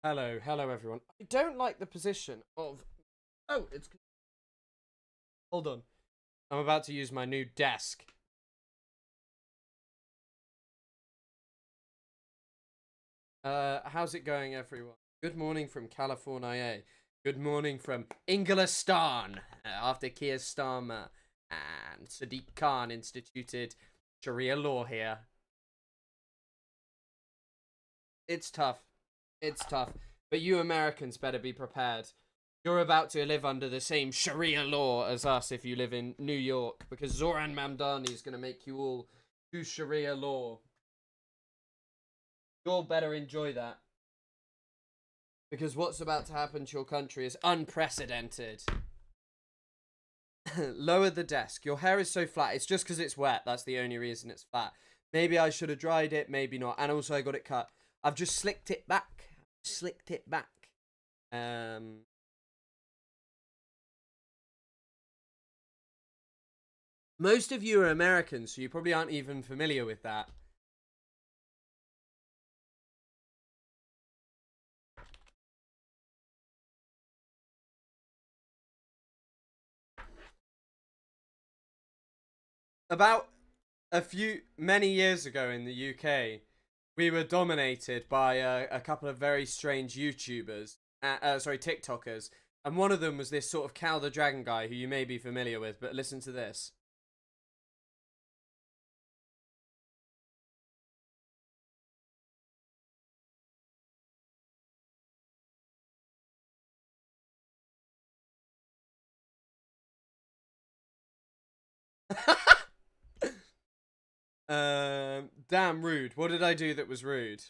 Hello, hello everyone. I don't like the position of... Oh, it's... Hold on. I'm about to use my new desk. How's it going, everyone? Good morning from California. Good morning from Inglistan. After Keir Starmer and Sadiq Khan instituted Sharia law here. It's tough. It's tough. But you Americans better be prepared. You're about to live under the same Sharia law as us if you live in New York. Because Zoran Mamdani is going to make you all do Sharia law. You'll better enjoy that. Because what's about to happen to your country is unprecedented. Lower the desk. Your hair is so flat. It's just because it's wet. That's the only reason it's flat. Maybe I should have dried it. Maybe not. And also I got it cut. I've just slicked it back. Slicked it back. Most of you are Americans, so you probably aren't even familiar with that. About many years ago in the UK, we were dominated by a couple of very strange YouTubers, TikTokers, and one of them was this sort of Cal the Dragon guy who you may be familiar with, but listen to this. Damn rude. What did I do that was rude?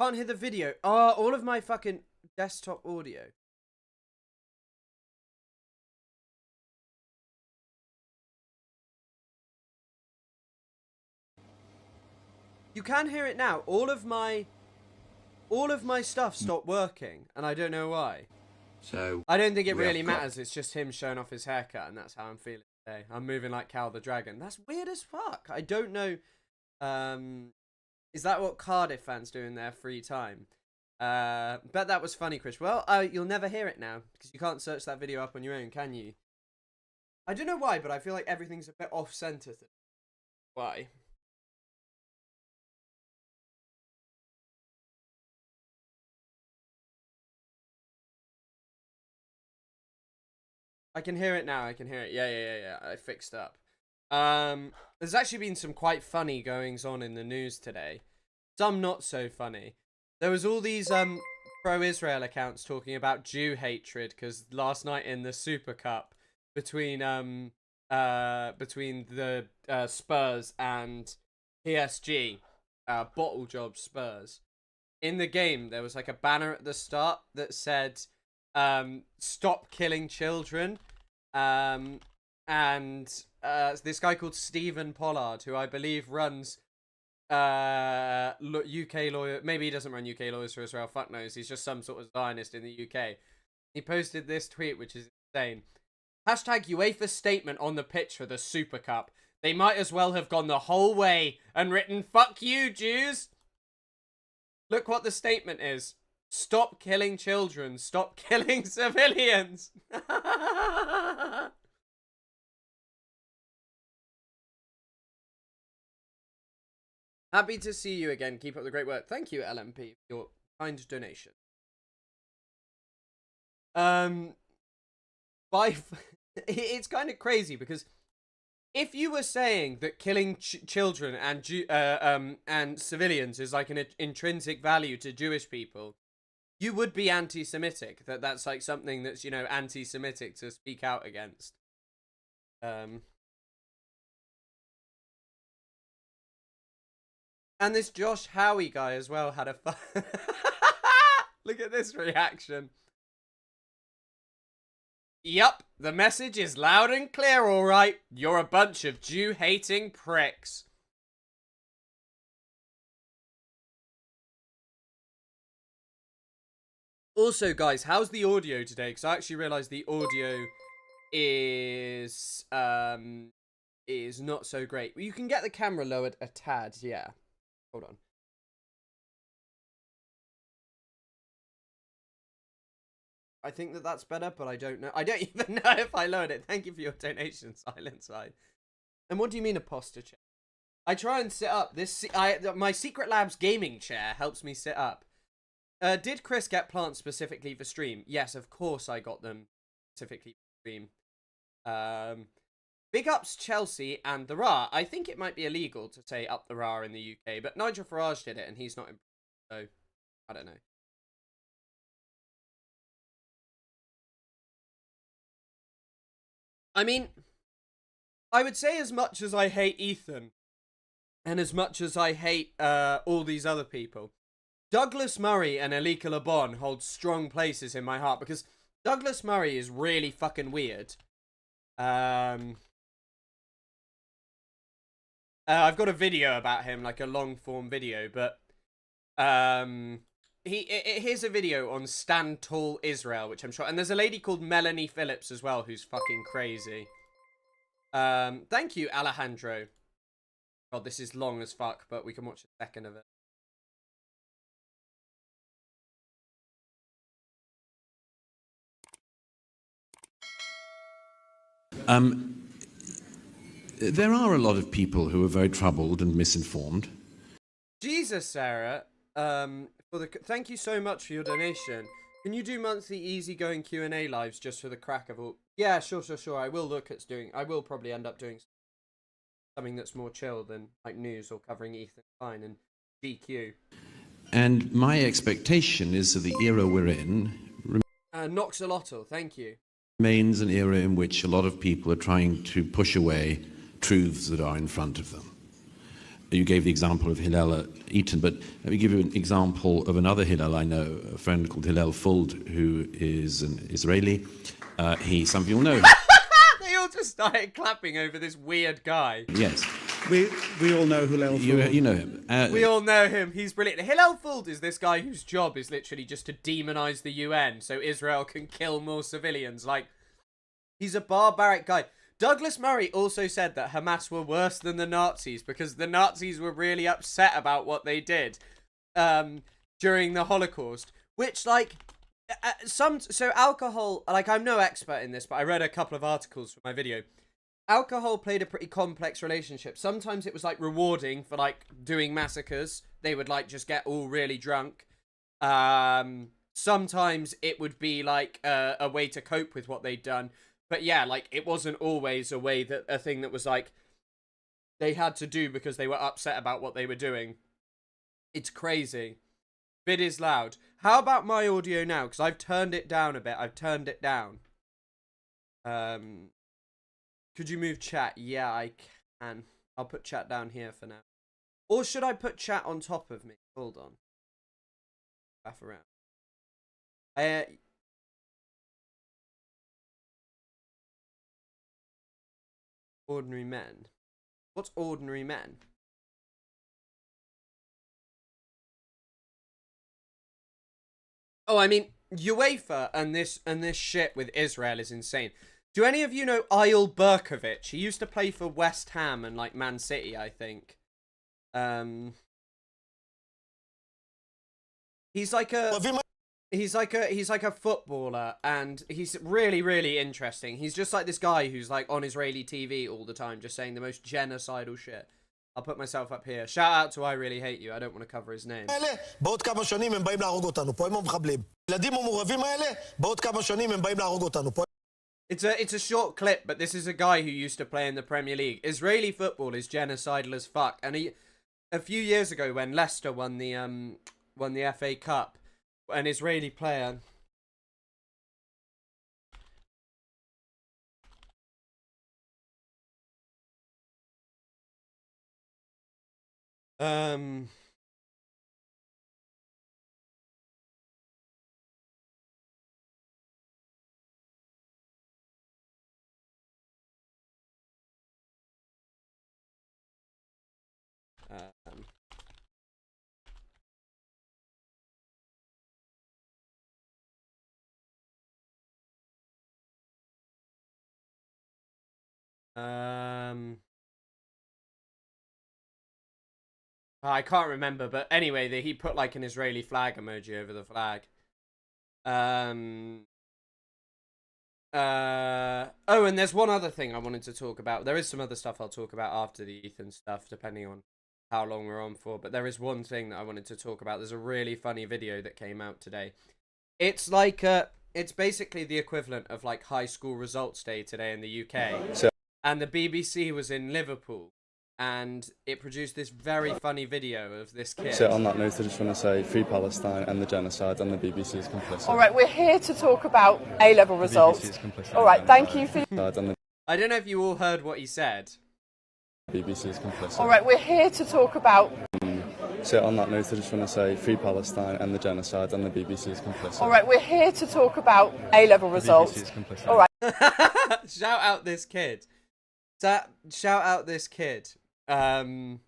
Can't hear the video. All of my fucking desktop audio. You can hear it now. All of my stuff stopped working, and I don't know why. So I don't think it really matters. It's just him showing off his haircut, and that's how I'm feeling today. I'm moving like Cal the Dragon. That's weird as fuck. I don't know. Is that what Cardiff fans do in their free time? Bet that was funny, Chris. Well, you'll never hear it now because you can't search that video up on your own, can you? I don't know why, but I feel like everything's a bit off-center. Why? I can hear it now. I can hear it. Yeah. I fixed up. There's actually been some quite funny goings on in the news today. Some not so funny. There was all these pro-Israel accounts talking about Jew hatred because last night in the Super Cup between the Spurs and PSG, bottle job Spurs. In the game, there was like a banner at the start that said, "Stop killing children," and this guy called Stephen Pollard, who I believe runs UK lawyer. Maybe he doesn't run UK Lawyers for Israel. Fuck knows. He's just some sort of Zionist in the UK. He posted this tweet, which is insane. Hashtag UEFA statement on the pitch for the Super Cup. They might as well have gone the whole way and written "Fuck you, Jews." Look what the statement is. Stop killing children. Stop killing civilians. Happy to see you again. Keep up the great work. Thank you, LMP, for your kind donation. It's kind of crazy because if you were saying that killing children and civilians is like an intrinsic value to Jewish people, you would be anti-Semitic. That's like something that's, anti-Semitic to speak out against. And this Josh Howie guy as well had a fun... Look at this reaction. Yup, the message is loud and clear, alright. You're a bunch of Jew-hating pricks. Also, guys, how's the audio today? Because I actually realized the audio is not so great. You can get the camera lowered a tad, yeah. Hold on. I think that that's better, but I don't know. I don't even know if I lowered it. Thank you for your donation, Silent Side. And what do you mean a posture chair? I try and sit up. My Secret Labs gaming chair helps me sit up. Did Chris get plants specifically for stream? Yes, of course I got them specifically for stream. Big ups Chelsea and the Ra. I think it might be illegal to say up the Ra in the UK, but Nigel Farage did it and he's not in, so I don't know. I mean, I would say as much as I hate Ethan and as much as I hate all these other people, Douglas Murray and Alika LeBon hold strong places in my heart because Douglas Murray is really fucking weird. I've got a video about him, like a long form video, but here's a video on Stand Tall Israel, which I'm sure, and there's a lady called Melanie Phillips as well who's fucking crazy. Thank you, Alejandro. God, this is long as fuck, but we can watch a second of it. There are a lot of people who are very troubled and misinformed. Jesus, Sarah. Thank you so much for your donation. Can you do monthly easygoing Q&A lives just for the crack of all? Yeah, sure. I will look at doing. I will probably end up doing something that's more chill than like news or covering Ethan Klein and DQ. And my expectation is that the era we're in Noxolotl, thank you. Remains an era in which a lot of people are trying to push away truths that are in front of them. You gave the example of Hillel Eaton, but let me give you an example of another Hillel I know, a friend called Hillel Fuld, who is an Israeli. Some people know. They all just started clapping over this weird guy. Yes. We all know Hillel Fuld. You know him. We all know him. He's brilliant. Hillel Fuld is this guy whose job is literally just to demonize the UN so Israel can kill more civilians. Like, he's a barbaric guy. Douglas Murray also said that Hamas were worse than the Nazis because the Nazis were really upset about what they did during the Holocaust. Which, like, so alcohol, like, I'm no expert in this, but I read a couple of articles for my video. Alcohol played a pretty complex relationship. Sometimes it was, like, rewarding for, like, doing massacres. They would, like, just get all really drunk. Sometimes it would be, like, a way to cope with what they'd done. But yeah, like, it wasn't always a thing that was, like, they had to do because they were upset about what they were doing. It's crazy. Bit is loud. How about my audio now? Because I've turned it down a bit. I've turned it down. Could you move chat? Yeah, I can. I'll put chat down here for now. Or should I put chat on top of me? Hold on. Back around. Ordinary men. What's ordinary men? Oh, I mean, UEFA and this shit with Israel is insane. Do any of you know Isle Berkovic? He used to play for West Ham and like Man City, I think. He's like a footballer, and he's really interesting. He's just like this guy who's like on Israeli TV all the time, just saying the most genocidal shit. I'll put myself up here. Shout out to I Really Hate You. I don't want to cover his name. בעוד כמה שנים הם באים להרוג אותנו, פה הם המחבלים. ילדים המעורבים האלה, בעוד כמה שנים הם באים להרוג אותנו, פה. It's a short clip, but this is a guy who used to play in the Premier League. Israeli football is genocidal as fuck, and a few years ago when Leicester won the FA Cup, an Israeli player. I can't remember, but anyway, he put like an Israeli flag emoji over the flag. Oh, and there's one other thing I wanted to talk about. There is some other stuff I'll talk about after the Ethan stuff, depending on how long we're on for. But there is one thing that I wanted to talk about. There's a really funny video that came out today. It's like it's basically the equivalent of like high school results day today in the UK. And the BBC was in Liverpool, and it produced this very funny video of this kid. So on that note, I just want to say free Palestine and the genocide, and the BBC is complicit. All right, we're here to talk about A-level results. All right, thank you for... I don't know if you all heard what he said. BBC is complicit. All right, we're here to talk about... So on that note, I just want to say free Palestine and the genocide, and the BBC is complicit. All right, we're here to talk about A-level results. All right. Shout out this kid. Shout out this kid. He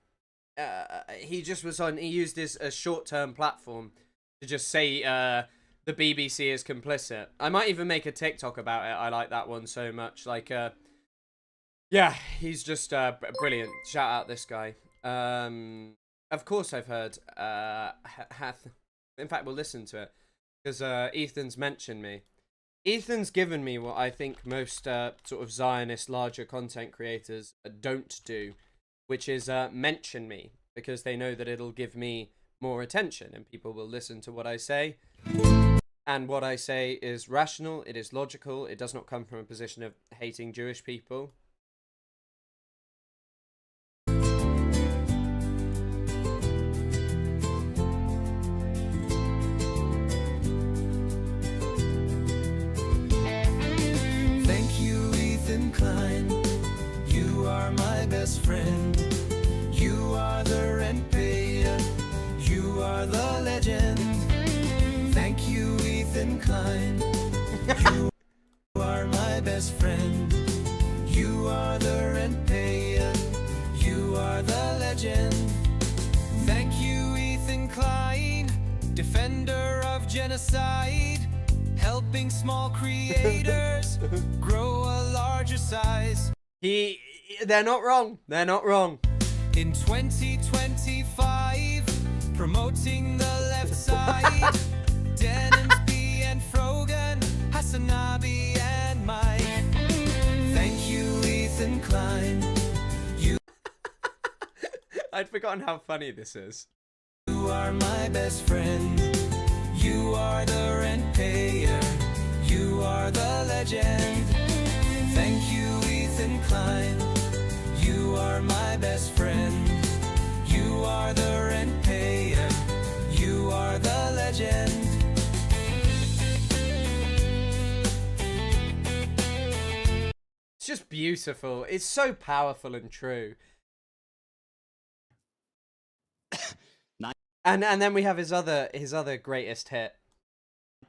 just was on. He used his short-term platform to just say the BBC is complicit. I might even make a TikTok about it. I like that one so much. Like, yeah, he's just brilliant. Shout out this guy. Of course, I've heard. In fact, we'll listen to it because Ethan's mentioned me. Ethan's given me what I think most sort of Zionist larger content creators don't do, which is mention me, because they know that it'll give me more attention and people will listen to what I say. And what I say is rational, it is logical, it does not come from a position of hating Jewish people. Klein, you are my best friend. You are the rent payer. You are the legend. Thank you, Ethan Klein. You are my best friend. You are the rent payer. You are the legend. Thank you, Ethan Klein, defender of genocide. Helping small creators grow a larger size. They're not wrong. They're not wrong. In 2025, promoting the left side. Denhamsby and Frogan, Hasan and Mike. Thank you, Ethan Klein. I'd forgotten how funny this is. You are my best friend. You are the rent payer. You are the legend. Thank you, Ethan Klein. You are my best friend. You are the rent payer. You are the legend. It's just beautiful. It's so powerful and true. And then we have his other greatest hit.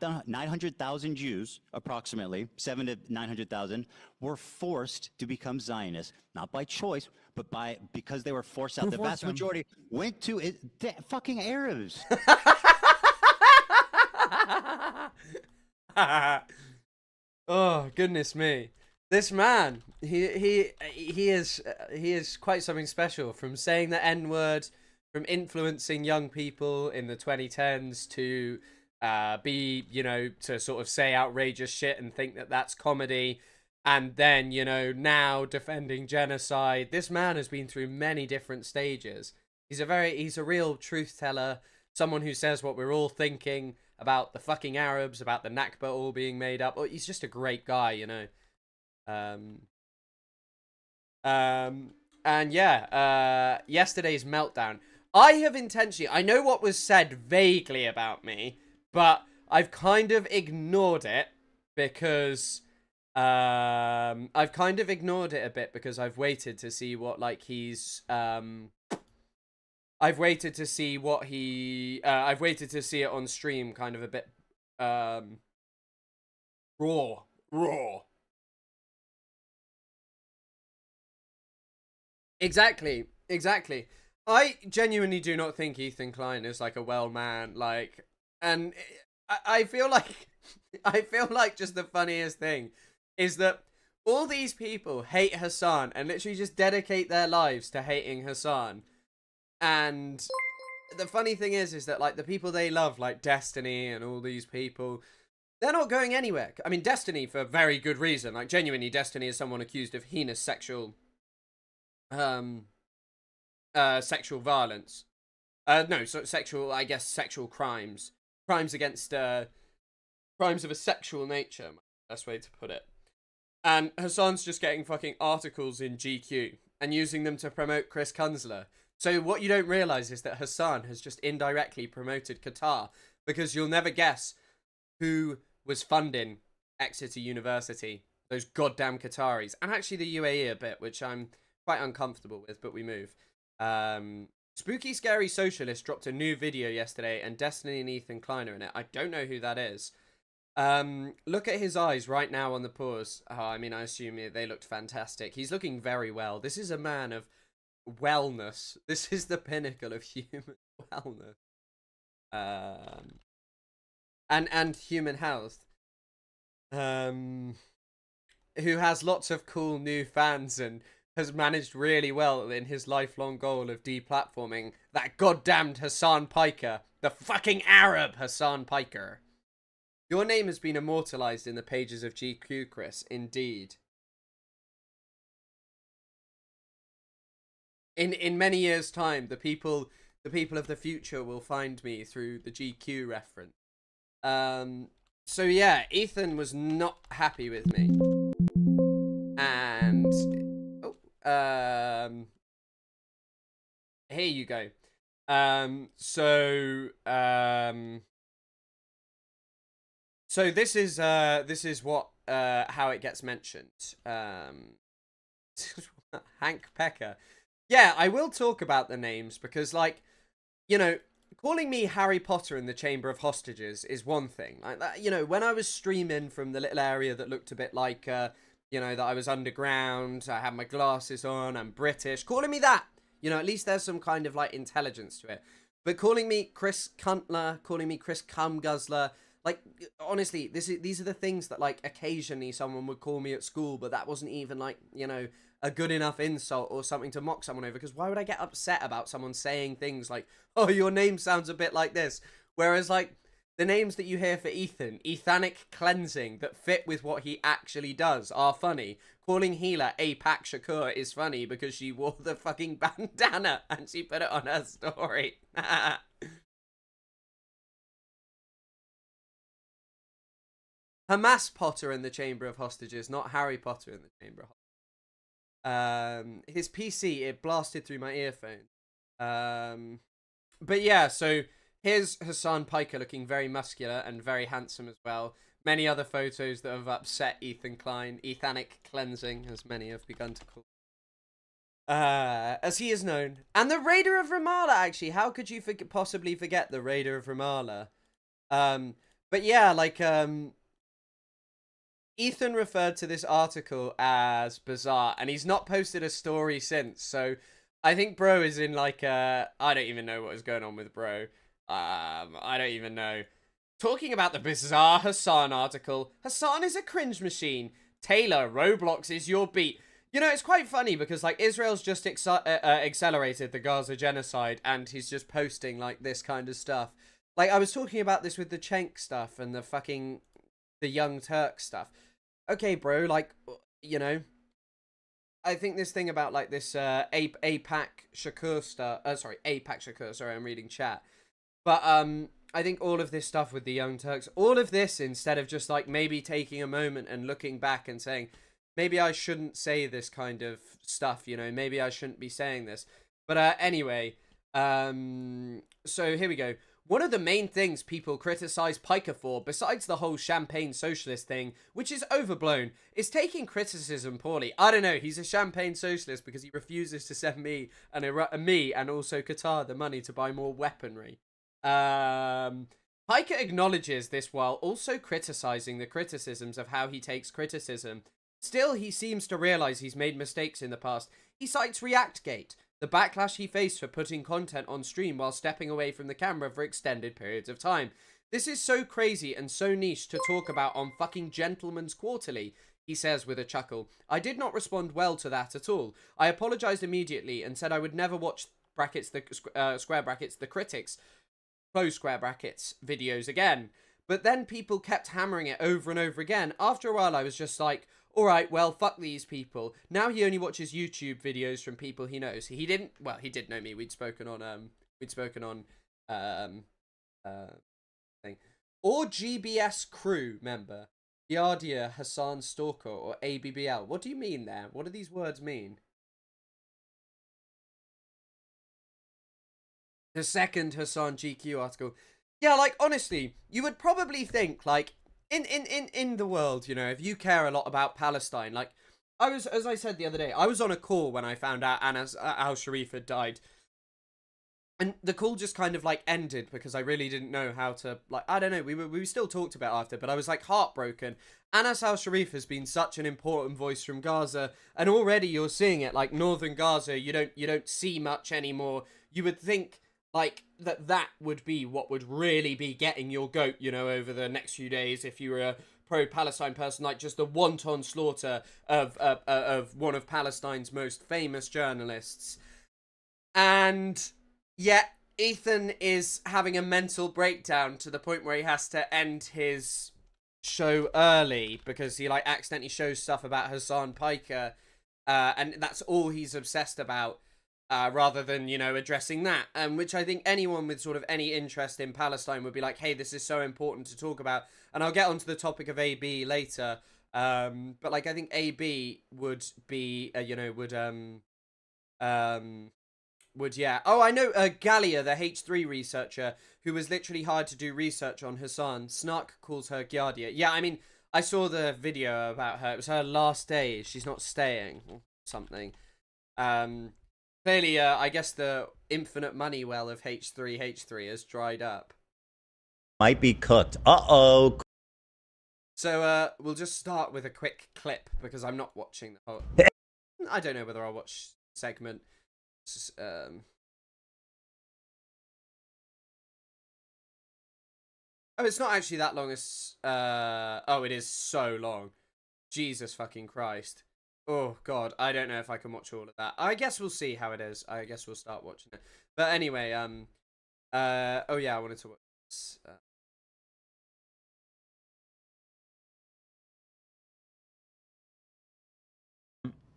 900,000 Jews, approximately 700 to 900,000, were forced to become Zionists, not by choice, but because they were forced out. The vast majority went to fucking Arabs. Oh goodness me! This man, he is quite something special. From saying the N-word, from influencing young people in the 2010s to to sort of say outrageous shit and think that that's comedy, and then now defending genocide. This man has been through many different stages. He's a real truth teller, someone who says what we're all thinking about the fucking Arabs, about the Nakba all being made up. Oh, he's just a great guy, and yeah, yesterday's meltdown. I know what was said vaguely about me, but I've kind of ignored it because I've waited to see what I've waited to see it on stream kind of a bit raw. Exactly. I genuinely do not think Ethan Klein is like a well man, and I feel like just the funniest thing is that All these people hate Hasan and literally just dedicate their lives to hating Hasan. And the funny thing is that, like, the people they love, like Destiny and all these people, they're not going anywhere. I mean, Destiny for very good reason. Like, genuinely, Destiny is someone accused of heinous sexual violence. I guess sexual crimes. Crimes against, crimes of a sexual nature, best way to put it. And Hasan's just getting fucking articles in GQ and using them to promote Chris Kunzler. So what you don't realise is that Hasan has just indirectly promoted Qatar, because you'll never guess who was funding Exeter University. Those goddamn Qataris. And actually the UAE a bit, which I'm quite uncomfortable with, but we move. Spooky Scary Socialist dropped a new video yesterday, and Destiny and Ethan Klein are in it. I don't know who that is. Look at his eyes right now on the pause. Oh, I mean, I assume they looked fantastic. He's looking very well. This is a man of wellness. This is the pinnacle of human wellness. And human health. Who has lots of cool new fans and has managed really well in his lifelong goal of deplatforming that goddamned Hasan Piker. The fucking Arab Hasan Piker. Your name has been immortalized in the pages of GQ, Chris. Indeed. In many years' time, the people of the future will find me through the GQ reference. So yeah, Ethan was not happy with me. And here you go. So this is what how it gets mentioned. Hank Pecker. Yeah, I will talk about the names because, like, you know, calling me Harry Potter in the Chamber of Hostages is one thing. Like that, you know, when I was streaming from the little area that looked a bit like, you know, that I was underground, I had my glasses on, I'm British. Calling me that, you know, at least there's some kind of like intelligence to it. But calling me Chris Cuntler, calling me Chris Cumguzzler, like, honestly, these are the things that, like, occasionally someone would call me at school, but that wasn't even, like, you know, a good enough insult or something to mock someone over, because why would I get upset about someone saying things like, oh, your name sounds a bit like this? Whereas, like, the names that you hear for Ethan, Ethanic Cleansing, that fit with what he actually does, are funny. Calling Hila Apak Shakur is funny because she wore the fucking bandana and she put it on her story. Hamas Potter in the Chamber of Hostages, not Harry Potter in the Chamber of Hostages. His PC, it blasted through my earphone. But yeah, so here's Hasan Piker looking very muscular and very handsome as well. Many other photos that have upset Ethan Klein. Ethanic Cleansing, as many have begun to call. As he is known. And the Raider of Ramallah, actually. How could you possibly forget the Raider of Ramallah? But yeah, like, Ethan referred to this article as bizarre, and he's not posted a story since, so I think bro is in, like, I don't even know what is going on with bro. I don't even know. Talking about the bizarre Hasan article, Hasan is a cringe machine. Taylor, Roblox is your beat. You know, it's quite funny because, like, Israel's just accelerated the Gaza genocide, and he's just posting, like, this kind of stuff. Like, I was talking about this with the Cenk stuff and the Young Turk stuff. Okay, bro, like, you know, I think this thing about, like, this Apak Shakur stuff, Apak Shakur, sorry, I'm reading chat. But I think all of this stuff with the Young Turks, all of this, instead of just, like, maybe taking a moment and looking back and saying, maybe I shouldn't say this kind of stuff, you know, maybe I shouldn't be saying this. But anyway, so here we go. One of the main things people criticize Piker for, besides the whole champagne socialist thing, which is overblown, is taking criticism poorly. I don't know, he's a champagne socialist because he refuses to send me and also Qatar the money to buy more weaponry. Piker acknowledges this while also criticizing the criticisms of how he takes criticism. Still, he seems to realize he's made mistakes in the past. He cites ReactGate, the backlash he faced for putting content on stream while stepping away from the camera for extended periods of time. This is so crazy and so niche to talk about on fucking Gentleman's Quarterly. He says with a chuckle, "I did not respond well to that at all. I apologized immediately and said I would never watch square brackets, the critics, close square brackets videos again. But then people kept hammering it over and over again. After a while, I was just like, all right, well, fuck these people. Now he only watches YouTube videos from people he knows. He didn't, well, he did know me. We'd spoken on thing. Or GBS crew member, Yardia, Hasan Stalker, or ABBL. What do you mean there? What do these words mean? The second Hasan GQ article. Yeah, like, honestly, you would probably think, like, in the world, you know, if you care a lot about Palestine, like, as I said the other day, I was on a call when I found out Anas al-Sharif had died. And the call just kind of, like, ended because I really didn't know how to, like, I don't know, we still talked about it after, but I was, like, heartbroken. Anas al-Sharif has been such an important voice from Gaza, and already you're seeing it, like, northern Gaza, you don't see much anymore. You would think, like, that would be what would really be getting your goat, you know, over the next few days if you were a pro-Palestine person, like just the wanton slaughter of one of Palestine's most famous journalists. And yet Ethan is having a mental breakdown to the point where he has to end his show early because he, like, accidentally shows stuff about Hasan Piker, and that's all he's obsessed about. Rather than, you know, addressing that, which I think anyone with sort of any interest in Palestine would be like, hey, this is so important to talk about. And I'll get onto the topic of AB later, but, like, I think AB would be, you know, would, yeah. Oh, I know Galia, the H3 researcher, who was literally hired to do research on Hasan. Snark calls her Giardia. Yeah, I mean, I saw the video about her. It was her last day. She's not staying or something. Clearly, I guess the infinite money well of H3 has dried up. Might be cooked. Uh-oh. So, we'll just start with a quick clip, because I'm not watching the whole... I don't know whether I'll watch segment. Oh, it's not actually that long as... Oh, it is so long. Jesus fucking Christ. Oh, God, I don't know if I can watch all of that. I guess we'll see how it is. I guess we'll start watching it. But anyway, oh, yeah, I wanted to watch this.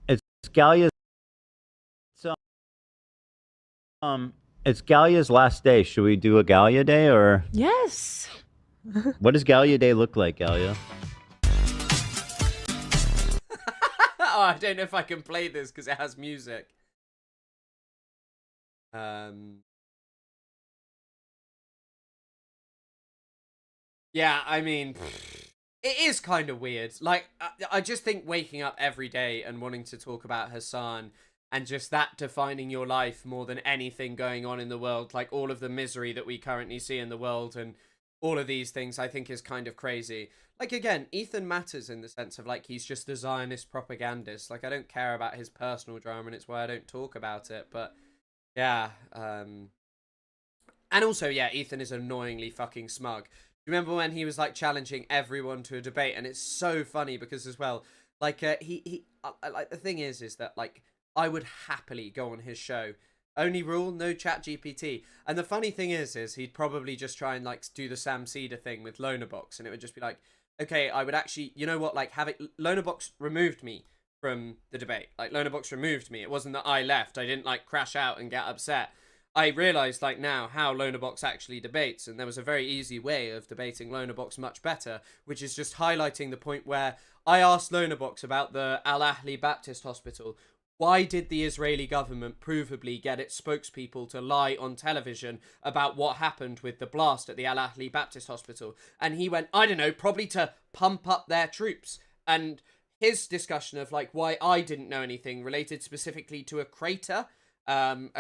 It's Galia's... it's Galia's last day. Should we do a Galia day, or... Yes. What does Galia day look like, Galia? Oh, I don't know if I can play this because it has music. Yeah, I mean, it is kind of weird. Like, I just think waking up every day and wanting to talk about Hasan and just that defining your life more than anything going on in the world, like all of the misery that we currently see in the world and all of these things, I think is kind of crazy. Like, again, Ethan matters in the sense of, like, he's just a Zionist propagandist. Like, I don't care about his personal drama, and it's why I don't talk about it. But, yeah. And also, yeah, Ethan is annoyingly fucking smug. Remember when he was, like, challenging everyone to a debate? And it's so funny because, as well, like, like, the thing is that, like, I would happily go on his show. Only rule, no chat GPT. And the funny thing is he'd probably just try and, like, do the Sam Cedar thing with Lonerbox, and it would just be like, okay, I would actually, you know what, like, have it, Lonerbox removed me from the debate. Like, Lonerbox removed me. It wasn't that I left. I didn't, like, crash out and get upset. I realised, like, now how Lonerbox actually debates, and there was a very easy way of debating Lonerbox much better, which is just highlighting the point where I asked Lonerbox about the Al-Ahli Baptist Hospital. Why did the Israeli government provably get its spokespeople to lie on television about what happened with the blast at the Al-Ahli Baptist Hospital? And he went, I don't know, probably to pump up their troops. And his discussion of, like, why I didn't know anything related specifically to a crater. And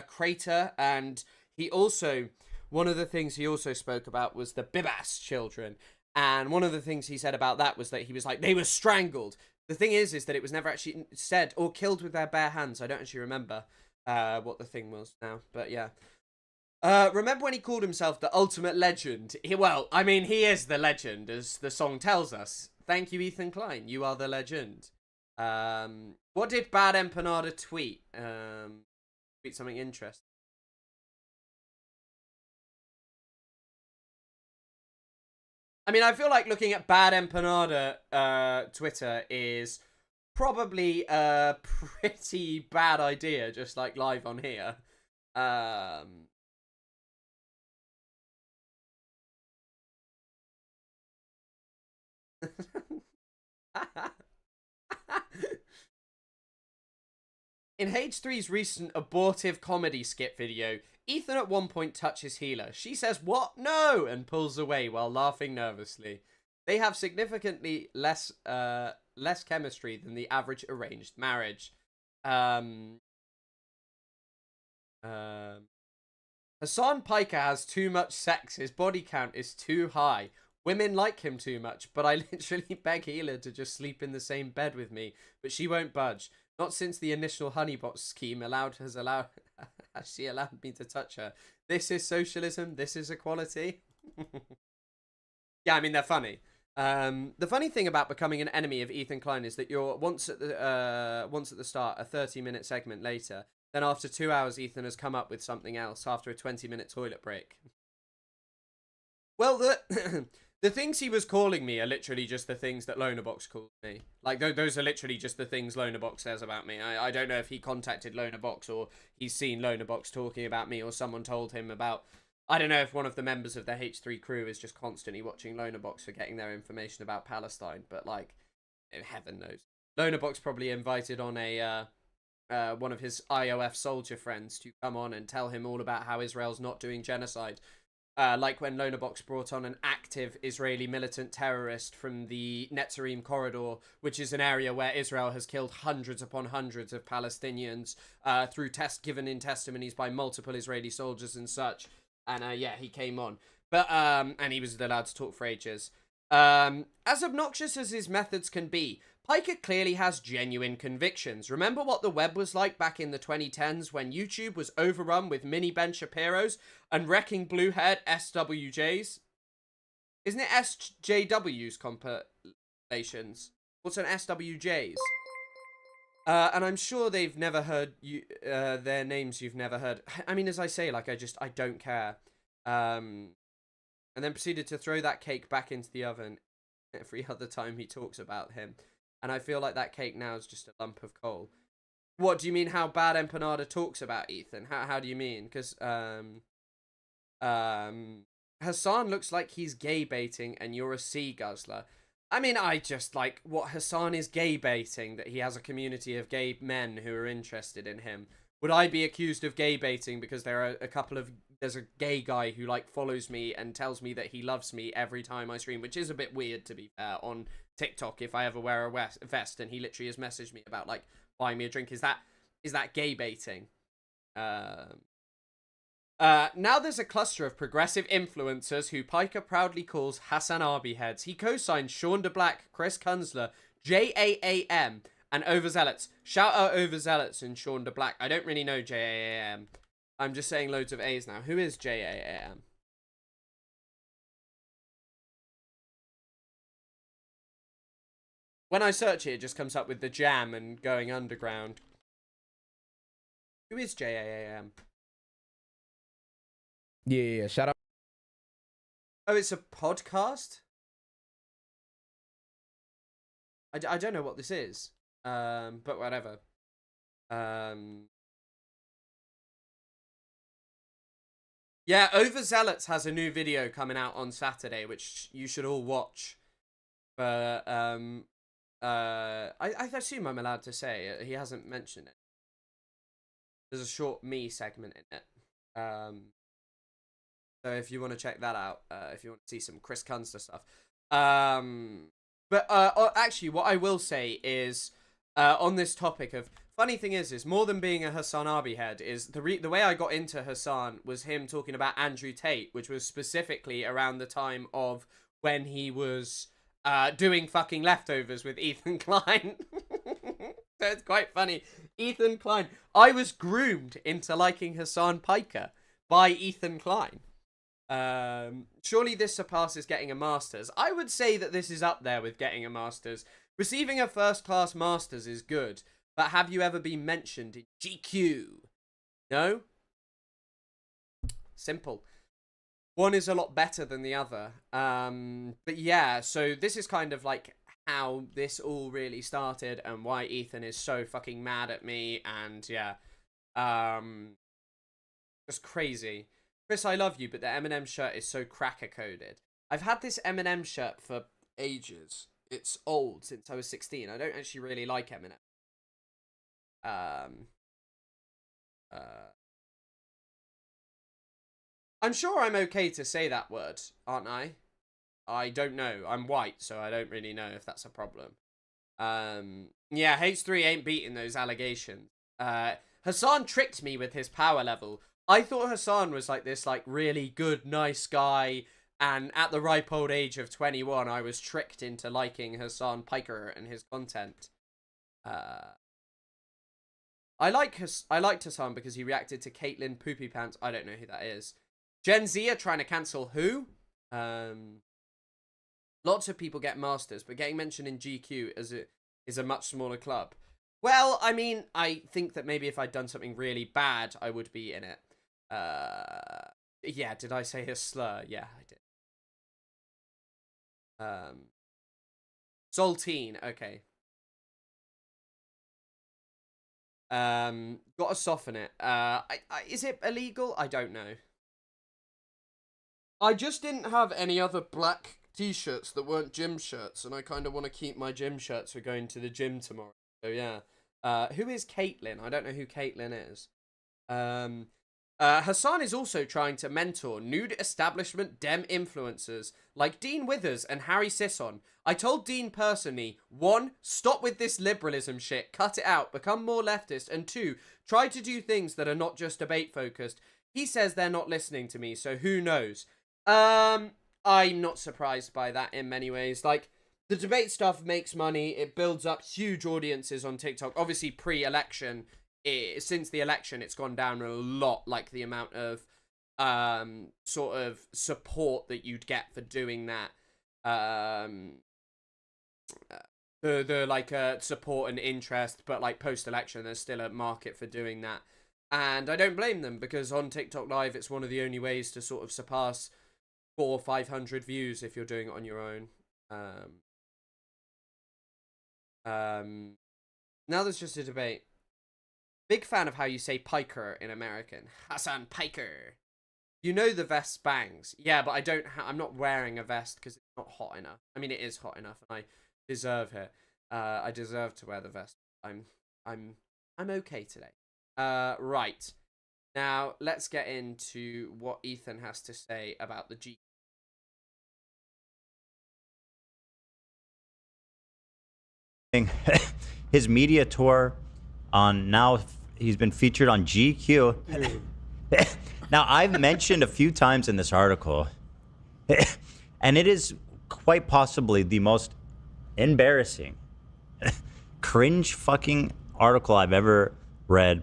he also, one of the things he also spoke about was the Bibas children. And one of the things he said about that was that he was like, they were strangled. The thing is that it was never actually said or killed with their bare hands. I don't actually remember what the thing was now, but yeah. Remember when he called himself the ultimate legend? Well, I mean, he is the legend, as the song tells us. Thank you, Ethan Klein. You are the legend. What did Bad Empanada tweet? Tweet something interesting. I mean, I feel like looking at Bad Empanada Twitter is probably a pretty bad idea, just like live on here. In H3's recent abortive comedy skit video, Ethan at one point touches Healer. She says, "What? No!" and pulls away while laughing nervously. They have significantly less chemistry than the average arranged marriage. Hasan Piker has too much sex. His body count is too high. Women like him too much, but I literally beg Healer to just sleep in the same bed with me, but she won't budge. Not since the initial honeybox scheme has she allowed me to touch her. This is socialism. This is equality. Yeah, I mean, they're funny. The funny thing about becoming an enemy of Ethan Klein is that you're once at the start, a 30-minute segment later, then after 2 hours, Ethan has come up with something else after a 20-minute toilet break. Well, the things he was calling me are literally just the things that Lonerbox called me. Like, those are literally just the things Lonerbox says about me. I don't know if he contacted Lonerbox or he's seen Lonerbox talking about me or someone told him about... I don't know if one of the members of the H3 crew is just constantly watching Lonerbox for getting their information about Palestine, but, like, heaven knows. Lonerbox probably invited on one of his IOF soldier friends to come on and tell him all about how Israel's not doing genocide. Like when Lonerbox brought on an active Israeli militant terrorist from the Netzarim corridor, which is an area where Israel has killed hundreds upon hundreds of Palestinians through given in testimonies by multiple Israeli soldiers and such. And yeah, he came on. But and he was allowed to talk for ages. As obnoxious as his methods can be, Piker clearly has genuine convictions. Remember what the web was like back in the 2010s when YouTube was overrun with mini Ben Shapiro's and wrecking blue-haired SWJs? Isn't it SJW's compilations? What's an SWJs? And I'm sure they've never heard their names you've never heard. I mean, as I say, like, I don't care. And then proceeded to throw that cake back into the oven every other time he talks about him. And I feel like that cake now is just a lump of coal. What do you mean how Bad Empanada talks about Ethan? How do you mean? Because Hasan looks like he's gay baiting and you're a sea guzzler. I mean, I just like what Hasan is gay baiting, that he has a community of gay men who are interested in him. Would I be accused of gay baiting because there's a gay guy who like follows me and tells me that he loves me every time I stream, which is a bit weird to be fair, on TikTok if I ever wear a vest, and he literally has messaged me about like buying me a drink. Is that gay baiting? Now there's a cluster of progressive influencers who Piker proudly calls Hasan Arby heads. He co-signed Sean DeBlack, Chris Kunzler, JAAM, and Overzealots. Shout out Overzealots and Sean DeBlack. I don't really know JAAM. I'm just saying loads of A's now. Who is JAAM? When I search it just comes up with the Jam and Going Underground. Who is JAAM? Yeah. Shout out. Oh, it's a podcast? I don't know what this is. But whatever. Yeah, Overzealots has a new video coming out on Saturday, which you should all watch. But I assume I'm allowed to say it. He hasn't mentioned it. There's a short me segment in it. So if you want to check that out, if you want to see some Chris Kunstler stuff. But actually, what I will say is, on this topic of... Funny thing is more than being a Hasan Arby head, is the way I got into Hasan was him talking about Andrew Tate, which was specifically around the time of when he was doing fucking leftovers with Ethan Klein. So it's quite funny. Ethan Klein. I was groomed into liking Hasan Piker by Ethan Klein. Surely this surpasses getting a master's. I would say that this is up there with getting a master's. Receiving a first-class master's is good, but have you ever been mentioned in GQ? No? Simple. One is a lot better than the other. But yeah, so this is kind of like how this all really started and why Ethan is so fucking mad at me, and yeah. Just crazy. Chris, I love you, but the Eminem shirt is so cracker-coded. I've had this Eminem shirt for ages. It's old, since I was 16. I don't actually really like Eminem. I'm sure I'm okay to say that word, aren't I? I don't know. I'm white, so I don't really know if that's a problem. Yeah, H3 ain't beating those allegations. Hasan tricked me with his power level. I thought Hasan was like this like really good, nice guy, and at the ripe old age of 21, I was tricked into liking Hasan Piker and his content. I liked Hasan because he reacted to Caitlyn Poopy Pants. I don't know who that is. Gen Z are trying to cancel who? Lots of people get masters, but getting mentioned in GQ is a much smaller club. Well, I mean, I think that maybe if I'd done something really bad, I would be in it. Yeah, did I say a slur? Yeah, I did. Saltine, okay. Gotta soften it. Is it illegal? I don't know. I just didn't have any other black t-shirts that weren't gym shirts, and I kind of want to keep my gym shirts for going to the gym tomorrow. So yeah. Who is Caitlyn? I don't know who Caitlyn is. Hasan is also trying to mentor nude establishment dem influencers like Dean Withers and Harry Sisson. I told Dean personally, 1, stop with this liberalism shit, cut it out, become more leftist, and 2, try to do things that are not just debate focused. He says they're not listening to me, so who knows? I'm not surprised by that in many ways. Like, the debate stuff makes money, it builds up huge audiences on TikTok. Obviously, pre-election, since the election, it's gone down a lot, like the amount of sort of support that you'd get for doing that. The support and interest, but like post-election, there's still a market for doing that. And I don't blame them, because on TikTok Live, it's one of the only ways to sort of surpass 400 or 500 views if you're doing it on your own. Now there's just a debate. Big fan of how you say Piker in American. Hasan Piker. You know the vest bangs. Yeah, but I don't. I'm not wearing a vest because it's not hot enough. I mean, it is hot enough, and I deserve it. I deserve to wear the vest. I'm okay today. Right. Now let's get into what Ethan has to say about the G. His media tour on now he's been featured on GQ. Now I've mentioned a few times in this article, and it is quite possibly the most embarrassing, cringe fucking article I've ever read.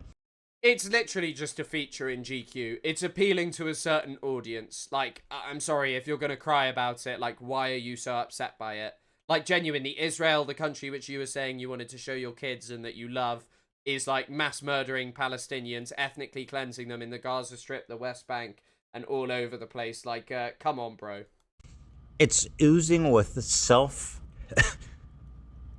It's literally just a feature in GQ. It's appealing to a certain audience. Like, I'm sorry, if you're gonna cry about it, like, why are you so upset by it? Like, genuinely, Israel, the country which you were saying you wanted to show your kids and that you love, is, like, mass murdering Palestinians, ethnically cleansing them in the Gaza Strip, the West Bank, and all over the place. Like, come on, bro. It's oozing with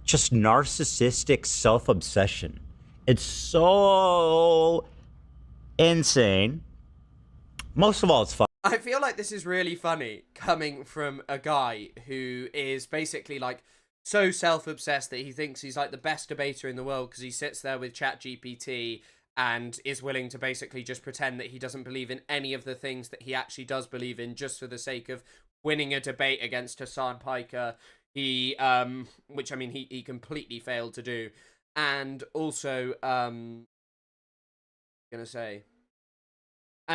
just narcissistic self-obsession. It's so insane. Most of all, it's fun. I feel like this is really funny coming from a guy who is basically like so self-obsessed that he thinks he's like the best debater in the world because he sits there with ChatGPT and is willing to basically just pretend that he doesn't believe in any of the things that he actually does believe in just for the sake of winning a debate against Hasan Piker. Which I mean, he completely failed to do. And also, and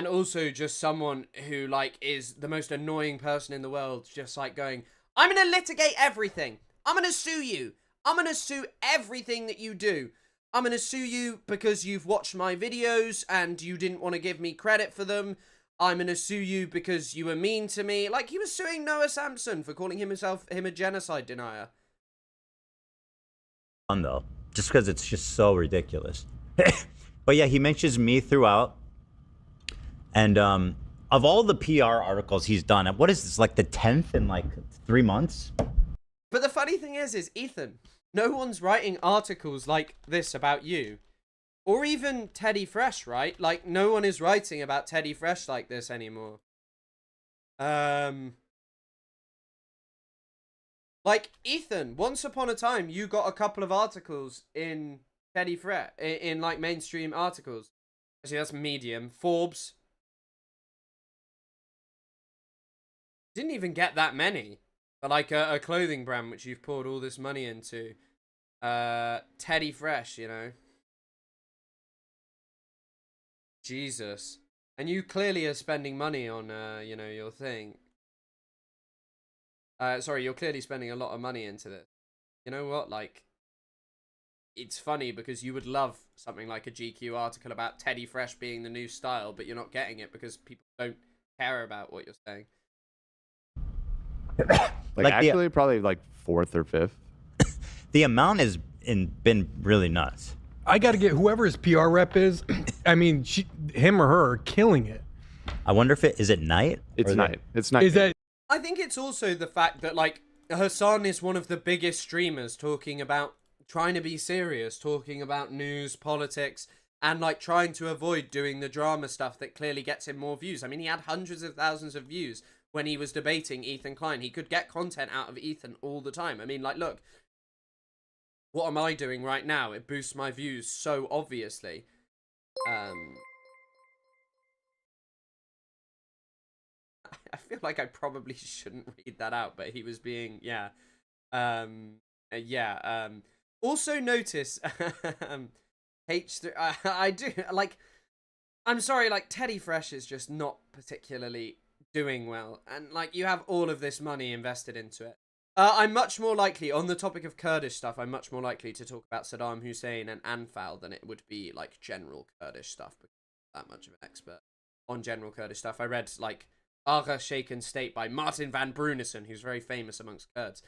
also just someone who, like, is the most annoying person in the world, just, like, going, I'm gonna litigate everything. I'm gonna sue you. I'm gonna sue everything that you do. I'm gonna sue you because you've watched my videos and you didn't want to give me credit for them. I'm gonna sue you because you were mean to me. Like, he was suing Noah Samson for calling him a genocide denier. Fun though, just because it's just so ridiculous. But yeah, he mentions me throughout. And of all the PR articles he's done, what is this, like the 10th in like 3 months? But the funny thing is Ethan, no one's writing articles like this about you. Or even Teddy Fresh, right? Like, no one is writing about Teddy Fresh like this anymore. Like, Ethan, once upon a time, you got a couple of articles in Teddy Fresh, in like, mainstream articles. Actually, that's Medium. Forbes. Didn't even get that many. But, like, a clothing brand, which you've poured all this money into. Teddy Fresh, you know. Jesus. And you clearly are spending money on, you know, your thing. Sorry, you're clearly spending a lot of money into this. You know what? Like, it's funny because you would love something like a GQ article about Teddy Fresh being the new style, but you're not getting it because people don't care about what you're saying. Like actually, probably like 4th or 5th. The amount has been really nuts. I got to get whoever his PR rep is. I mean, him or her are killing it. I wonder if is it Night? It's Night. It's Night. Is that? I think it's also the fact that, like, Hasan is one of the biggest streamers talking about trying to be serious, talking about news, politics, and, like, trying to avoid doing the drama stuff that clearly gets him more views. I mean, he had hundreds of thousands of views when he was debating Ethan Klein. He could get content out of Ethan all the time. I mean, like, look, what am I doing right now? It boosts my views so obviously. I feel like I probably shouldn't read that out, but he was being, yeah. Also notice, H3, I do, like, I'm sorry, like, Teddy Fresh is just not particularly doing well. And, like, you have all of this money invested into it. I'm much more likely, on the topic of Kurdish stuff, I'm much more likely to talk about Saddam Hussein and Anfal than it would be, like, general Kurdish stuff, because I'm that much of an expert on general Kurdish stuff. I read, like, Aga Shaken State by Martin van Brunissen, who's very famous amongst Kurds.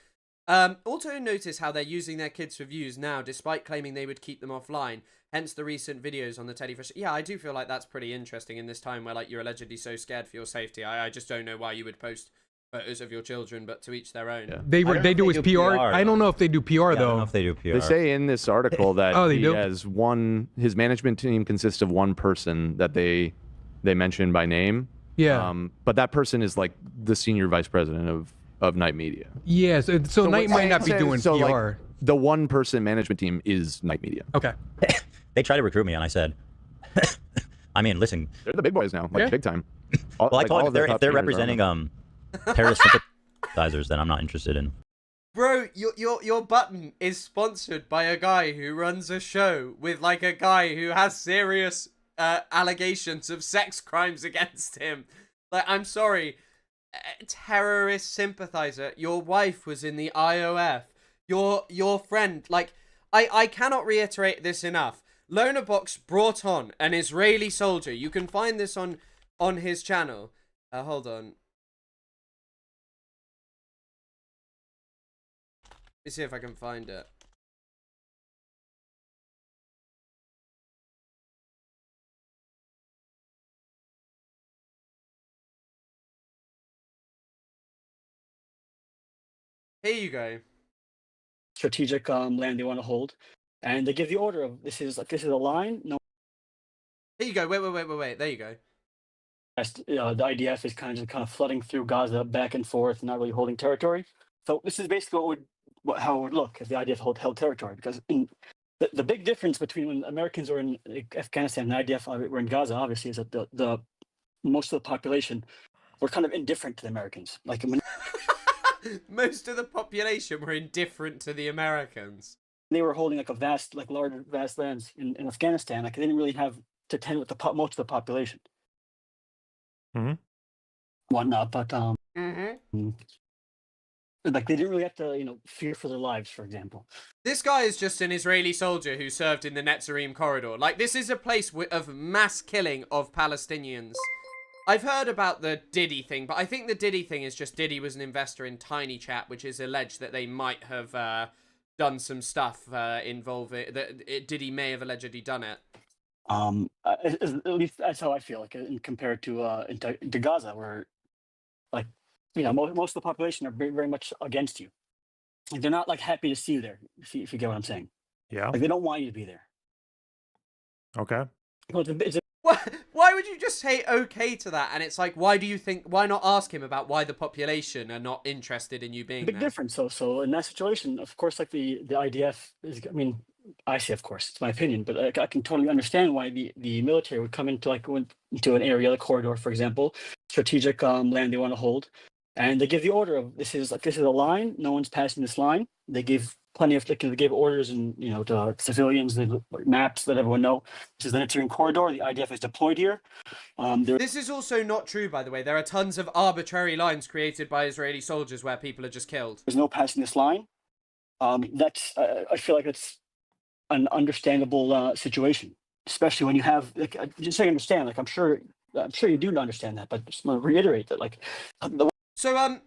Also notice how they're using their kids for views now, despite claiming they would keep them offline, hence the recent videos on the Teddy Fresh. Yeah, I do feel like that's pretty interesting in this time where, like, you're allegedly so scared for your safety. I just don't know why you would post photos of your children, but to each their own. Yeah. They do his PR. I don't know if they do PR though. I don't know if they do PR. They say in this article that oh, they do? his management team consists of one person that they mention by name. Yeah. But that person is like the senior vice president of Night Media. Yeah, so Night might not be doing PR. Like, the one person management team is Night Media. Okay. They tried to recruit me and I said, I mean, listen. They're the big boys now, like big time. Well, I told them if they're representing terrorist sympathizers, then I'm not interested in. Bro, your button is sponsored by a guy who runs a show with, like, a guy who has serious allegations of sex crimes against him. Like, I'm sorry, terrorist sympathizer. Your wife was in the IOF. Your friend, like, I cannot reiterate this enough. Lonerbox brought on an Israeli soldier. You can find this on his channel. Hold on. Let me see if I can find it. Here you go. Strategic land they want to hold, and they give the order of this is a line. No. Here you go. Wait. There you go. The IDF is kind of flooding through Gaza back and forth, not really holding territory. So this is basically how it would look if the IDF held territory. Because the big difference between when Americans were in Afghanistan and the IDF were in Gaza, obviously, is that the most of the population were kind of indifferent to the Americans. Like when most of the population were indifferent to the Americans. They were holding like large vast lands in Afghanistan. Like they didn't really have to tend with most of the population. Mm-hmm. Whatnot, but like they didn't really have to, fear for their lives, for example. This guy is just an Israeli soldier who served in the Netzarim corridor. Like, this is a place of mass killing of Palestinians. I've heard about the Diddy thing, but I think the Diddy thing is just Diddy was an investor in Tiny Chat, which is alleged that they might have done some stuff involving that. Diddy may have allegedly done it. At least that's how I feel. Like compared to Gaza, where like most of the population are very, very much against you. Like, they're not like happy to see you there. If you get what I'm saying. Yeah. Like they don't want you to be there. Okay. Well, it's a Why would you just say okay to that? And it's like, why not ask him about why the population are not interested in you being big there? difference. So in that situation, of course, like the IDF is. I mean, I say, of course, it's my opinion, but I can totally understand why the military would come into into an area, the corridor, for example, strategic land they want to hold, and they give the order of this is a line. No one's passing this line. They give plenty of they gave orders and to civilians, the maps that everyone know. This is the Nitzurian corridor. The IDF is deployed here. This is also not true, by the way. There are tons of arbitrary lines created by Israeli soldiers where people are just killed. There's no passing this line. That's I feel like it's an understandable situation, especially when you have just so you understand. Like I'm sure you do understand that, but just want to reiterate that So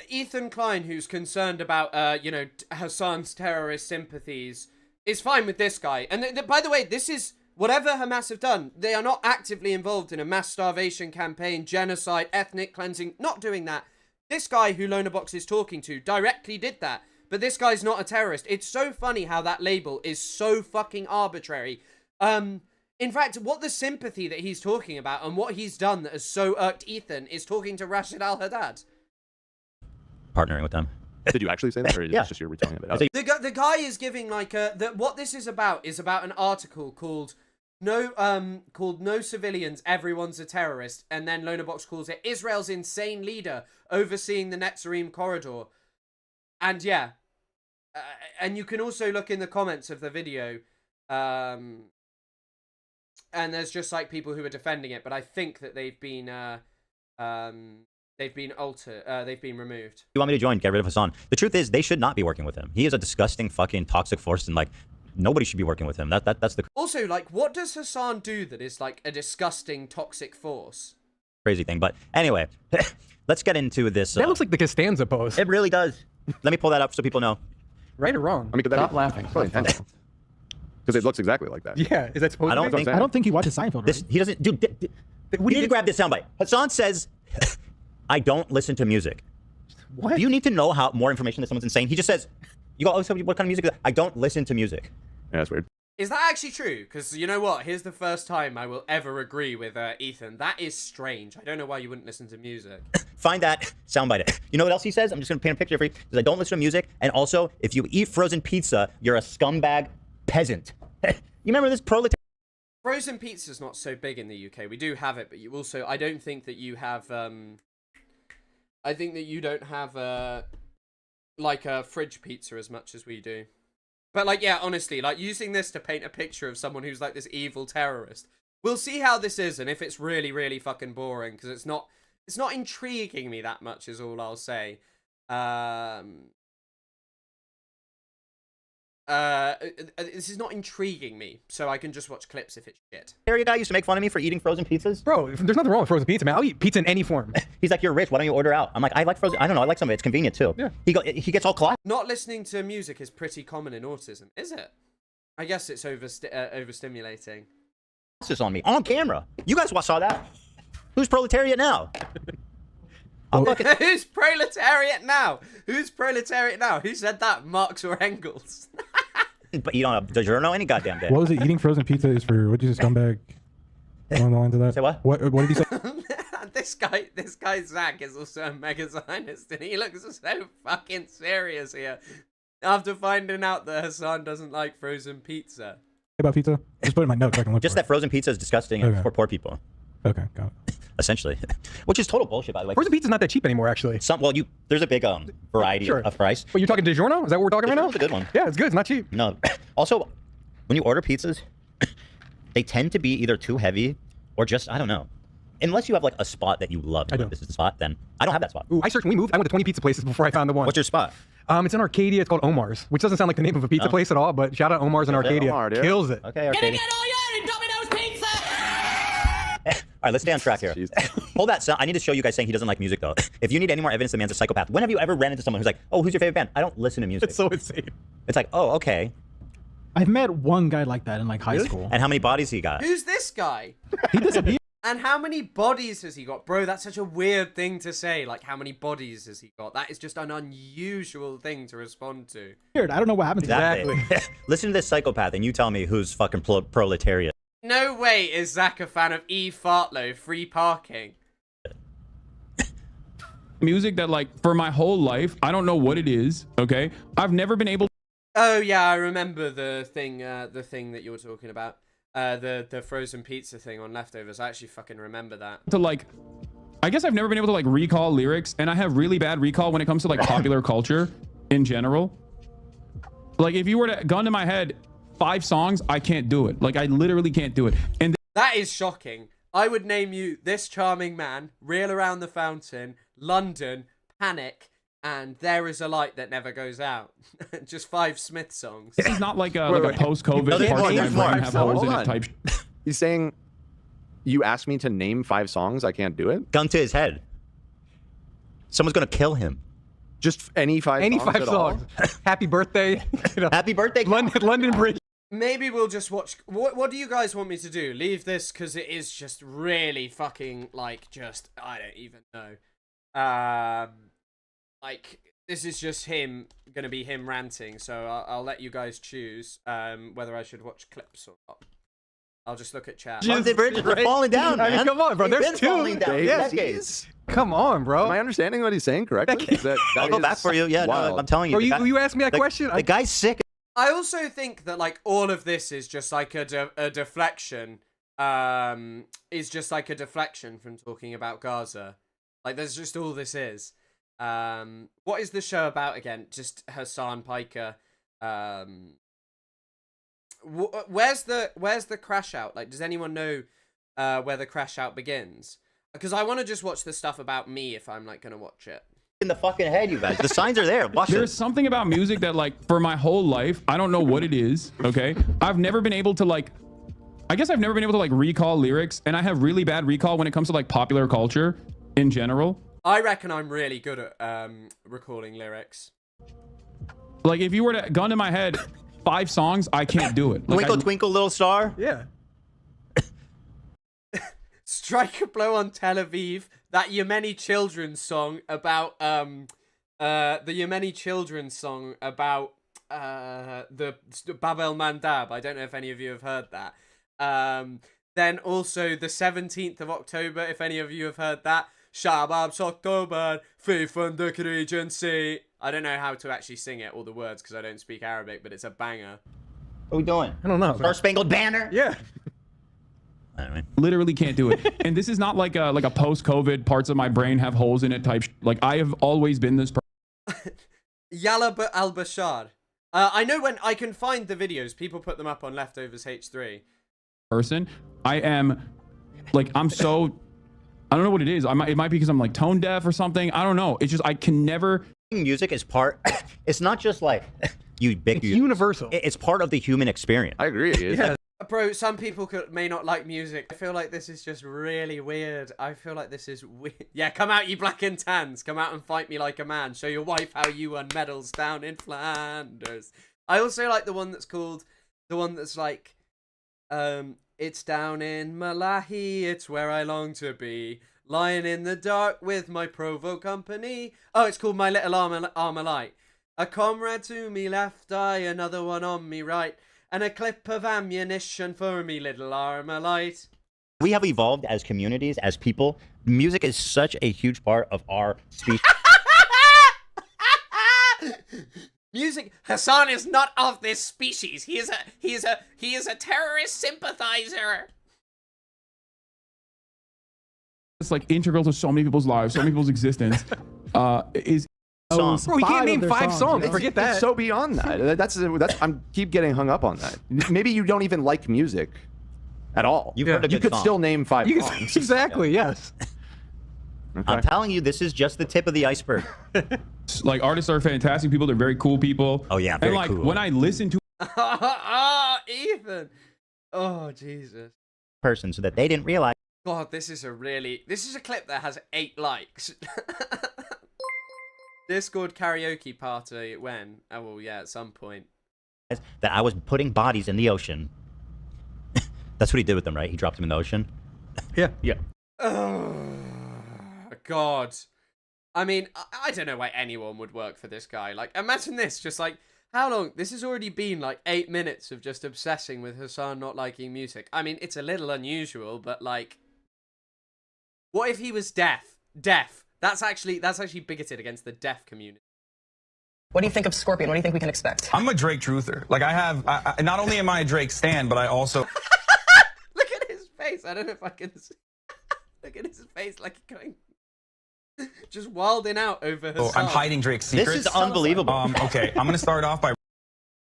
Ethan Klein, who's concerned about Hasan's terrorist sympathies, is fine with this guy. And by the way, this is whatever Hamas have done. They are not actively involved in a mass starvation campaign, genocide, ethnic cleansing. Not doing that. This guy who Lonabox is talking to directly did that. But this guy's not a terrorist. It's so funny how that label is so fucking arbitrary. In fact, what the sympathy that he's talking about and what he's done that has so irked Ethan is talking to Rashid al-Haddad. Partnering with them. Did you actually say that, or is Yeah. this just your retelling of it? The guy is giving like what this is about an article called No Civilians, Everyone's a Terrorist, and then Lonabox calls it Israel's Insane Leader Overseeing the Netzarim Corridor. And yeah, and you can also look in the comments of the video, and there's just like people who are defending it, but I think that they've been removed. You want me to join? Get rid of Hasan. The truth is, they should not be working with him. He is a disgusting, fucking toxic force, and like nobody should be working with him. That's the Also, like, what does Hasan do that is like a disgusting, toxic force? crazy thing. But anyway, let's get into this. That looks like the Costanza pose. It really does. Let me pull that up so people know. Right or wrong? I mean, Stop laughing. Because it looks exactly like that. Yeah, is that supposed I to be? don't think he watches Seinfeld. This, he doesn't. Dude, we need to grab this soundbite. Hasan says, "I don't listen to music." What? Do you need to know how more information that someone's insane? He just says, "You go, oh, so what kind of music?" Is that? I don't listen to music. Yeah, that's weird. Is that actually true? Because you know what? Here's the first time I will ever agree with Ethan. That is strange. I don't know why you wouldn't listen to music. Find that, soundbite it. You know what else he says? I'm just going to paint a picture for you. He says, I don't listen to music, and also, if you eat frozen pizza, you're a scumbag peasant. You remember this proletariat? Frozen pizza's not so big in the UK. We do have it, but you also... I don't think that you have... I think that you don't have, like, a fridge pizza as much as we do. But, like, yeah, honestly, like, using this to paint a picture of someone who's, like, this evil terrorist. We'll see how this is, and if it's really, really fucking boring, because it's not intriguing me that much, is all I'll say. This is not intriguing me, so I can just watch clips if it's shit. Area guy used to make fun of me for eating frozen pizzas. Bro, there's nothing wrong with frozen pizza, man. I'll eat pizza in any form. He's like, you're rich. Why don't you order out? I'm like, I like frozen. I don't know. I like some of it. It's convenient too. Yeah. He gets all collapsed. Not listening to music is pretty common in autism, is it? I guess it's overstimulating. This on me on camera. You guys saw that? Who's proletariat now? Who's proletariat now? Who's proletariat now? Who said that? Marx or Engels? But you don't know any goddamn day. What was it? Eating frozen pizza is for, what did you say, scumbag? Along the lines of that? Say what? What did you say? This guy Zach is also a mega Zionist, and he looks so fucking serious here. After finding out that Hasan doesn't like frozen pizza. About pizza? Just put it in my notes so I can look Just for that frozen pizza is disgusting and for poor people. Okay, got it. Essentially. Which is total bullshit, by the way. Frozen pizza's not that cheap anymore, actually. There's a big variety of price. But you're talking DiGiorno? Is that what we're talking right now? It's a good one. Yeah, it's good. It's not cheap. No. Also, when you order pizzas, they tend to be either too heavy or just, I don't know. Unless you have like a spot that you love. This is the spot, then I don't have that spot. Ooh, I searched when we moved. I went to 20 pizza places before I found the one. What's your spot? It's in Arcadia. It's called Omar's, which doesn't sound like the name of a pizza place at all, but shout out Omar's in Arcadia. Omar, dude. Kills it. Okay, Arcadia. Gonna get all your Domino's pizza! right, let's stay on track here. Hold that. I need to show you guys saying he doesn't like music, though. If you need any more evidence the man's a psychopath, when have you ever ran into someone who's like, oh, who's your favorite band? I don't listen to music. It's so insane. It's like, oh, okay. I've met one guy like that in like high school. And how many bodies he got? Who's this guy? He disappeared. And how many bodies has he got? Bro, that's such a weird thing to say. Like, how many bodies has he got? That is just an unusual thing to respond to. I don't know what happened to him. Exactly. Listen to this psychopath and you tell me who's fucking proletariat. No way is Zach a fan of E. Fartlow, free parking. Music that, like, for my whole life, I don't know what it is, okay? I've never been able... Oh, yeah, I remember the thing that you were talking about. The frozen pizza thing on Leftovers. I actually fucking remember that. to like I guess I've never been able to like recall lyrics, and I have really bad recall when it comes to like popular culture in general. Like if you were to gun to my head 5 songs, I can't do it. Like I literally can't do it. And that is shocking. I would name you This Charming Man, Reel Around the Fountain, London, Panic, and There Is a Light That Never Goes Out. Just 5 Smith songs. this is not like a post-COVID parts of my brain have holes in it type. He's saying, you asked me to name 5 songs, I can't do it? Gun to his head. Someone's gonna kill him. Just any 5 Any songs 5 at songs. Happy birthday. You know, Happy birthday. London Bridge. Maybe we'll just watch... What do you guys want me to do? Leave this because it is just really fucking, like, just... I don't even know. Like, this is just him, gonna be him ranting, so I'll let you guys choose whether I should watch clips or not. I'll just look at chat. London Bridges are falling down, man. I mean, come on, bro. They've There's been 2. falling down. Decades. Come on, bro. Am I understanding what he's saying correctly? I'll go back for you. Yeah, no, I'm telling you. Bro, you asked me that question? The guy's sick. I also think that, like, all of this is just like a deflection. Is just like a deflection from talking about Gaza. Like, there's just all this is. What is the show about again? Just Hasan Piker. Where's the crash out? Like, does anyone know where the crash out begins? Because I want to just watch the stuff about me if I'm like gonna watch it. In the fucking head, you guys. The signs are there. Watch There's something about music that, like, for my whole life, I don't know what it is, okay? I've never been able to, like, I guess I've never been able to, like, recall lyrics, and I have really bad recall when it comes to, like, popular culture in general. I reckon I'm really good at recalling lyrics. Like, if you were to gun to my head 5 songs, I can't do it. Like, Twinkle, twinkle, little star? Yeah. Strike a blow on Tel Aviv. That Yemeni children's song about the Yemeni children's song about the Bab el Mandab. I don't know if any of you have heard that. Then also the 17th of October, if any of you have heard that. Shabab's October, Fifunduk Regency. I don't know how to actually sing it, all the words, because I don't speak Arabic, but it's a banger. What are we doing? I don't know. Star Spangled Banner? Yeah. Anyway. Literally can't do it. And this is not like a post-COVID parts of my brain have holes in it type. Like I have always been this person. Yalaba al-Bashar. I know when I can find the videos. People put them up on Leftovers H3. I am like, I'm so, I don't know what it is. It might be because I'm like tone deaf or something. I don't know. It's just, I can never. Music is part, it's not just like it's universal. It's part of the human experience. I agree. Yeah. Bro, some people may not like music. I feel like this is just really weird. I feel like this is weird. Yeah, come out, you black and tans. Come out and fight me like a man. Show your wife how you won medals down in Flanders. I also like the one that's like, it's down in Malahi, it's where I long to be. Lying in the dark with my Provo company. Oh, it's called My Little Armalite. A comrade to me left eye, another one on me right. And a clip of ammunition for me little Armalite. We have evolved as communities, as people. Music is such a huge part of our species. Music. Hasan is not of this species. He is a terrorist sympathizer. It's like integral to so many people's lives, so many people's existence. Is songs. Bro, we can't name 5 songs. Forget that. It's so beyond that. That's I'm keep getting hung up on that. Maybe you don't even like music at all. You've heard a you good could song. still name 5 songs. Exactly. Yes. Okay. I'm telling you, this is just the tip of the iceberg. Like artists are fantastic people. They're very cool people. Oh yeah, very and like cool. when I listen to Ethan. Oh Jesus. Person, so that they didn't realize. God, this is a clip that has 8 likes. Discord karaoke party when? Oh, well, yeah, at some point. That I was putting bodies in the ocean. That's what he did with them, right? He dropped them in the ocean. Yeah. Yeah. Oh, God. I mean, I don't know why anyone would work for this guy. Like, imagine this, just like, how long? This has already been like 8 minutes of just obsessing with Hasan not liking music. I mean, it's a little unusual, but like, what if he was deaf? Deaf. That's actually bigoted against the deaf community. What do you think of Scorpion? What do you think we can expect? I'm a Drake truther. Like, I not only am I a Drake stan, but I also... Look at his face. I don't know if I can see. Look at his face, like going... just wilding out over Hasan. I'm hiding Drake's secrets. This is unbelievable. Okay, I'm going to start off by...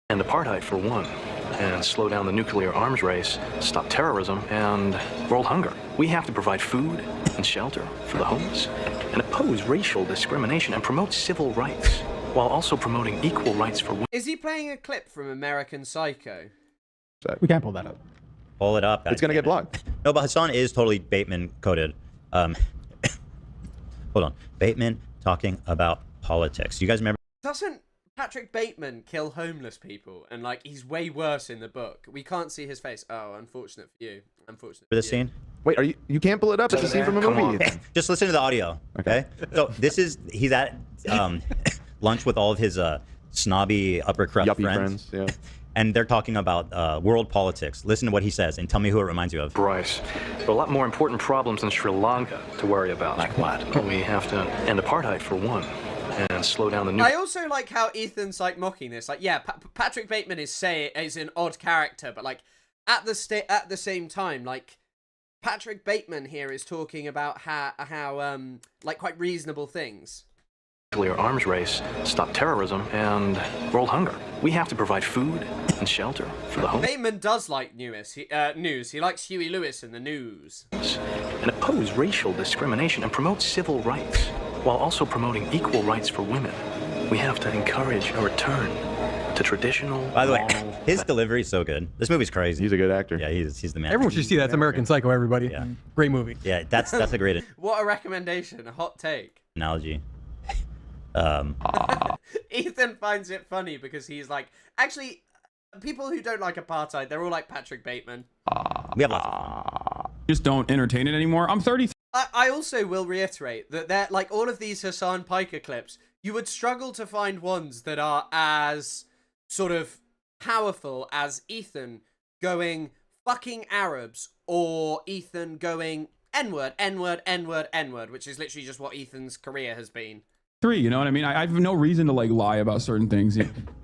End apartheid for one, and slow down the nuclear arms race, stop terrorism, and world hunger. We have to provide food and shelter for the homeless, and oppose racial discrimination and promote civil rights, while also promoting equal rights for women. Is he playing a clip from American Psycho? We can't pull that up. Pull it up. It's going to get blocked. No, but Hasan is totally Bateman coded. Hold on. Bateman talking about politics. You guys remember? Doesn't Patrick Bateman kill homeless people? And like, he's way worse in the book. We can't see his face. Oh, unfortunate for you. Unfortunate For this scene? Wait, you can't pull it up? It's a scene from a movie. Just listen to the audio, okay? So he's at lunch with all of his snobby upper crust Yuppie friends. yeah. And they're talking about world politics. Listen to what he says and tell me who it reminds you of. Bryce, there are a lot more important problems in Sri Lanka to worry about. Like what? We have to end apartheid for one, and slow down the I also like how Ethan's like mocking this. Like, yeah, Patrick Bateman is an odd character, but like at the same time, like Patrick Bateman here is talking about how like quite reasonable things. Nuclear arms race, stop terrorism, and world hunger. We have to provide food and shelter for the homeless. Bateman does like news. He likes Huey Lewis and the news. And oppose racial discrimination and promote civil rights, while also promoting equal rights for women. We have to encourage a return to traditional... By the way, his delivery is so good. This movie's crazy. He's a good actor. Yeah, he's the man. Everyone should see that. It's American Psycho, everybody. Yeah. Great movie. Yeah, that's a great What a recommendation. A hot take. analogy. Ethan finds it funny because he's like, actually, people who don't like apartheid, they're all like Patrick Bateman. We have lots of fun. Just don't entertain it anymore. I'm 33. I also will reiterate that they're like all of these Hasan Piker clips, you would struggle to find ones that are as sort of powerful as Ethan going fucking Arabs or Ethan going N-word, N-word, N-word, N-word, which is literally just what Ethan's career has been. You know what I mean? I have no reason to like lie about certain things,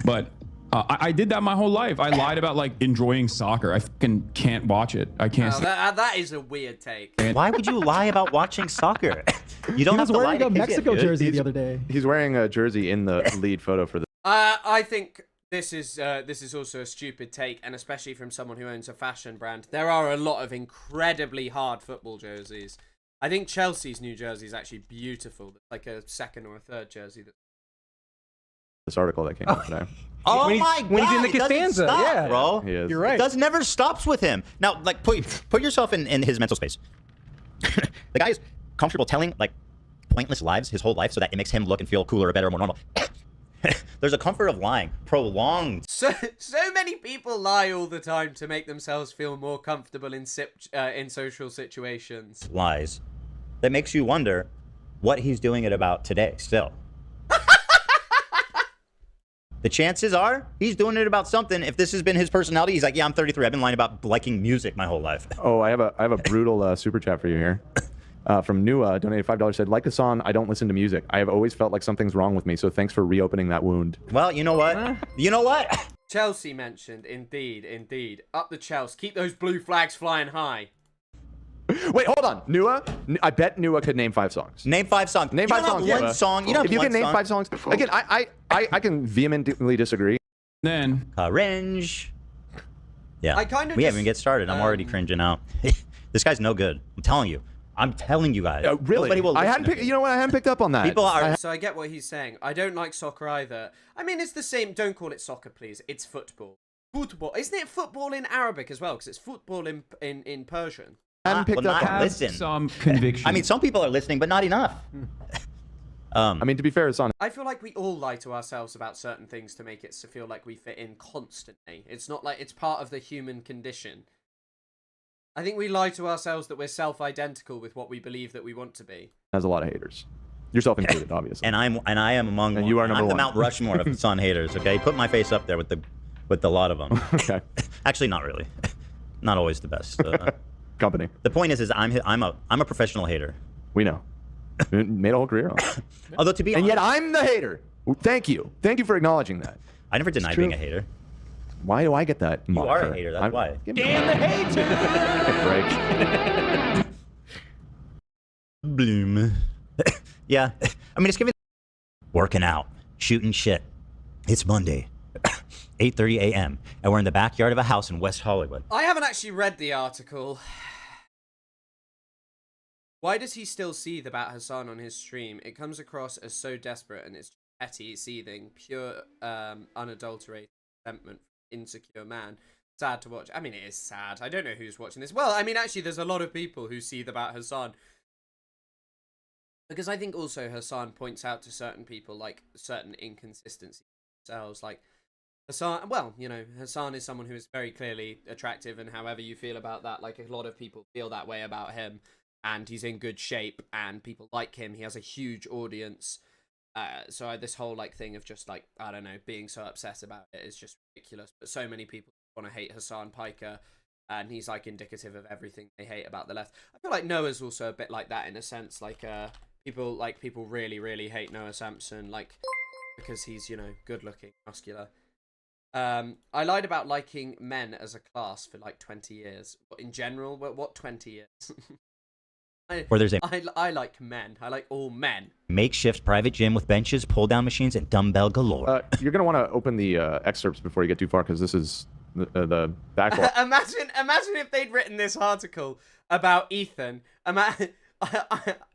but I did that my whole life. I lied about like enjoying soccer. I fucking can't watch it. I can't. That is a weird take. Why would you lie about watching soccer? You don't have to lie to kids, Mexico dude. jersey the other day. He's wearing a jersey in the lead photo for the... I think this is also a stupid take, and especially from someone who owns a fashion brand. There are a lot of incredibly hard football jerseys. I think Chelsea's new jersey is actually beautiful. Like a second or a third jersey. This article that came out today. Oh when my God! when he's in the he doesn't Costanza, stop, yeah, bro. He is. You're right. It does never stops with him. Now, like, put yourself in his mental space. The guy is comfortable telling like pointless lies his whole life, so that it makes him look and feel cooler or better or more normal. There's a comfort of lying, prolonged. So many people lie all the time to make themselves feel more comfortable in social situations. Lies that makes you wonder what he's doing it about today. Still. The chances are he's doing it about something. If this has been his personality, he's like, yeah, I'm 33. I've been lying about liking music my whole life. Oh, I have a brutal super chat for you here. From Nua, donated $5, said, like Hasan, I don't listen to music. I have always felt like something's wrong with me, so thanks for reopening that wound. Well, you know what? You know what? Chelsea mentioned, indeed. Up the Chelsea. Keep those blue flags flying high. Wait, hold on. Nua? I bet Nua could name 5 songs. Name 5 songs. Name you 5 songs. One song. You know, if you can name 5 songs. Again, I can vehemently disagree. Then cringe. Yeah. I kind of we haven't even get started. I'm already cringing out. This guy's no good. I'm telling you. You guys. Really? Nobody will I listen hadn't to picked. me. You know what? I hadn't picked up on that. People are. So I get what he's saying. I don't like soccer either. I mean, it's the same. Don't call it soccer, please. It's football. Football. Isn't it football in Arabic as well? Because it's football in Persian. picked up on it. Have some conviction. I mean, some people are listening, but not enough. I mean, to be fair, Hasan. I feel like we all lie to ourselves about certain things to make it to feel like we fit in constantly. It's not like it's part of the human condition. I think we lie to ourselves that we're self-identical with what we believe that we want to be. Has a lot of haters. Yourself included, obviously. And I am among. And you are number I'm the one. Mount Rushmore of Hasan haters. Okay, put my face up there with a lot of them. Okay. Actually, not really. Not always the best. Company. The point is I'm a professional hater. We know. Made a whole career on it. Although to be and honest, yet I'm the hater. Thank you. Thank you for acknowledging that. I never denied being a hater. Why do I get that? You are a hater. That's why. Damn the hater! Bloom. Yeah. I mean, it's giving. Working out, shooting shit. It's Monday, 8:30 a.m. and we're in the backyard of a house in West Hollywood. I haven't actually read the article. Why does he still seethe about Hasan on his stream? It comes across as so desperate and it's petty, seething, pure, unadulterated resentment from insecure man. Sad to watch. I mean, it is sad. I don't know who's watching this. Well, I mean, actually, there's a lot of people who seethe about Hasan. Because I think also Hasan points out to certain people, like, certain inconsistencies themselves. Like, Hasan, well, you know, Hasan is someone who is very clearly attractive, and however you feel about that, like, a lot of people feel that way about him. And he's in good shape, and people like him. He has a huge audience. So this whole like thing of just like, I don't know, being so upset about it is just ridiculous. But so many people want to hate Hasan Piker, and he's like indicative of everything they hate about the left. I feel like Noah's also a bit like that in a sense. Like people really hate Noah Sampson, like because he's, you know, good looking, muscular. I lied about liking men as a class for like 20 years. In general, what 20 years? Where there's I like men. I like all men. Makeshift private gym with benches, pull-down machines, and dumbbell galore. You're going to want to open the excerpts before you get too far, because this is the backlog. Imagine if they'd written this article about Ethan.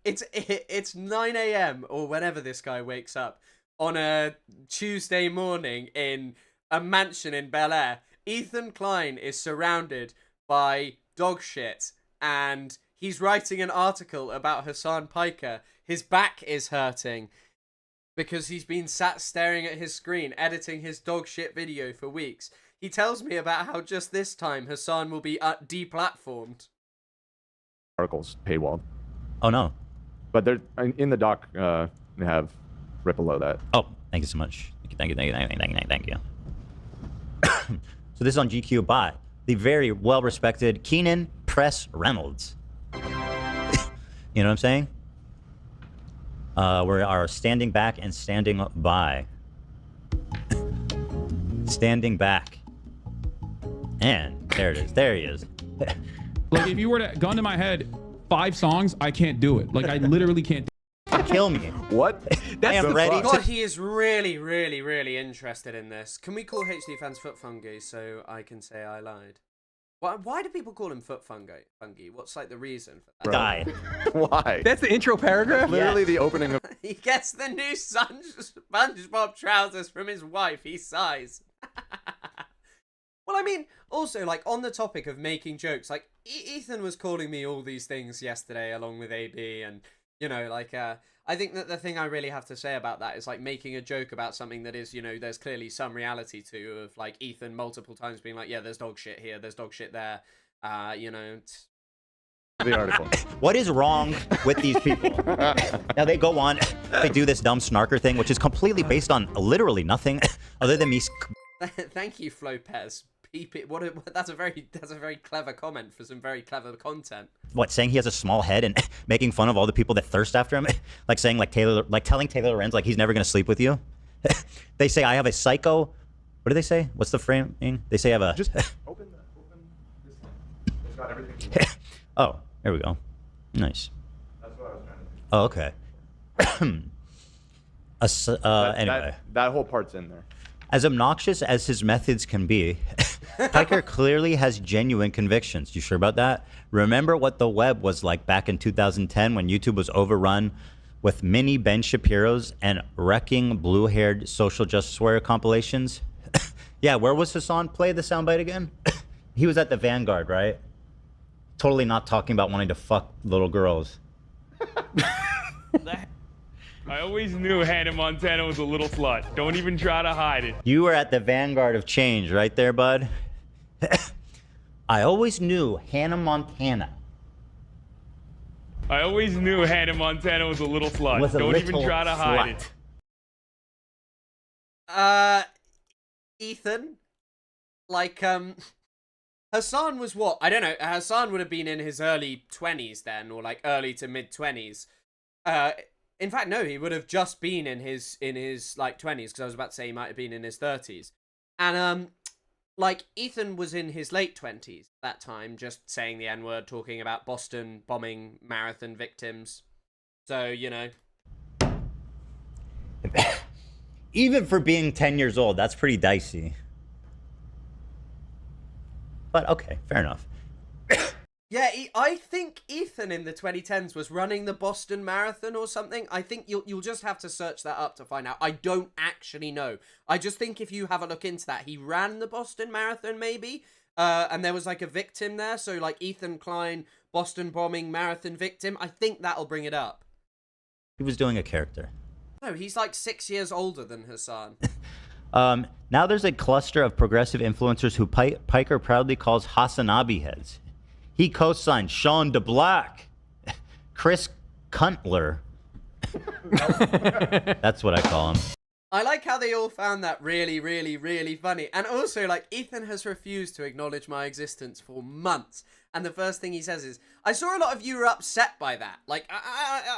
It's 9 a.m. or whenever this guy wakes up on a Tuesday morning in a mansion in Bel Air. Ethan Klein is surrounded by dog shit, and he's writing an article about Hasan Piker. His back is hurting because he's been sat staring at his screen, editing his dog shit video for weeks. He tells me about how just this time Hasan will be deplatformed. Articles paywalled. Oh no! But they're in the doc. They have right below that. Oh, thank you so much. Thank you. So this is on GQ by the very well-respected Keenan Press Reynolds. You know what I'm saying? We are standing back and standing by. Standing back. And there it is. There he is. Like, if you were to gun to my head 5 songs, I can't do it. Like, I literally can't do it. Kill me. What? I am ready God, to... he is really interested in this. Can we call HD fans foot fungi so I can say I lied? Why do people call him foot fungi? What's like the reason for that? Die. Why? That's the intro paragraph? Literally the opening of... He gets the new SpongeBob trousers from his wife. He sighs. Well, I mean, also, like, on the topic of making jokes, like, Ethan was calling me all these things yesterday along with AB, and, you know, like, I think that the thing I really have to say about that is, like, making a joke about something that is, you know, there's clearly some reality to, of, like, Ethan multiple times being like, yeah, there's dog shit here, there's dog shit there, you know. The article. What is wrong with these people? Now they go on, they do this dumb snarker thing, which is completely based on literally nothing other than me. Thank you, Flopez. That's a very clever comment for some very clever content. What, saying he has a small head and making fun of all the people that thirst after him? Like saying telling Taylor Lorenz like he's never gonna sleep with you. They say I have a psycho. What do they say? What's the framing? They say I have a. Just open this thing. It's got everything. Oh, there we go. Nice. That's what I was trying to do. Okay. Anyway, that whole part's in there. As obnoxious as his methods can be, Piker clearly has genuine convictions. You sure about that? Remember what the web was like back in 2010 when YouTube was overrun with mini Ben Shapiro's and wrecking blue-haired social justice warrior compilations? Yeah, where was Hasan? Play the soundbite again. He was at the Vanguard, right? totally not talking about wanting to fuck little girls. I always knew Hannah Montana was a little slut. Don't even try to hide it. You were at the vanguard of change right there, bud. I always knew Hannah Montana. I always knew Hannah Montana was a little slut. Was a Don't even little try to hide slut. it. Ethan, like, Hasan was what? I don't know. Hasan would have been in his early 20s then, or like early to mid 20s. In fact, no, he would have just been in his like 20s, because I was about to say he might have been in his 30s. And like Ethan was in his late 20s at that time, just saying the N-word, talking about Boston bombing marathon victims. So, you know. Even for being 10 years old, that's pretty dicey. But okay, fair enough. Yeah, I think Ethan in the 2010s was running the Boston Marathon or something. I think you'll just have to search that up to find out. I don't actually know. I just think if you have a look into that, he ran the Boston Marathon maybe, and there was like a victim there. So like Ethan Klein, Boston bombing marathon victim. I think that'll bring it up. He was doing a character. No, he's like 6 years older than Hasan. Now there's a cluster of progressive influencers who Piker proudly calls Hasanabi heads. He co-signed Sean DeBlack, Chris Kuntler. That's what I call him. I like how they all found that really, really, really funny. And also, like, Ethan has refused to acknowledge my existence for months. And the first thing he says is, I saw a lot of you were upset by that. Like,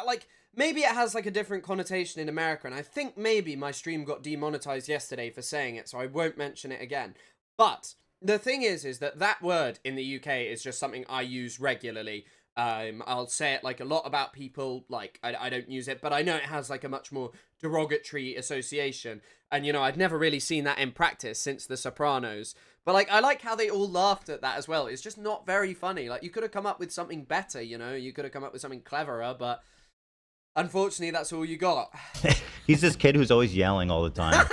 like, maybe it has, like, a different connotation in America. And I think maybe my stream got demonetized yesterday for saying it, so I won't mention it again. But the thing is that word in the UK is just something I use regularly. I'll say it like a lot about people, like, I don't use it, but I know it has like a much more derogatory association. And, you know, I'd never really seen that in practice since The Sopranos. But, like, I like how they all laughed at that as well. It's just not very funny. Like, you could have come up with something better, you know? You could have come up with something cleverer, but unfortunately, that's all you got. He's this kid who's always yelling all the time.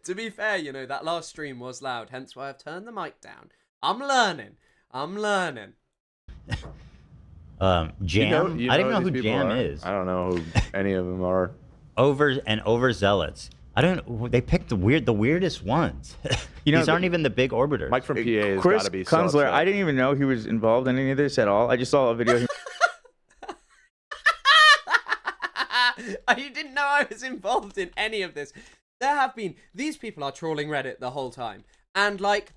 To be fair, you know, that last stream was loud, hence why I've turned the mic down. I'm learning. Jam? I don't know who Jam are. is. I don't know who any of them are. Overzealots. I don't. They picked the weirdest ones. These aren't even the big orbiters. Mike from PA has Chris got to be so Kunzler, upset. I didn't even know he was involved in any of this at all. I just saw a video. You didn't know I was involved in any of this. There have been... These people are trawling Reddit the whole time. And, like,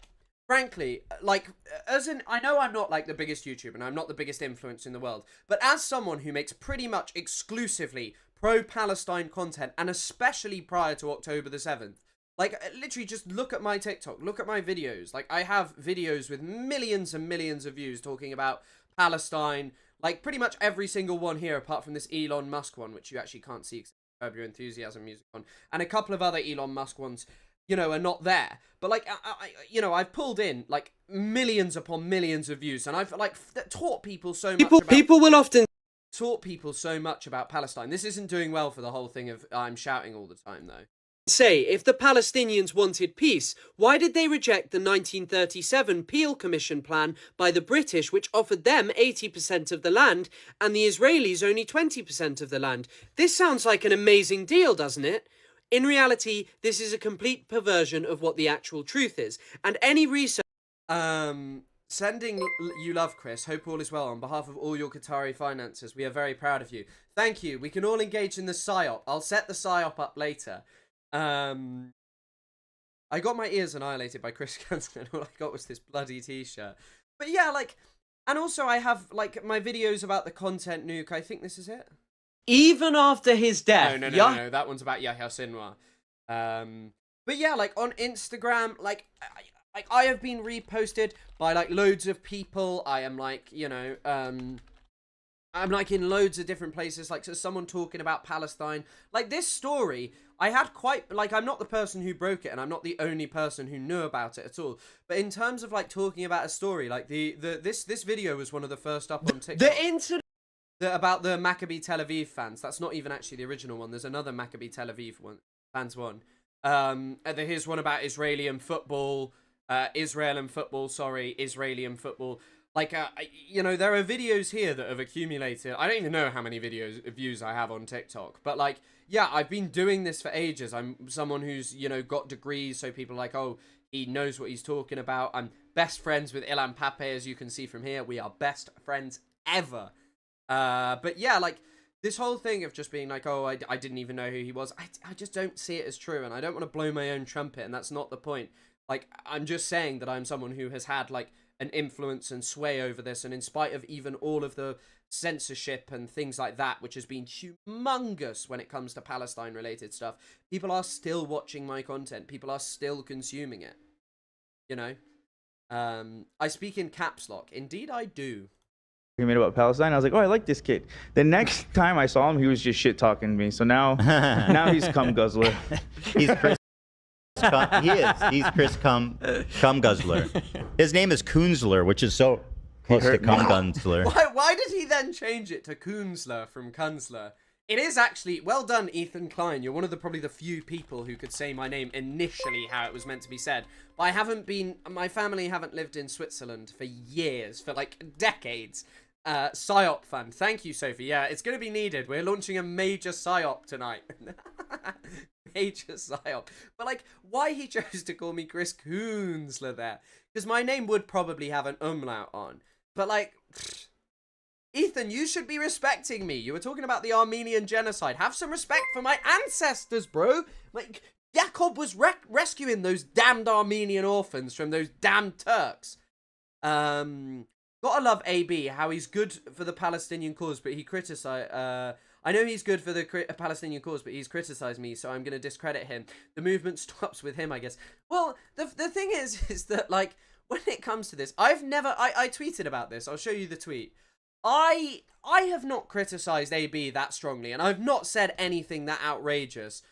frankly, like, I know I'm not, like, the biggest YouTuber and I'm not the biggest influencer in the world, but as someone who makes pretty much exclusively pro-Palestine content, and especially prior to October the 7th, like, literally just look at my TikTok, look at my videos. Like, I have videos with millions and millions of views talking about Palestine. Like, pretty much every single one here, apart from this Elon Musk one, which you actually can't see except for Curb Your Enthusiasm music on, and a couple of other Elon Musk ones, you know, are not there. But, like, you know, I've pulled in, like, millions upon millions of views, and I've, like, taught people so much People will often taught people so much about Palestine. This isn't doing well for the whole thing of I'm shouting all the time, though. say, if the Palestinians wanted peace, why did they reject the 1937 Peel Commission plan by the British, which offered them 80% of the land and the Israelis only 20% of the land? This sounds like an amazing deal, doesn't it? In reality, this is a complete perversion of what the actual truth is, and any research... Sending you love, Chris. Hope all is well. On behalf of all your Qatari finances, we are very proud of you. Thank you. We can all engage in the PSYOP. I'll set the PSYOP up later. I got my ears annihilated by Chris Gunston, and all I got was this bloody t-shirt. But yeah, like, and also I have, like, my videos about the content nuke. I think this is it. Even after his death... No, that one's about Yahya Sinwar. But yeah, like, on Instagram, like, I have been reposted by, like, loads of people. I am, like, you know, I'm, like, in loads of different places. Like, so someone talking about Palestine. Like, this story, I had quite, like, I'm not the person who broke it, and I'm not the only person who knew about it at all. But in terms of, like, talking about a story, like, this video was one of the first up on TikTok. The incident... About the Maccabi Tel Aviv fans. That's not even actually the original one. There's another Maccabi Tel Aviv fans one. Here's one about Israeli and football. Israel and football. Like, you know, there are videos here that have accumulated. I don't even know how many views I have on TikTok. But, like, yeah, I've been doing this for ages. I'm someone who's, you know, got degrees. So people are like, oh, he knows what he's talking about. I'm best friends with Ilan Pape, as you can see from here. We are best friends ever. But, yeah, like, this whole thing of just being like, oh, I didn't even know who he was. I just don't see it as true. And I don't want to blow my own trumpet. And that's not the point. Like, I'm just saying that I'm someone who has had, like, an influence and sway over this, and in spite of even all of the censorship and things like that, which has been humongous when it comes to Palestine related stuff, people are still watching my content, people are still consuming it, you know. I speak in caps lock. Indeed I do. He made about Palestine. I was like, oh, I like this kid. The next time I saw him, he was just shit talking to me. So now he's cum guzzler. He's Chris. He is. He's Chris Cum Guzzler. His name is Kunzler, which is so close to Cum Guzzler. Why did he then change it to Kunzler from Kunzler? It is actually, well done, Ethan Klein. You're one of probably the few people who could say my name initially how it was meant to be said. But my family haven't lived in Switzerland for years, for like decades. PSYOP fund. Thank you, Sophie. Yeah, it's going to be needed. We're launching a major PSYOP tonight. Major PSYOP. But, like, why he chose to call me Chris Kunzler there? Because my name would probably have an umlaut on. But, like, Ethan, you should be respecting me. You were talking about the Armenian genocide. Have some respect for my ancestors, bro. Like, Jacob was rescuing those damned Armenian orphans from those damned Turks. Gotta love AB, how he's good for the Palestinian cause, but he criticized... I know he's good for the Palestinian cause, but he's criticized me, so I'm going to discredit him. The movement stops with him, I guess. Well, the thing is that, like, when it comes to this, I've never... I tweeted about this. I'll show you the tweet. I have not criticized AB that strongly, and I've not said anything that outrageous.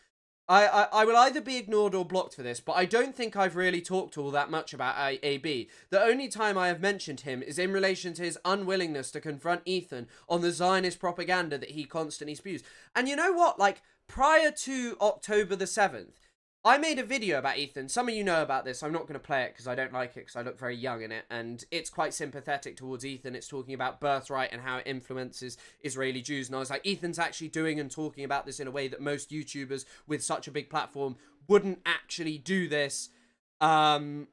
I will either be ignored or blocked for this, but I don't think I've really talked all that much about AB. The only time I have mentioned him is in relation to his unwillingness to confront Ethan on the Zionist propaganda that he constantly spews. And you know what? Like, prior to October the 7th, I made a video about Ethan. Some of you know about this. I'm not going to play it because I don't like it because I look very young in it. And it's quite sympathetic towards Ethan. It's talking about birthright and how it influences Israeli Jews. And I was like, Ethan's actually doing and talking about this in a way that most YouTubers with such a big platform wouldn't actually do this. But,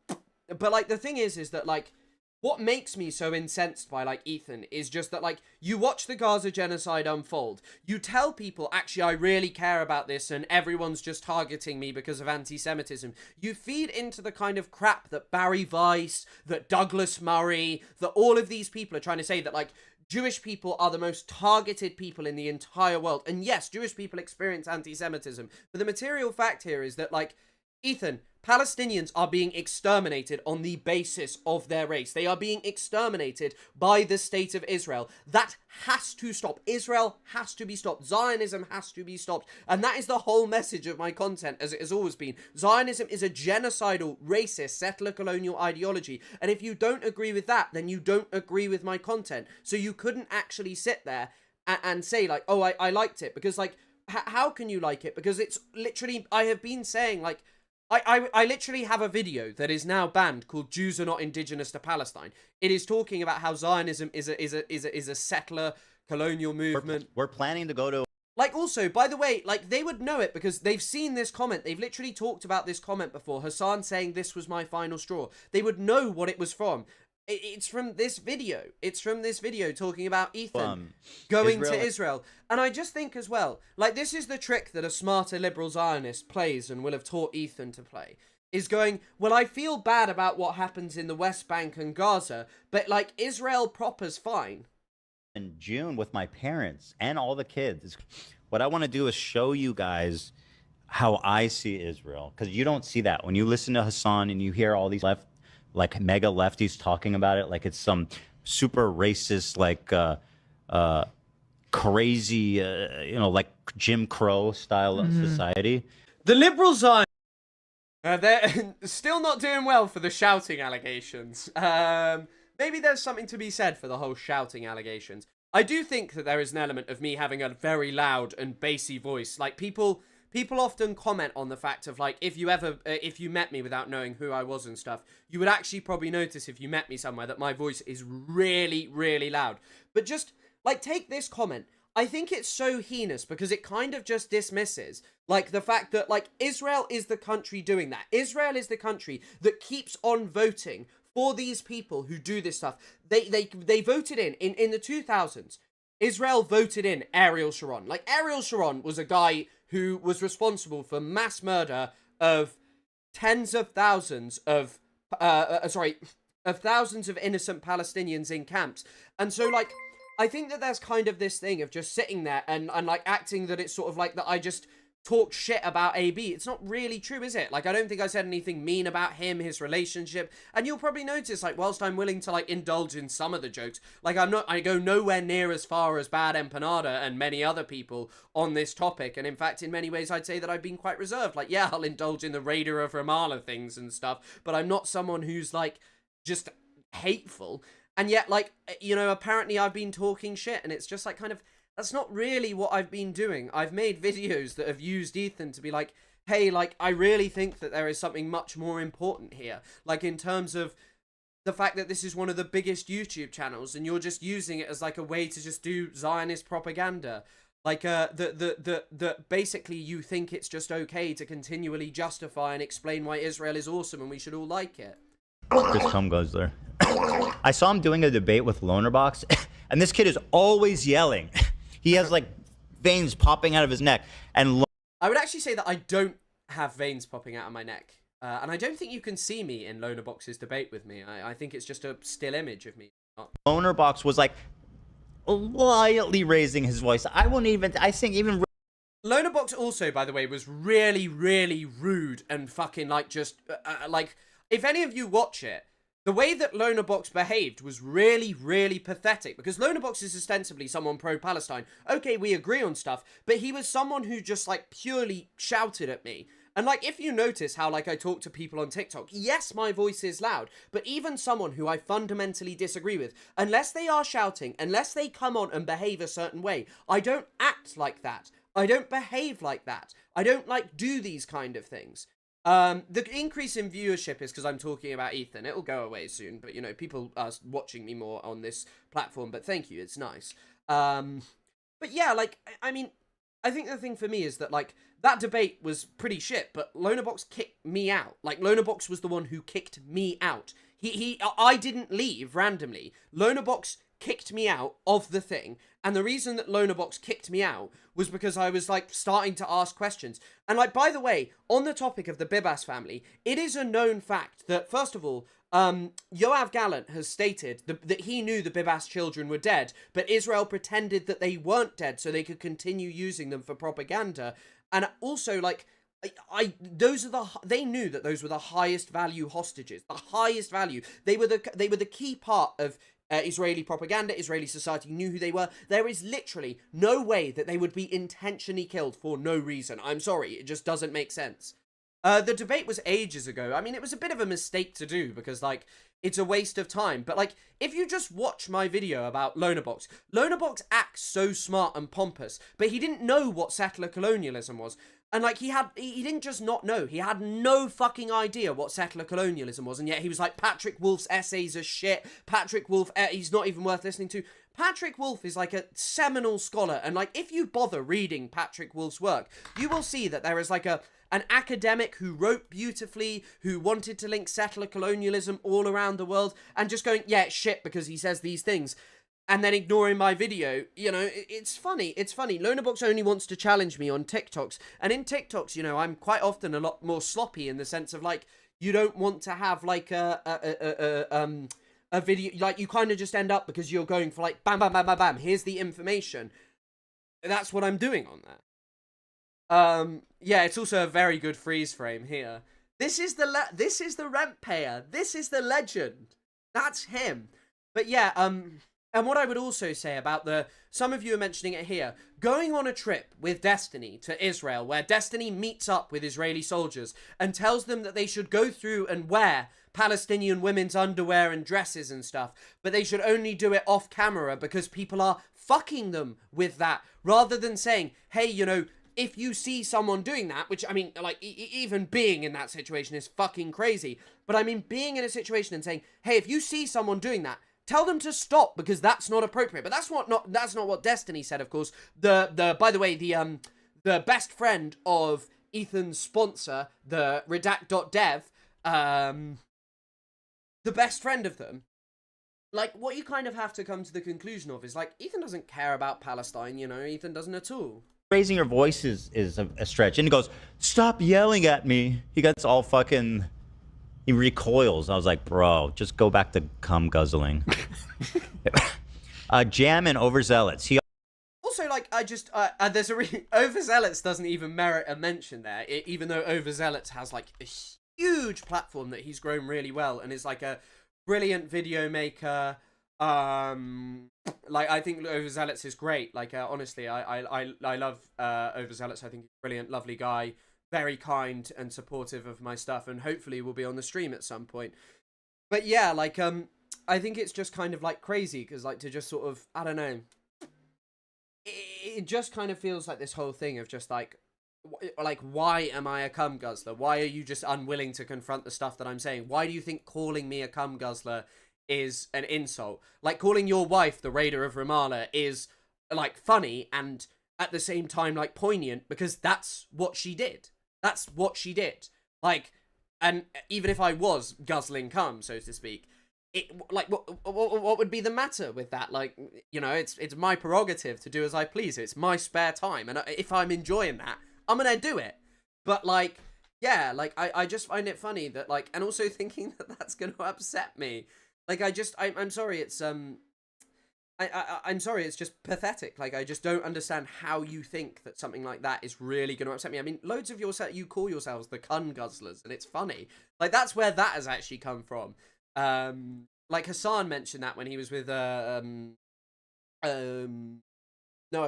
like, the thing is that, like, what makes me so incensed by, like, Ethan is just that, like, you watch the Gaza genocide unfold. You tell people, actually, I really care about this and everyone's just targeting me because of anti-Semitism. You feed into the kind of crap that Barry Weiss, that Douglas Murray, that all of these people are trying to say that, like, Jewish people are the most targeted people in the entire world. And yes, Jewish people experience anti-Semitism. But the material fact here is that, like, Ethan, Palestinians are being exterminated on the basis of their race. They are being exterminated by the state of Israel. That has to stop. Israel has to be stopped. Zionism has to be stopped. And that is the whole message of my content, as it has always been. Zionism is a genocidal, racist, settler colonial ideology. And if you don't agree with that, then you don't agree with my content. So you couldn't actually sit there and say, like, oh, I liked it. Because, like, how can you like it? Because it's literally, I have been saying, like, I literally have a video that is now banned called Jews Are Not Indigenous to Palestine. It is talking about how Zionism is a settler colonial movement. We're planning to go to... Like, also, by the way, like, they would know it because they've seen this comment. They've literally talked about this comment before. Hasan saying this was my final straw. They would know what it was from. It's from this video. It's from this video talking about Ethan going to Israel. And I just think as well, like, this is the trick that a smarter liberal Zionist plays and will have taught Ethan to play. Is going, well, I feel bad about what happens in the West Bank and Gaza, but, like, Israel proper's fine. In June with my parents and all the kids. What I want to do is show you guys how I see Israel. Because you don't see that. When you listen to Hasan and you hear all these mega lefties talking about it like it's some super racist, like crazy, like Jim Crow style of society. The liberals are... they're still not doing well for the shouting allegations. Maybe there's something to be said for the whole shouting allegations. I do think that there is an element of me having a very loud and bassy voice. Like, people people often comment on the fact of like, if you met me without knowing who I was and stuff, you would actually probably notice if you met me somewhere that my voice is really, really loud. But just like, take this comment. I think it's so heinous because it kind of just dismisses like the fact that like Israel is the country doing that. Israel is the country that keeps on voting for these people who do this stuff. They voted in the 2000s. Israel voted in Ariel Sharon. Like, Ariel Sharon was a guy who was responsible for mass murder of tens of thousands of thousands of innocent Palestinians in camps. And so like, I think that there's kind of this thing of just sitting there and like acting that it's sort of like that I just talk shit about AB. It's not really true, is it? Like, I don't think I said anything mean about him, his relationship. And you'll probably notice, like, whilst I'm willing to like indulge in some of the jokes, like I go nowhere near as far as Bad Empanada and many other people on this topic. And in fact, in many ways, I'd say that I've been quite reserved. Like, yeah, I'll indulge in the Raider of Ramallah things and stuff, but I'm not someone who's like just hateful. And yet, like, you know, apparently I've been talking shit, and it's just like kind of, that's not really what I've been doing. I've made videos that have used Ethan to be like, hey, like, I really think that there is something much more important here. Like, in terms of the fact that this is one of the biggest YouTube channels, and you're just using it as like a way to just do Zionist propaganda. Like, that basically you think it's just okay to continually justify and explain why Israel is awesome and we should all like it. Chris Cum goes there. I saw him doing a debate with Lonerbox, and this kid is always yelling. He has like veins popping out of his neck. And I would actually say that I don't have veins popping out of my neck. And I don't think you can see me in Lonerbox's debate with me. I think it's just a still image of me. Lonerbox was like slightly raising his voice. I think even Lonerbox also, by the way, was really, really rude and fucking like just like, if any of you watch it, the way that Lonerbox behaved was really, really pathetic, because Lonerbox is ostensibly someone pro-Palestine. Okay, we agree on stuff, but he was someone who just like purely shouted at me. And like, if you notice how like I talk to people on TikTok, yes, my voice is loud, but even someone who I fundamentally disagree with, unless they are shouting, unless they come on and behave a certain way, I don't act like that. I don't behave like that. I don't like do these kind of things. The increase in viewership is because I'm talking about Ethan. It'll go away soon, but you know, people are watching me more on this platform, but thank you, it's nice. But yeah, like, I mean, I think the thing for me is that, like, that debate was pretty shit, but Lonerbox kicked me out. Like, Lonerbox was the one who kicked me out. I didn't leave randomly. Lonerbox kicked me out of the thing, and the reason that Lonerbox kicked me out was because I was like starting to ask questions. And like, by the way, on the topic of the Bibas family, it is a known fact that, first of all, Yoav Gallant has stated that he knew the Bibas children were dead, but Israel pretended that they weren't dead so they could continue using them for propaganda. And also, like, they knew that those were the highest value hostages, the highest value. They were the key part of Israeli propaganda. Israeli society knew who they were. There is literally no way that they would be intentionally killed for no reason. I'm sorry, it just doesn't make sense. The debate was ages ago. I mean, it was a bit of a mistake to do because, like, it's a waste of time. But, like, if you just watch my video about Lonerbox, Lonerbox acts so smart and pompous, but he didn't know what settler colonialism was. And, like, he didn't just not know. He had no fucking idea what settler colonialism was. And yet he was like, Patrick Wolf's essays are shit. Patrick Wolf, he's not even worth listening to. Patrick Wolf is like a seminal scholar. And, like, if you bother reading Patrick Wolf's work, you will see that there is, like, an academic who wrote beautifully, who wanted to link settler colonialism all around the world, and just going, yeah, it's shit because he says these things. And then ignoring my video, you know, it's funny. It's funny. Lonerbox only wants to challenge me on TikToks. And in TikToks, you know, I'm quite often a lot more sloppy in the sense of, like, you don't want to have, like, a video, like, you kind of just end up because you're going for, like, bam, bam, bam, bam, bam, here's the information. That's what I'm doing on there. Yeah, it's also a very good freeze frame here. This is the rent payer. This is the legend. That's him. But yeah, and what I would also say about some of you are mentioning it here, going on a trip with Destiny to Israel, where Destiny meets up with Israeli soldiers and tells them that they should go through and wear Palestinian women's underwear and dresses and stuff, but they should only do it off camera because people are fucking them with that, rather than saying, hey, you know, if you see someone doing that, which, I mean, like, even being in that situation is fucking crazy. But I mean, being in a situation and saying, hey, if you see someone doing that, tell them to stop, because that's not appropriate. But that's not what Destiny said, of course. By the way, the best friend of Ethan's sponsor, the redact.dev, the best friend of them, like, what you kind of have to come to the conclusion of is, like, Ethan doesn't care about Palestine, you know? Ethan doesn't at all. Raising your voice is a stretch. And he goes, stop yelling at me. He gets all fucking... He recoils. I was like, bro, just go back to cum guzzling. Jam and overzealots. He Also, like, there's Overzealots doesn't even merit a mention there, even though Overzealots has, like, a huge platform that he's grown really well and is, like, a brilliant video maker. Like, I think Overzealots is great. Like, honestly, I love Overzealots. I think he's a brilliant, lovely guy, very kind and supportive of my stuff, and hopefully will be on the stream at some point. But yeah, like, I think it's just kind of, like, crazy, because, like, to just sort of, I don't know, it just kind of feels like this whole thing of just, like, why am I a cum guzzler? Why are you just unwilling to confront the stuff that I'm saying? Why do you think calling me a cum guzzler is an insult? Like, calling your wife the Raider of Ramallah is, like, funny and at the same time, like, poignant, because that's what she did. That's what she did. Like, and even if I was guzzling cum, so to speak, like, what would be the matter with that? Like, you know, it's my prerogative to do as I please. It's my spare time, and if I'm enjoying that, I'm gonna do it. But, like, yeah, like, I just find it funny that, like, and also thinking that that's gonna upset me. Like, I'm sorry, it's, I'm sorry, it's just pathetic. Like, I just don't understand how you think that something like that is really gonna upset me. I mean, loads of you call yourselves the cum guzzlers, and it's funny. Like, that's where that has actually come from. Like, Hasan mentioned that when he was with, Noah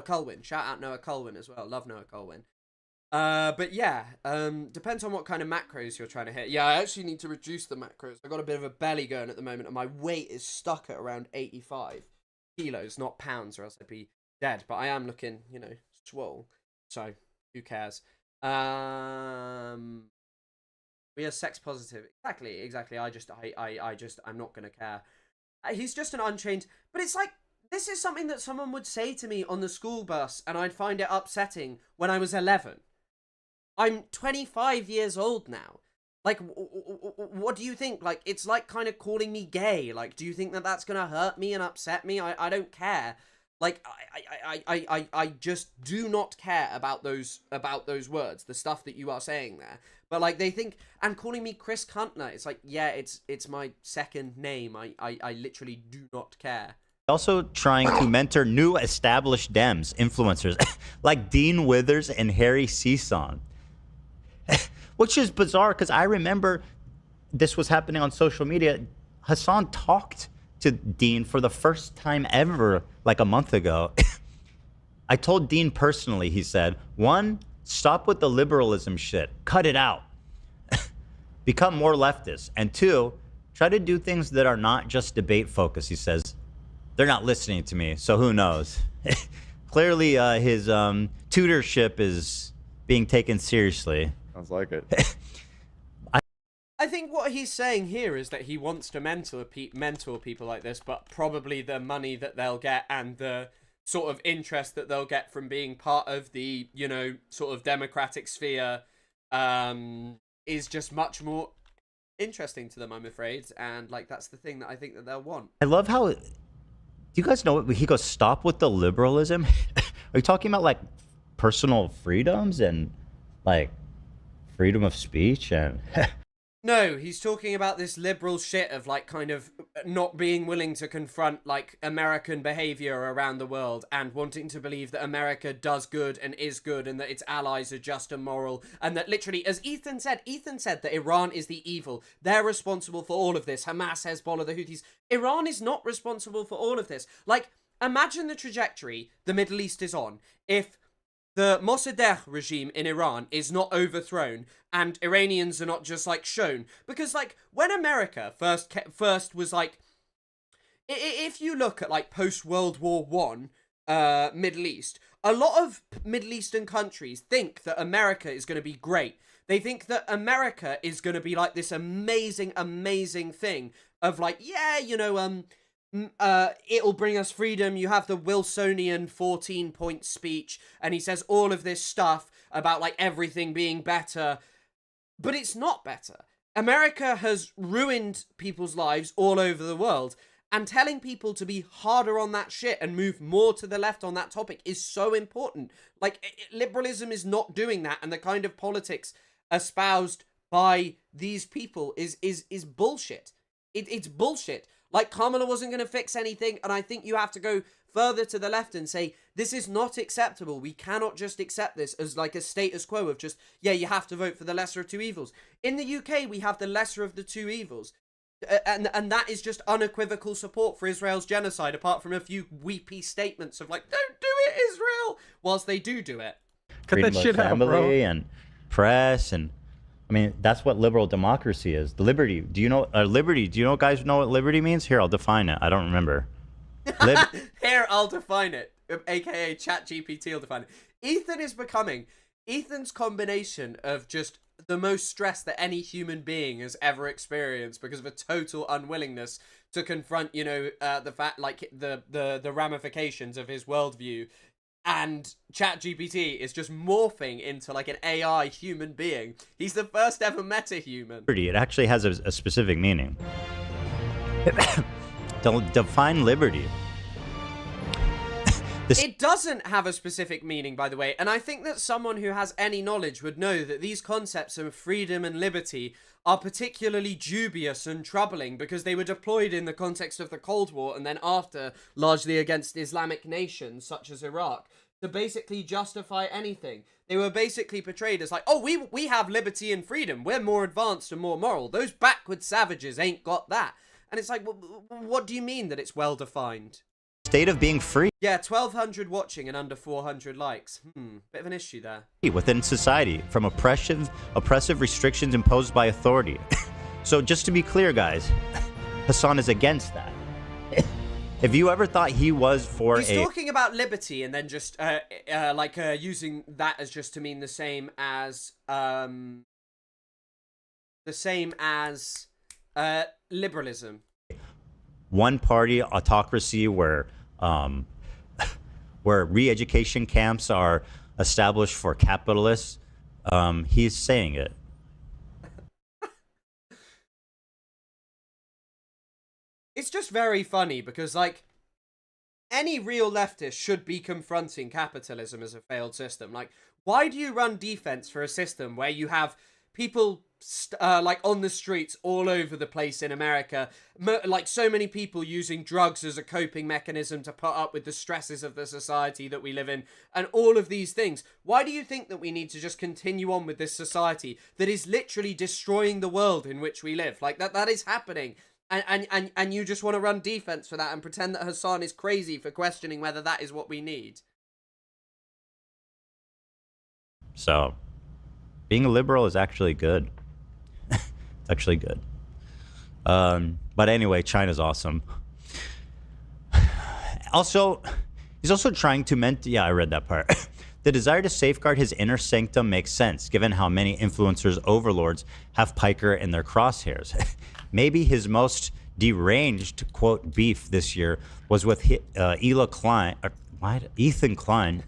Colwyn. Shout out Noah Colwyn as well. Love Noah Colwyn. But yeah, depends on what kind of macros you're trying to hit. Yeah, I actually need to reduce the macros. I got a bit of a belly going at the moment, and my weight is stuck at around 85 kilos, not pounds, or else I'd be dead. But I am looking, you know, swole. So, who cares? We are sex positive. Exactly. I'm not gonna care. He's just an unchained, but it's like, this is something that someone would say to me on the school bus, and I'd find it upsetting when I was 11. I'm 25 years old now. Like, what do you think? Like, it's like kind of calling me gay. Like, do you think that that's gonna hurt me and upset me? I don't care. Like, I just do not care about those words, the stuff that you are saying there. But, like, they think, and calling me Chris Kuntner, it's like, yeah, it's my second name. I literally do not care. also trying to mentor new established Dems, influencers, like Dean Withers and Harry Season. Which is bizarre, because I remember this was happening on social media. Hasan talked to Dean for the first time ever, like a month ago. I told Dean personally, he said, 1, stop with the liberalism shit. Cut it out. Become more leftist. And 2, try to do things that are not just debate focused, he says. They're not listening to me, so who knows? Clearly, his tutorship is being taken seriously. Sounds like it. I think what he's saying here is that he wants to mentor people like this, but probably the money that they'll get and the sort of interest that they'll get from being part of the, you know, sort of democratic sphere is just much more interesting to them, I'm afraid. And, like, that's the thing that I think that they'll want. I love how... Do you guys know what he goes, stop with the liberalism? Are you talking about, like, personal freedoms and, like, freedom of speech and... No, he's talking about this liberal shit of, like, kind of not being willing to confront, like, American behavior around the world and wanting to believe that America does good and is good and that its allies are just and moral, and that literally, as Ethan said that Iran is the evil. They're responsible for all of this. Hamas, Hezbollah, the Houthis. Iran is not responsible for all of this. Like, imagine the trajectory the Middle East is on if the Mossadegh regime in Iran is not overthrown and Iranians are not just, like, shown. Because, like, when America first was, like... If you look at, like, post-World War I Middle East, A lot of Middle Eastern countries think that America is going to be great. They think that America is going to be like this amazing, amazing thing of like, yeah, you know, it'll bring us freedom. You have the Wilsonian 14-point speech, and he says all of this stuff about like everything being better, but it's not better. America has ruined people's lives all over the world, and telling people to be harder on that shit and move more to the left on that topic is so important. Like, liberalism is not doing that, and the kind of politics espoused by these people is bullshit. It's bullshit. Like, Kamala wasn't going to fix anything, and I think you have to go further to the left and say, this is not acceptable. We cannot just accept this as like a status quo of just, yeah, you have to vote for the lesser of two evils. In the UK, we have the lesser of the two evils. And that is just unequivocal support for Israel's genocide, apart from a few weepy statements of like, don't do it, Israel, whilst they do it. Cut that shit out, bro. And press, and I mean, that's what liberal democracy is. The liberty. Do you know liberty? Do you know guys know what liberty means? Here, I'll define it. I don't remember. Here, I'll define it. AKA ChatGPT will define it. Ethan's combination of just the most stress that any human being has ever experienced because of a total unwillingness to confront, you know, the fact, like the ramifications of his worldview, and ChatGPT is just morphing into like an AI human being. He's the first ever meta-human. It actually has a specific meaning. Define liberty. It doesn't have a specific meaning, by the way, and I think that someone who has any knowledge would know that these concepts of freedom and liberty are particularly dubious and troubling because they were deployed in the context of the Cold War and then after, largely against Islamic nations such as Iraq, to basically justify anything. They were basically portrayed as like, oh, we have liberty and freedom. We're more advanced and more moral. Those backward savages ain't got that. And it's like, well, what do you mean that it's well defined? State of being free. Yeah, 1,200 watching and under 400 likes. Bit of an issue there. Within society from oppressive restrictions imposed by authority. So just to be clear, guys, Hasan is against that. If you ever thought he was for He's talking about liberty and then just using that as just to mean the same as liberalism. One party autocracy where re-education camps are established for capitalists. He's saying it. It's just very funny because, like, any real leftist should be confronting capitalism as a failed system. Like, why do you run defense for a system where you have people like on the streets all over the place in America, like so many people using drugs as a coping mechanism to put up with the stresses of the society that we live in, and all of these things? Why do you think that we need to just continue on with this society that is literally destroying the world in which we live? Like, that is happening, and you just want to run defense for that and pretend that Hasan is crazy for questioning whether that is what we need? So being a liberal is actually good. It's actually good. But anyway, China's awesome. Also, he's also trying to yeah, I read that part. The desire to safeguard his inner sanctum makes sense, given how many influencers overlords have Piker in their crosshairs. Maybe his most deranged, quote, beef this year was with Ethan Klein,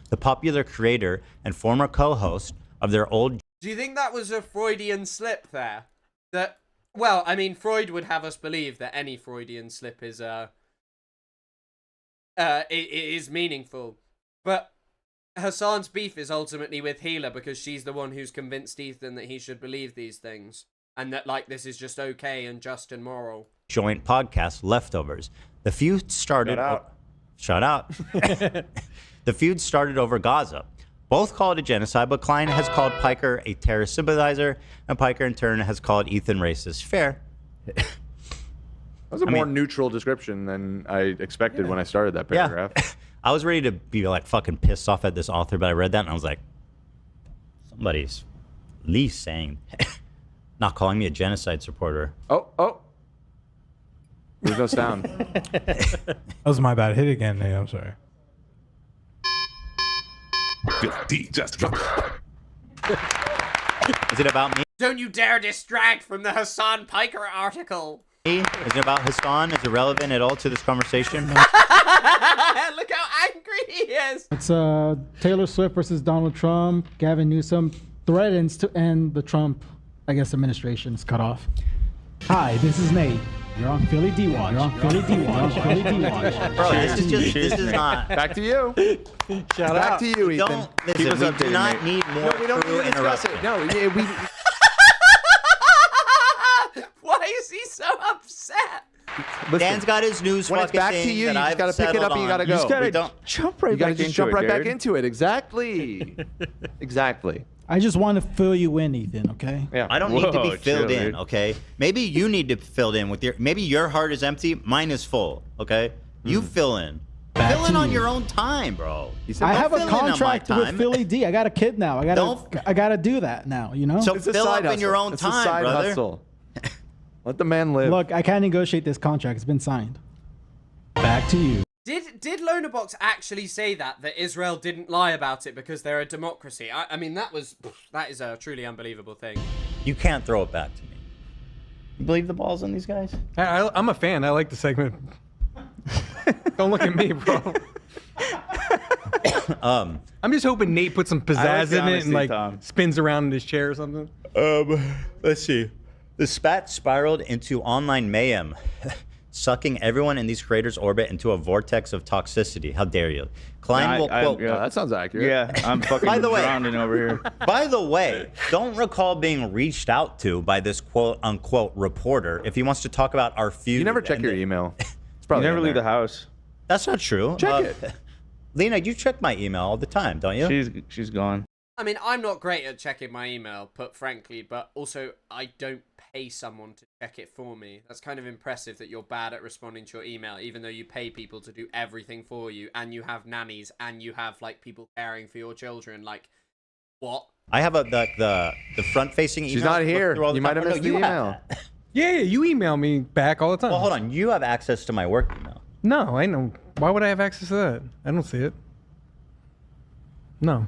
the popular creator and former co-host of their old... Do you think that was a Freudian slip there? That, well, I mean, Freud would have us believe that any Freudian slip is meaningful. But Hasan's beef is ultimately with Hila because she's the one who's convinced Ethan that he should believe these things. And that, like, this is just okay and just and moral. Joint podcast, Leftovers. The feud started... Shout out. The feud started over Gaza. Both call it a genocide, but Klein has called Piker a terrorist sympathizer, and Piker in turn has called Ethan racist. Fair. That was a more neutral description than I expected when I started that paragraph. Yeah. I was ready to be like fucking pissed off at this author, but I read that and I was like, somebody's at least saying, not calling me a genocide supporter. Oh. There's no sound. That was my bad. Hit again, Nate. I'm sorry. D, just drop. Is it about me? Don't you dare distract from the Hasan Piker article. Is it about Hasan? Is it relevant at all to this conversation? Look how angry he is. It's Taylor Swift versus Donald Trump. Gavin Newsom threatens to end the Trump, administration's cut off. Hi, this is Nate. You're on Philly D-Watch. You're on Philly D-Watch. Philly D-Watch. Bro, this is not. Back to you. Shout Back out. to you, Ethan. Don't listen. We do not need more we don't crew need to discuss interrupting. it. No, we. Why is he so upset? Listen, Dan's got his news when it's fucking back to thing you, that you just I've got to pick it settled up and you on. got to go. You just gotta We don't- jump right You got to back just into jump it, right back dude. into it. Exactly. Exactly. I just want to fill you in, Ethan, okay? Yeah. I don't need to be Whoa, filled chill, in, dude. okay? Maybe you need to be filled in with your. Maybe your heart is empty, mine is full, okay? You fill in. Fill in on your own time, bro. I have a fill in on my contract with time. Philly D. I got a kid now. I gotta do that now, you know? So It's a fill side up in your hustle. own It's a time, side brother. hustle. Let the man live. Look, I can't negotiate this contract. It's been signed. Back to you. Did Lonerbox actually say that Israel didn't lie about it because they're a democracy? I mean, that is a truly unbelievable thing. You can't throw it back to me. You believe the balls on these guys? I'm a fan. I like the segment. Don't look at me, bro. I'm just hoping Nate puts some I like pizzazz the in it honesty, and like Tom. spins around in his chair or something. Let's see. The spat spiraled into online mayhem, sucking everyone in these creators' orbit into a vortex of toxicity. How dare you? Klein will quote. Yeah, that sounds accurate. Yeah, I'm fucking By the way- drowning over here. By the way, don't recall being reached out to by this quote unquote reporter if he wants to talk about our feud. You never check your email. It's You probably never in leave the there. house. That's not true. Check it. Lena, you check my email all the time, don't you? She's gone. I mean, I'm not great at checking my email, put frankly, but also I don't pay someone to check it for me. That's kind of impressive that you're bad at responding to your email, even though you pay people to do everything for you, and you have nannies, and you have like people caring for your children. Like, what? I have the front-facing email. She's not to look here. through all the You might time. have Oh, missed no, the you have email. that. Yeah, you email me back all the time. Well, hold on. You have access to my work email. No, I know. Why would I have access to that? I don't see it. No.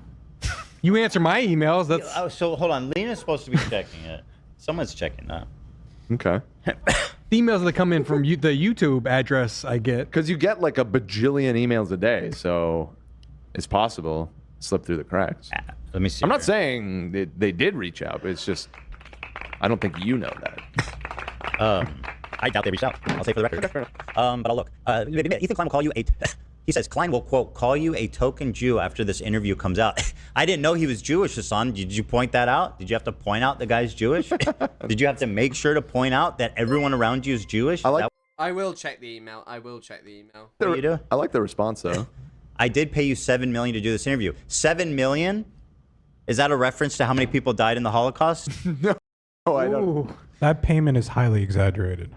You answer my emails. That's Oh, so hold on. Lena's supposed to be checking it. Someone's checking that. Okay. the emails that come in from the YouTube address I get. Because you get like a bajillion emails a day, so it's possible to slip through the cracks. Let me see. I'm not saying they did reach out, but it's just I don't think you know that. I doubt they reached out. I'll say for the record. But I'll look. Ethan Klein will call you a. He says Klein will quote call you a token Jew after this interview comes out. I didn't know he was Jewish, Hasan. Did you point that out? Did you have to point out the guy's Jewish? Did you have to make sure to point out that everyone around you is Jewish? I will check the email. I will check the email. What you do? I like the response though. I did pay you $7 million to do this interview. $7 million? Is that a reference to how many people died in the Holocaust? No, I don't. That payment is highly exaggerated.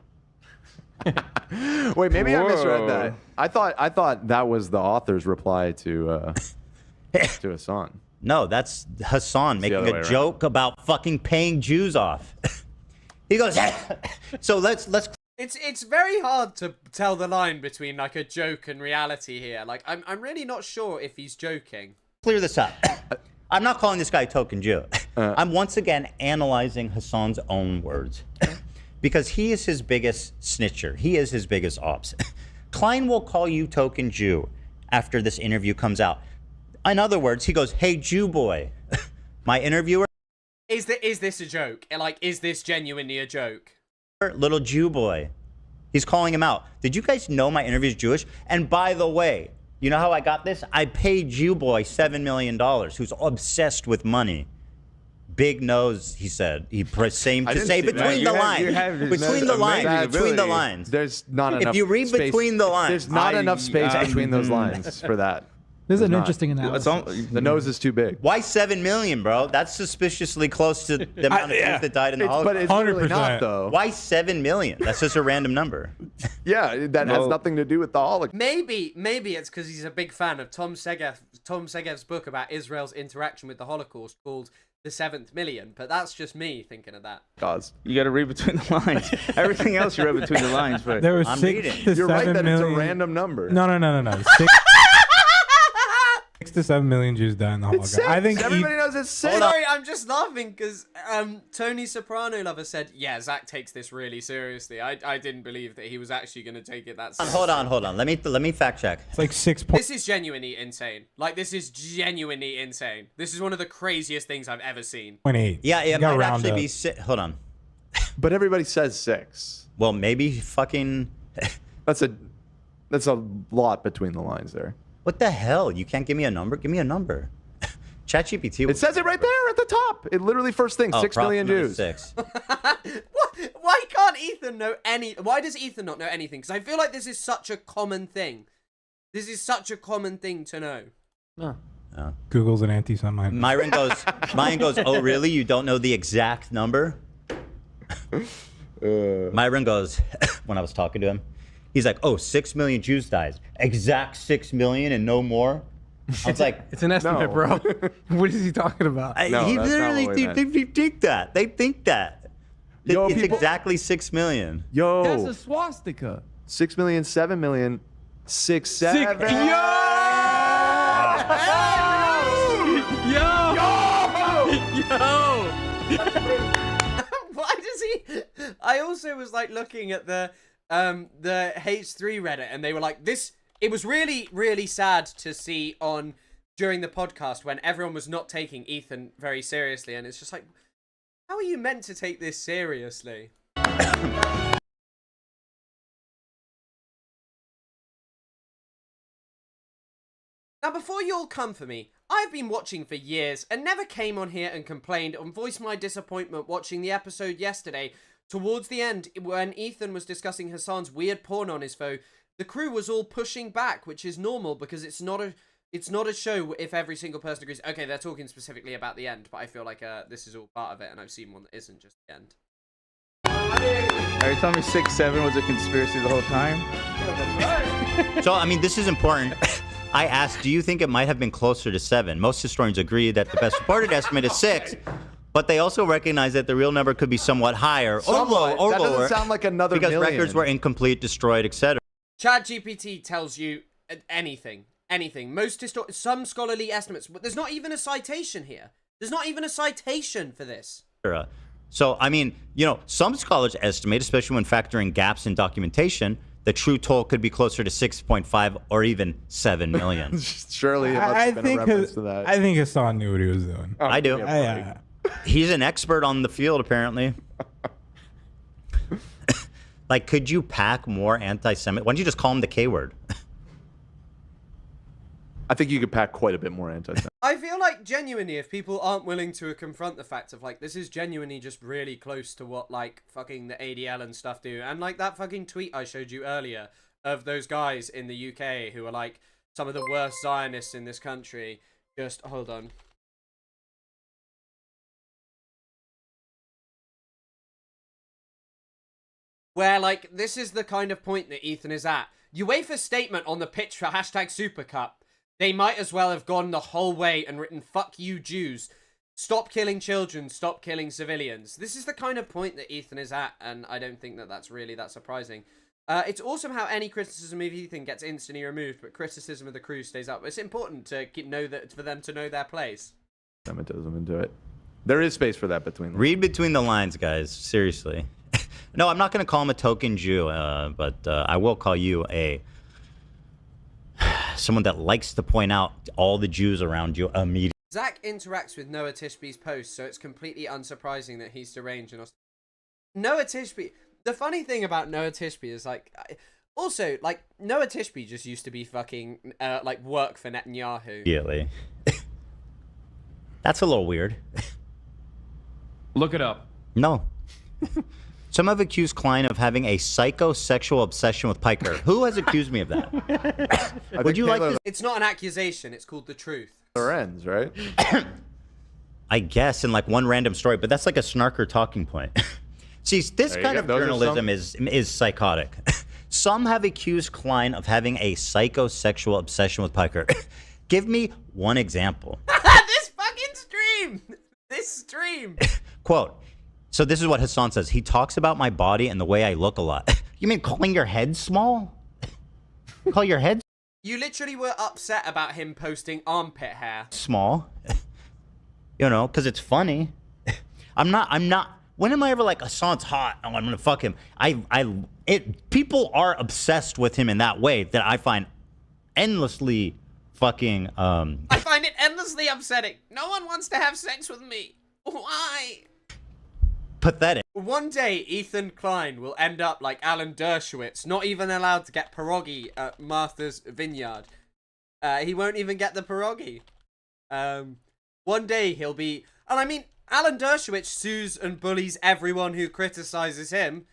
Wait, maybe I misread Whoa. that. I thought that was the author's reply to Hasan. No, that's Hasan making other way a around. joke about fucking paying Jews off. He goes, so let's. It's very hard to tell the line between like a joke and reality here. Like I'm really not sure if he's joking. Clear this up. I'm not calling this guy a token Jew. I'm once again analyzing Hasan's own words. Because he is his biggest snitcher. He is his biggest ops. Klein will call you token Jew after this interview comes out. In other words, he goes, hey, Jew boy. My interviewer, Is this a joke? Like, is this genuinely a joke? little Jew boy. He's calling him out. Did you guys know my interview is Jewish? And by the way, you know how I got this? I paid Jew boy $7 million, who's obsessed with money. Big nose, he said. He seemed I to didn't say see that. between the lines. Between the lines. Between the lines. There's not enough. If you read space. between the lines. There's not enough space between those lines for that. This is There's an not. interesting analysis. The nose is too big. Why 7 million, bro? That's suspiciously close to the amount of Jews that died in the Holocaust. But it's really not, though. Why 7 million? That's just a random number. Yeah, that has nothing to do with the Holocaust. Maybe it's because he's a big fan of Tom Segev's book about Israel's interaction with the Holocaust called The Seventh Million. But that's just me thinking of that. Cause you got to read between the lines. Everything else you read between the lines, but There was I'm 6 reading. to You're right 7 that million. it's a random number. No. 6 6 to 7 million Jews die in the It's Holocaust. I think everybody knows it's 6. Sorry, I'm just laughing because Tony Soprano Lover said, yeah, Zach takes this really seriously. I didn't believe that he was actually going to take it that seriously. Hold on. Let me fact check. It's like 6 This is genuinely insane. Like, this is genuinely insane. This is one of the craziest things I've ever seen. 0.8. Yeah, it gotta might round actually up. be. Hold on. But everybody says 6. Well, maybe fucking. That's a lot between the lines there. What the hell? You can't give me a number? Give me a number. ChatGPT. It says it right there at the top. It literally first thing, 6 million Jews. 6. Why can't Ethan know any? Why does Ethan not know anything? Because I feel like this is such a common thing. This is such a common thing to know. Google's an anti-Semite. Myron goes, oh, really? You don't know the exact number? Myron goes, when I was talking to him, he's like, oh, 6 million Jews died. Exact 6 million and no more? I was like, It's an estimate, bro. What is he talking about? he literally they think that. They think that. Yo, it's people- exactly 6 million. Yo. That's a swastika. 6 million, 7 million, 6, 7. Why does he? I also was like looking at the H3 Reddit, and they were like, this. It was really, really sad to see on during the podcast when everyone was not taking Ethan very seriously, and it's just like, how are you meant to take this seriously? Now, before you all come for me, I've been watching for years and never came on here and complained and voiced my disappointment watching the episode yesterday. Towards the end, when Ethan was discussing Hasan's weird porn on his phone, the crew was all pushing back, which is normal because it's not a show if every single person agrees. Okay, they're talking specifically about the end, but I feel like this is all part of it, and I've seen one that isn't just the end. Are you telling me 6, 7 was a conspiracy the whole time? So, I mean, this is important. I asked, do you think it might have been closer to 7? Most historians agree that the best reported estimate is 6, but they also recognize that the real number could be somewhat higher or lower. That doesn't sound like another because million. records were incomplete, destroyed, etc. ChatGPT tells you anything. Some scholarly estimates, but there's not even a citation here. There's not even a citation for this. So, I mean, some scholars estimate, especially when factoring gaps in documentation, the true toll could be closer to 6.5 or even 7 million. Surely it must have been a reference to that. I think Hasan knew what he was doing. I do. Yeah. He's an expert on the field, apparently. Like, could you pack more anti-Semitic? Why don't you just call him the K word? I think you could pack quite a bit more anti-Semitic. I feel like genuinely, if people aren't willing to confront the fact of like, this is genuinely just really close to what like fucking the ADL and stuff do. And like that fucking tweet I showed you earlier of those guys in the UK who are like some of the worst Zionists in this country. Just hold on. Where like, this is the kind of point that Ethan is at. UEFA's statement on the pitch for #SuperCup. They might as well have gone the whole way and written, fuck you Jews. Stop killing children, stop killing civilians. This is the kind of point that Ethan is at, and I don't think that that's really that surprising. It's awesome how any criticism of Ethan gets instantly removed, but criticism of the crew stays up. It's important to for them to know their place. Semitism into it. There is space for that between them. Read between the lines, guys. Seriously. No, I'm not going to call him a token Jew, but I will call you someone that likes to point out all the Jews around you immediately. Zach interacts with Noah Tishby's post, so it's completely unsurprising that he's deranged. Noah Tishby... The funny thing about Noah Tishby is, like... Also, like, Noah Tishby just used to be fucking, like, work for Netanyahu. Immediately. That's a little weird. Look it up. No. Some have accused Klein of having a psychosexual obsession with Piker. Who has accused me of that? Would you like to... It's not an accusation. It's called the truth. Their ends, right? I guess in like one random story, but that's like a snarker talking point. See, this kind of journalism is psychotic. Some have accused Klein of having a psychosexual obsession with Piker. Give me one example. This fucking stream! This stream! Quote. So this is what Hasan says. He talks about my body and the way I look a lot. You mean calling your head small? Call your head You literally were upset about him posting armpit hair. Small, you know, because it's funny. I'm not. When am I ever like, Hasan's hot? Oh, I'm gonna fuck him. People are obsessed with him in that way that I find endlessly fucking. I find it endlessly upsetting. No one wants to have sex with me. Why? Pathetic. One day, Ethan Klein will end up like Alan Dershowitz, not even allowed to get pierogi at Martha's Vineyard. He won't even get the pierogi. One day he'll be... And I mean, Alan Dershowitz sues and bullies everyone who criticizes him.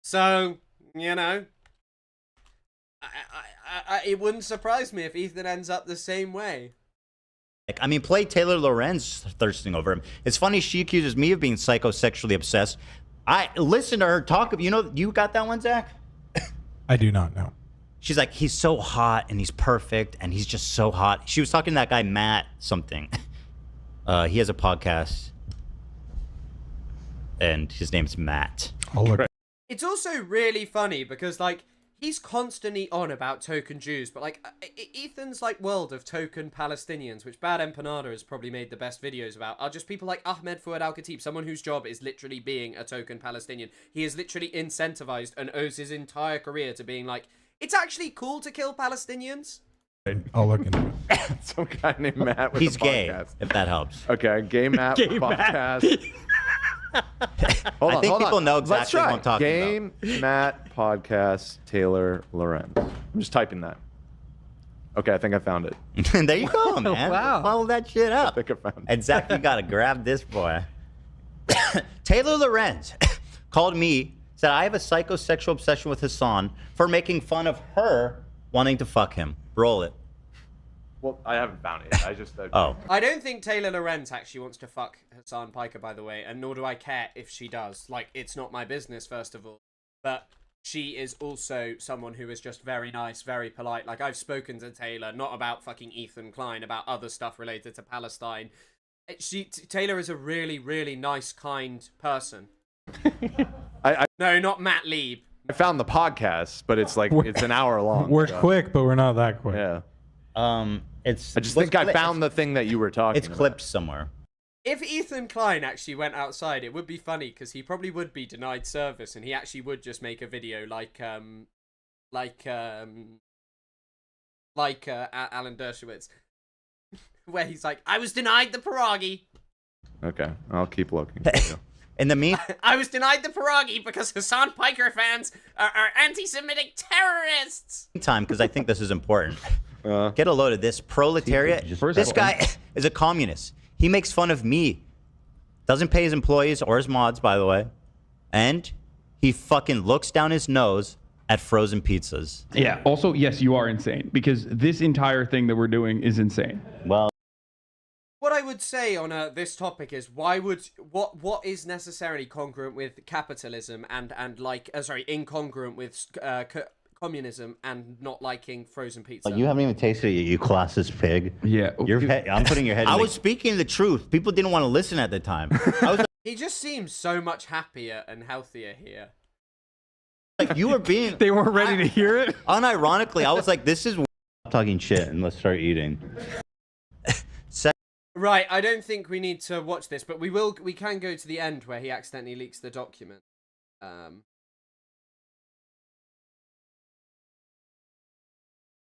So, you know... it wouldn't surprise me if Ethan ends up the same way. I mean, play Taylor Lorenz thirsting over him. It's funny she accuses me of being psychosexually obsessed. I listen to her talk. You know, you got that one, Zach? I do not know. She's like, he's so hot and he's perfect and he's just so hot. She was talking to that guy, Matt something. He has a podcast and his name's Matt. I'll look. It's also really funny because, like, he's constantly on about token Jews, but like Ethan's like world of token Palestinians, which Bad Empanada has probably made the best videos about, are just people like Ahmed Fouad Al-Khatib, someone whose job is literally being a token Palestinian. He is literally incentivized and owes his entire career to being like, it's actually cool to kill Palestinians. I'll look into it. Some guy named Matt with He's a gay, podcast. if that helps. Okay, gay Matt Gay with Matt. podcast. Hold I on, think hold people on. know Let's exactly try. what I'm talking Game Matt podcast Taylor Lorenz. I'm just typing that. Okay, I think I found it. There you go, man. Wow. Follow that shit up. I think I found it. And Zach, you gotta grab this boy. Taylor Lorenz called me, said I have a psychosexual obsession with Hasan for making fun of her wanting to fuck him. Roll it. Well, I haven't found it. I just. Oh. I don't think Taylor Lorenz actually wants to fuck Hasan Piker, by the way, and nor do I care if she does. Like, it's not my business, first of all. But she is also someone who is just very nice, very polite. Like, I've spoken to Taylor, not about fucking Ethan Klein, about other stuff related to Palestine. Taylor is a really, really nice, kind person. No, not Matt Lieb. I found the podcast, but it's like it's an hour long. We're so. quick, but we're not that quick. Yeah. It's. I just think I found the thing that you were talking It's about. clipped somewhere. If Ethan Klein actually went outside, it would be funny because he probably would be denied service, and he actually would just make a video like Alan Dershowitz, where he's like, "I was denied the pierogi." Okay, I'll keep looking. In the mean, I was denied the pierogi because Hasan Piker fans are anti-Semitic terrorists. Time, because I think this is important. Get a load of this proletariat. This guy is a communist. He makes fun of me. Doesn't pay his employees or his mods, by the way. And he fucking looks down his nose at frozen pizzas. Yeah. Also, yes, you are insane because this entire thing that we're doing is insane. Well, what I would say on this topic is what is necessarily congruent with capitalism and incongruent with communism and not liking frozen pizza. Like, you haven't even tasted it, you classist pig. Yeah. I'm putting your head. I was speaking the truth. People didn't want to listen at the time. He just seems so much happier and healthier here. Like, you were being. They weren't ready to hear it. Unironically, I was like, "This is talking shit," and let's start eating. Right, I don't think we need to watch this, but we can go to the end where he accidentally leaks the document. That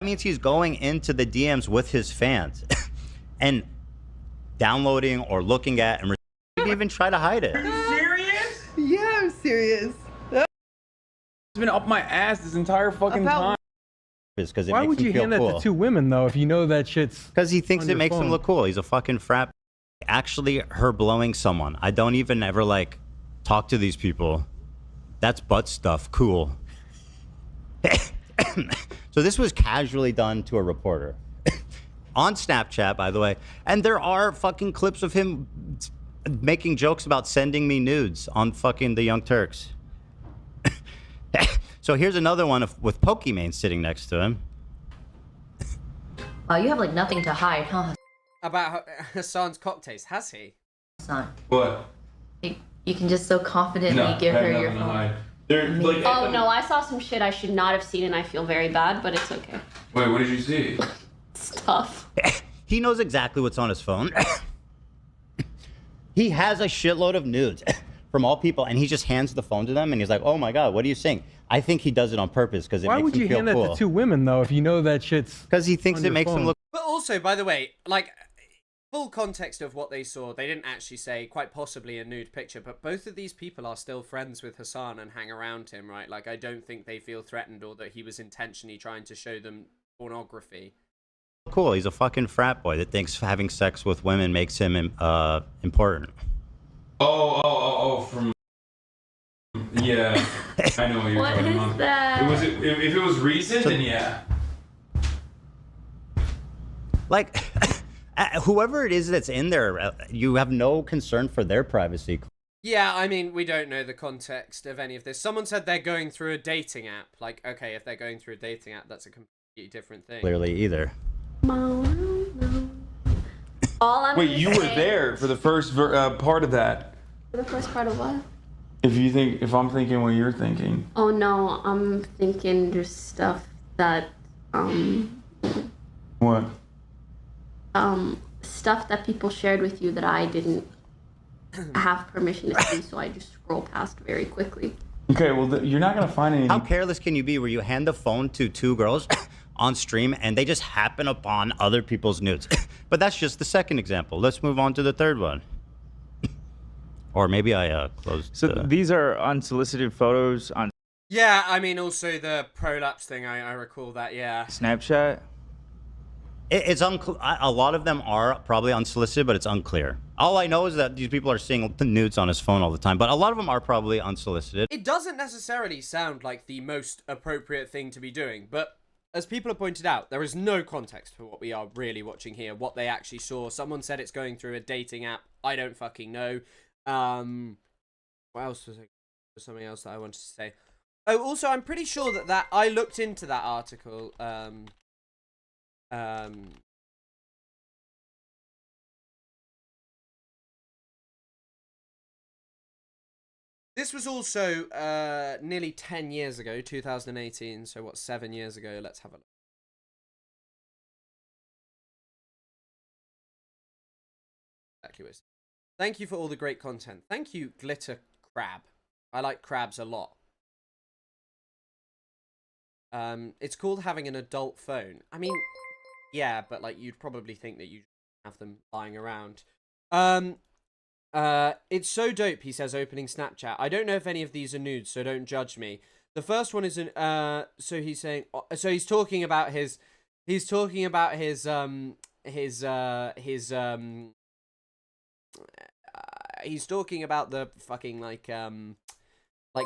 means he's going into the DMs with his fans and downloading or looking at and maybe even try to hide it. Serious? Yeah, I'm serious. It's been up my ass this entire fucking time. Because Why would you hand that to two women though if you know that shit's? Because he thinks it makes him look cool. He's a fucking frat. Actually, her blowing someone. I don't even ever like talk to these people. That's butt stuff. Cool. So this was casually done to a reporter on Snapchat, by the way. And there are fucking clips of him making jokes about sending me nudes on fucking the Young Turks. So here's another one with Pokimane sitting next to him. You have like nothing to hide, huh? About Hasan's cock taste, has he? Hasan. What? You can just so confidently give her your phone. They're like. Oh no, I saw some shit I should not have seen, and I feel very bad, but it's okay. Wait, what did you see? It's tough. He knows exactly what's on his phone. He has a shitload of nudes from all people, and he just hands the phone to them, and he's like, "Oh my god, what are you seeing?" I think he does it on purpose because it Why makes would him you feel hand that cool. to two women though if you know that shit's? Because he thinks on it your makes him phone? look. But also, by the way, like, full context of what they saw, they didn't actually say quite possibly a nude picture, but both of these people are still friends with Hasan and hang around him, right? Like, I don't think they feel threatened or that he was intentionally trying to show them pornography. Cool. He's a fucking frat boy that thinks having sex with women makes him important. From. Yeah, I know what you're What talking is about. that? If it was recent, then yeah. Like, whoever it is that's in there, you have no concern for their privacy. Yeah, I mean, we don't know the context of any of this. Someone said they're going through a dating app. Like, okay, if they're going through a dating app, that's a completely different thing. Clearly, either. All I'm Wait, gonna you were say- there for the first part of that. For the first part of what? If I'm thinking what you're thinking. Oh no, I'm thinking just stuff that What? stuff that people shared with you that I didn't have permission to see, so I just scroll past very quickly. Okay, well, you're not gonna find anything. How careless can you be where you hand the phone to two girls on stream and they just happen upon other people's nudes? But that's just the second example. Let's move on to the third one. Or maybe I closed. So these are unsolicited photos on Yeah, I mean, also the prolapse thing, I recall that, yeah. Snapchat. It's unclear. A lot of them are probably unsolicited, but it's unclear. All I know is that these people are seeing the nudes on his phone all the time, but a lot of them are probably unsolicited. It doesn't necessarily sound like the most appropriate thing to be doing, but as people have pointed out, there is no context for what we are really watching here, what they actually saw. Someone said it's going through a dating app. I don't fucking know. What else was it? There's something else that I wanted to say. Oh, also, I'm pretty sure that I looked into that article. This was also nearly 10 years ago, 2018. So what, 7 years ago? Let's have a look. Exactly what it says. Thank you for all the great content. Thank you, Glitter Crab. I like crabs a lot. It's called having an adult phone. I mean, yeah, but like you'd probably think that you have them lying around. It's so dope, he says, opening Snapchat. I don't know if any of these are nudes, so don't judge me. The first one is so he's saying, so he's talking about his he's talking about the fucking like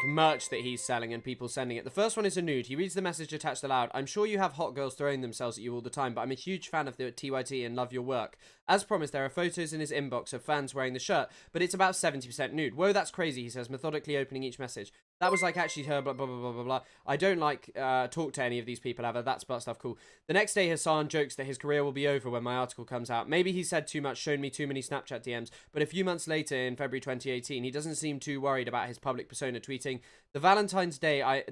merch that he's selling and people sending it. The first one is a nude. He reads the message attached aloud. I'm sure you have hot girls throwing themselves at you all the time, but I'm a huge fan of the TYT and love your work. As promised, there are photos in his inbox of fans wearing the shirt, but it's about 70% nude. Whoa, that's crazy, he says, methodically opening each message. That was like actually her, blah, blah, blah, blah, blah, blah. I don't like talk to any of these people ever. That's butt stuff cool. The next day, Hasan jokes that his career will be over when my article comes out. Maybe he said too much, shown me too many Snapchat DMs, but a few months later, in February 2018, he doesn't seem too worried about his public persona, tweeting, this Valentine's Day, I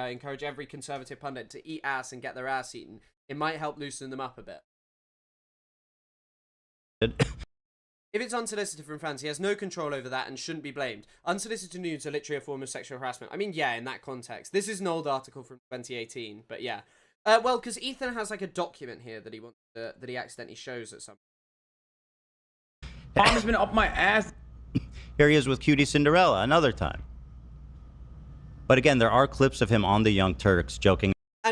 encourage every conservative pundit to eat ass and get their ass eaten. It might help loosen them up a bit. If it's unsolicited from fans, he has no control over that and shouldn't be blamed. Unsolicited nudes are literally a form of sexual harassment. I mean, yeah, in that context. This is an old article from 2018, but yeah. Well, because Ethan has like a document here that he wants that he accidentally shows at some. Palm has been up my ass. Here he is with Cutie Cinderella another time. But again, there are clips of him on the Young Turks joking. By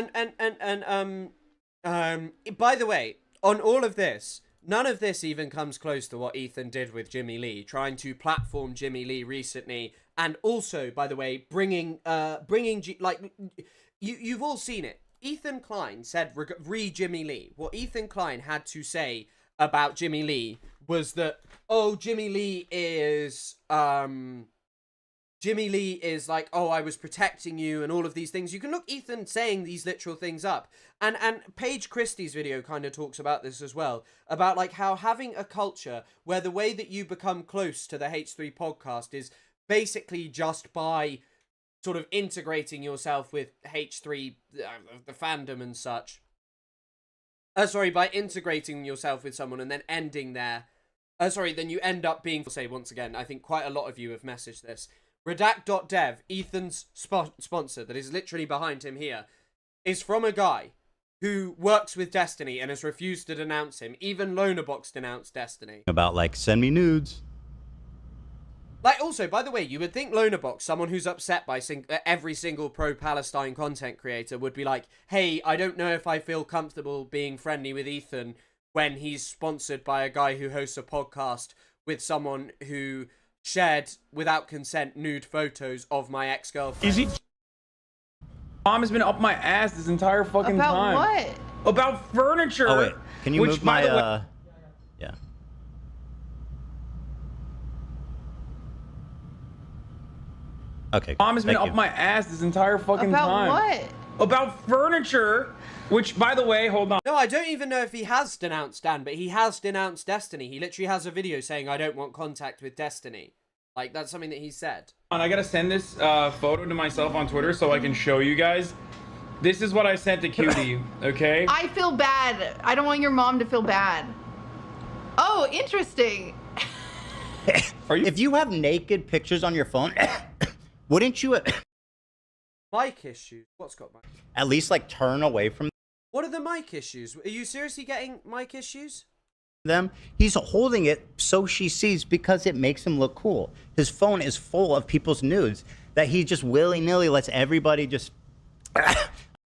the way, on all of this, none of this even comes close to what Ethan did with Jimmy Lee, trying to platform Jimmy Lee recently, and also, by the way, bringing you've all seen it. Ethan Klein said Jimmy Lee. What Ethan Klein had to say about Jimmy Lee was that, oh, Jimmy Lee is like, oh, I was protecting you and all of these things. You can look Ethan saying these literal things up. And Paige Christie's video kind of talks about this as well. About like how having a culture where the way that you become close to the H3 podcast is basically just by sort of integrating yourself with H3, the fandom and such. By integrating yourself with someone and then ending there. Then you end up being, say once again, I think quite a lot of you have messaged this. Redact.dev, Ethan's sponsor, that is literally behind him here, is from a guy who works with Destiny and has refused to denounce him. Even Lonerbox denounced Destiny. About, like, send me nudes. Like, also, by the way, you would think Lonerbox, someone who's upset by every single pro-Palestine content creator, would be like, hey, I don't know if I feel comfortable being friendly with Ethan when he's sponsored by a guy who hosts a podcast with someone who shared, without consent, nude photos of my ex-girlfriend. Is he? Mom has been up my ass this entire fucking About time. what? About furniture. Oh, wait. Can you which, move by the way- my, yeah. Okay. Mom has been thank up you. my ass this entire fucking About time. what? About furniture. Which, by the way, hold on. No, I don't even know if he has denounced Dan, but he has denounced Destiny. He literally has a video saying, I don't want contact with Destiny. Like, that's something that he said. I gotta send this photo to myself on Twitter so I can show you guys. This is what I sent to Cutie, okay? I feel bad. I don't want your mom to feel bad. Oh, interesting. If you have naked pictures on your phone, wouldn't you Mic issues? What's got mic? at least, like, turn away from What are the mic issues? Are you seriously getting mic issues? them? He's holding it so she sees because it makes him look cool. His phone is full of nudes that he just willy-nilly lets everybody just...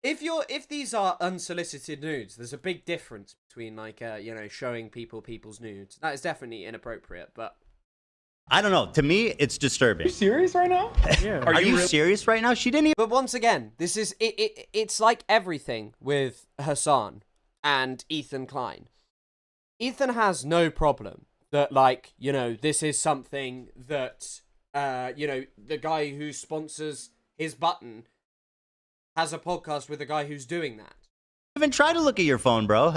If these are unsolicited nudes, there's a big difference between, like, showing people's nudes. That is definitely inappropriate, but... I don't know. To me, it's disturbing. Are you serious right now? Yeah. Are you serious right now? She didn't even... But once again, this is... It's like everything with Hasan and Ethan Klein. Ethan has no problem that, like, this is something that, the guy who sponsors his button has a podcast with a guy who's doing that. Even try to look at your phone, bro.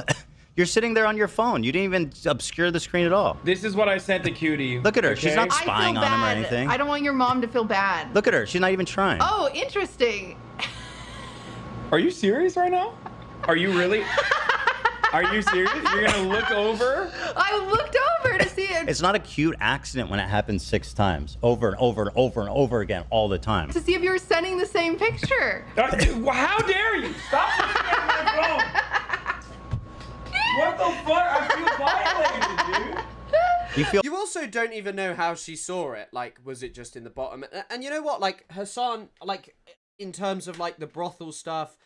You're sitting there on your phone. You didn't even obscure the screen at all. This is what I sent to Cutie. Look at her. She's not I feel spying on him or bad. anything. I don't want your mom to feel bad. Look at her. She's not even trying. Oh, interesting. Are you serious right now? Are you really? Are you serious? You're gonna look over? I looked over to see it. It's not a cute accident when it happens 6 times, over and over and over and over again, all the time. To see if you were sending the same picture. How dare you? Stop looking at my phone. What the fuck? I feel violated, dude. You also don't even know how she saw it. Like, was it just in the bottom? And you know what? Like, Hasan, like, in terms of, like, the brothel stuff,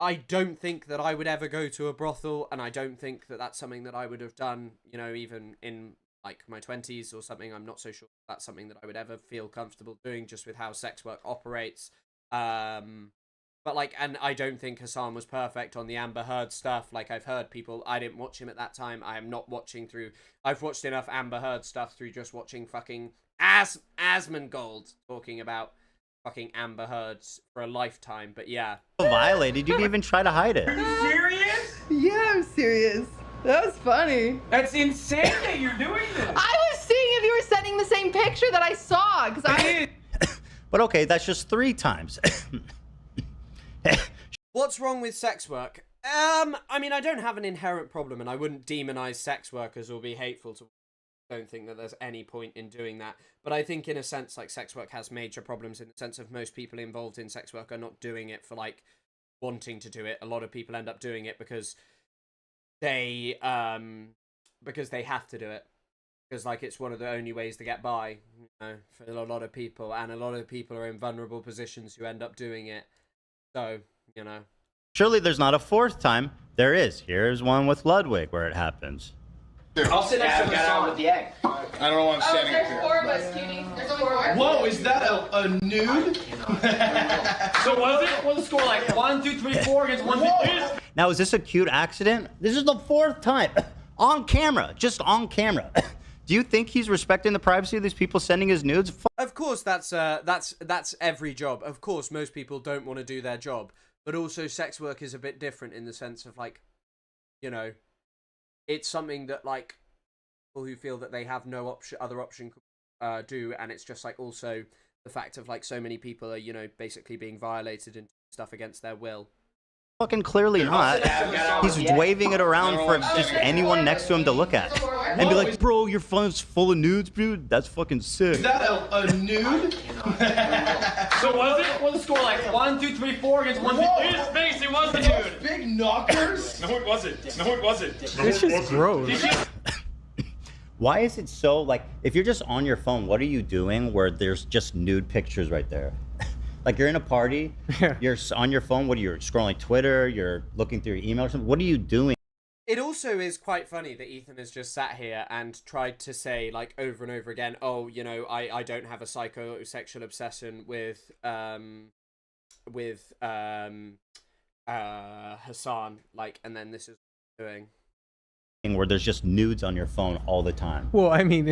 I don't think that I would ever go to a brothel, and I don't think that that's something that I would have done, even in, like, my 20s or something. I'm not so sure that's something that I would ever feel comfortable doing, just with how sex work operates. But, like, and I don't think Hasan was perfect on the Amber Heard stuff. Like, I've heard people, I didn't watch him at that time. I am not watching through, I've watched enough Amber Heard stuff through just watching fucking Asmongold talking about fucking Amber Heard for a lifetime. But yeah. Violated. You didn't even try to hide it. Are you serious? Yeah, I'm serious. That was funny. That's insane that you're doing this. I was seeing if you were sending the same picture that I saw, because I. But okay, that's just 3 times. What's wrong with sex work? I mean, I don't have an inherent problem, and I wouldn't demonize sex workers or be hateful to. I don't think that there's any point in doing that. But I think, in a sense, like, sex work has major problems in the sense of most people involved in sex work are not doing it for, like, wanting to do it. A lot of people end up doing it because they have to do it. Because, like, it's one of the only ways to get by, for a lot of people. And a lot of people are in vulnerable positions who end up doing it. So, Surely there's not a 4th time. There is. Here's one with Ludwig where it happens. I'll sit next to Hasan with the egg. I don't know why I'm standing up here. There's 4 of us, Cutie. There's only 4. Whoa, is that a nude? So was it? What's the score like? 1, 2, 3, 4 against 1, 2, 3? Now, is this a cute accident? This is the 4th time. On camera. Just on camera. Do you think he's respecting the privacy of these people sending his nudes? Of course, that's every job. Of course, most people don't want to do their job. But also, sex work is a bit different in the sense of, like, it's something that, like, people who feel that they have no other option do, and it's just, like, also the fact of like so many people are, you know, basically being violated and stuff against their will. Fucking clearly not. He's waving it around for just anyone next to him to look at. And be like, bro, your phone's full of nudes, dude. That's fucking sick. Is that a nude? So was it? What was the score like? 1, 2, 3, 4 against 1, 2, 3. In his face, it was the dude. Big knockers? No, it wasn't. No, it wasn't. It's just gross. Why is it so, like, if you're just on your phone, what are you doing where there's just nude pictures right there? Like, you're in a party, you're on your phone, what are you, scrolling Twitter, you're looking through your email or something? What are you doing? It also is quite funny that Ethan has just sat here and tried to say, like, over and over again, oh, you know, I don't have a psychosexual obsession with Hasan, like, and then this is what I'm doing. Where there's just nudes on your phone all the time. Well, I mean,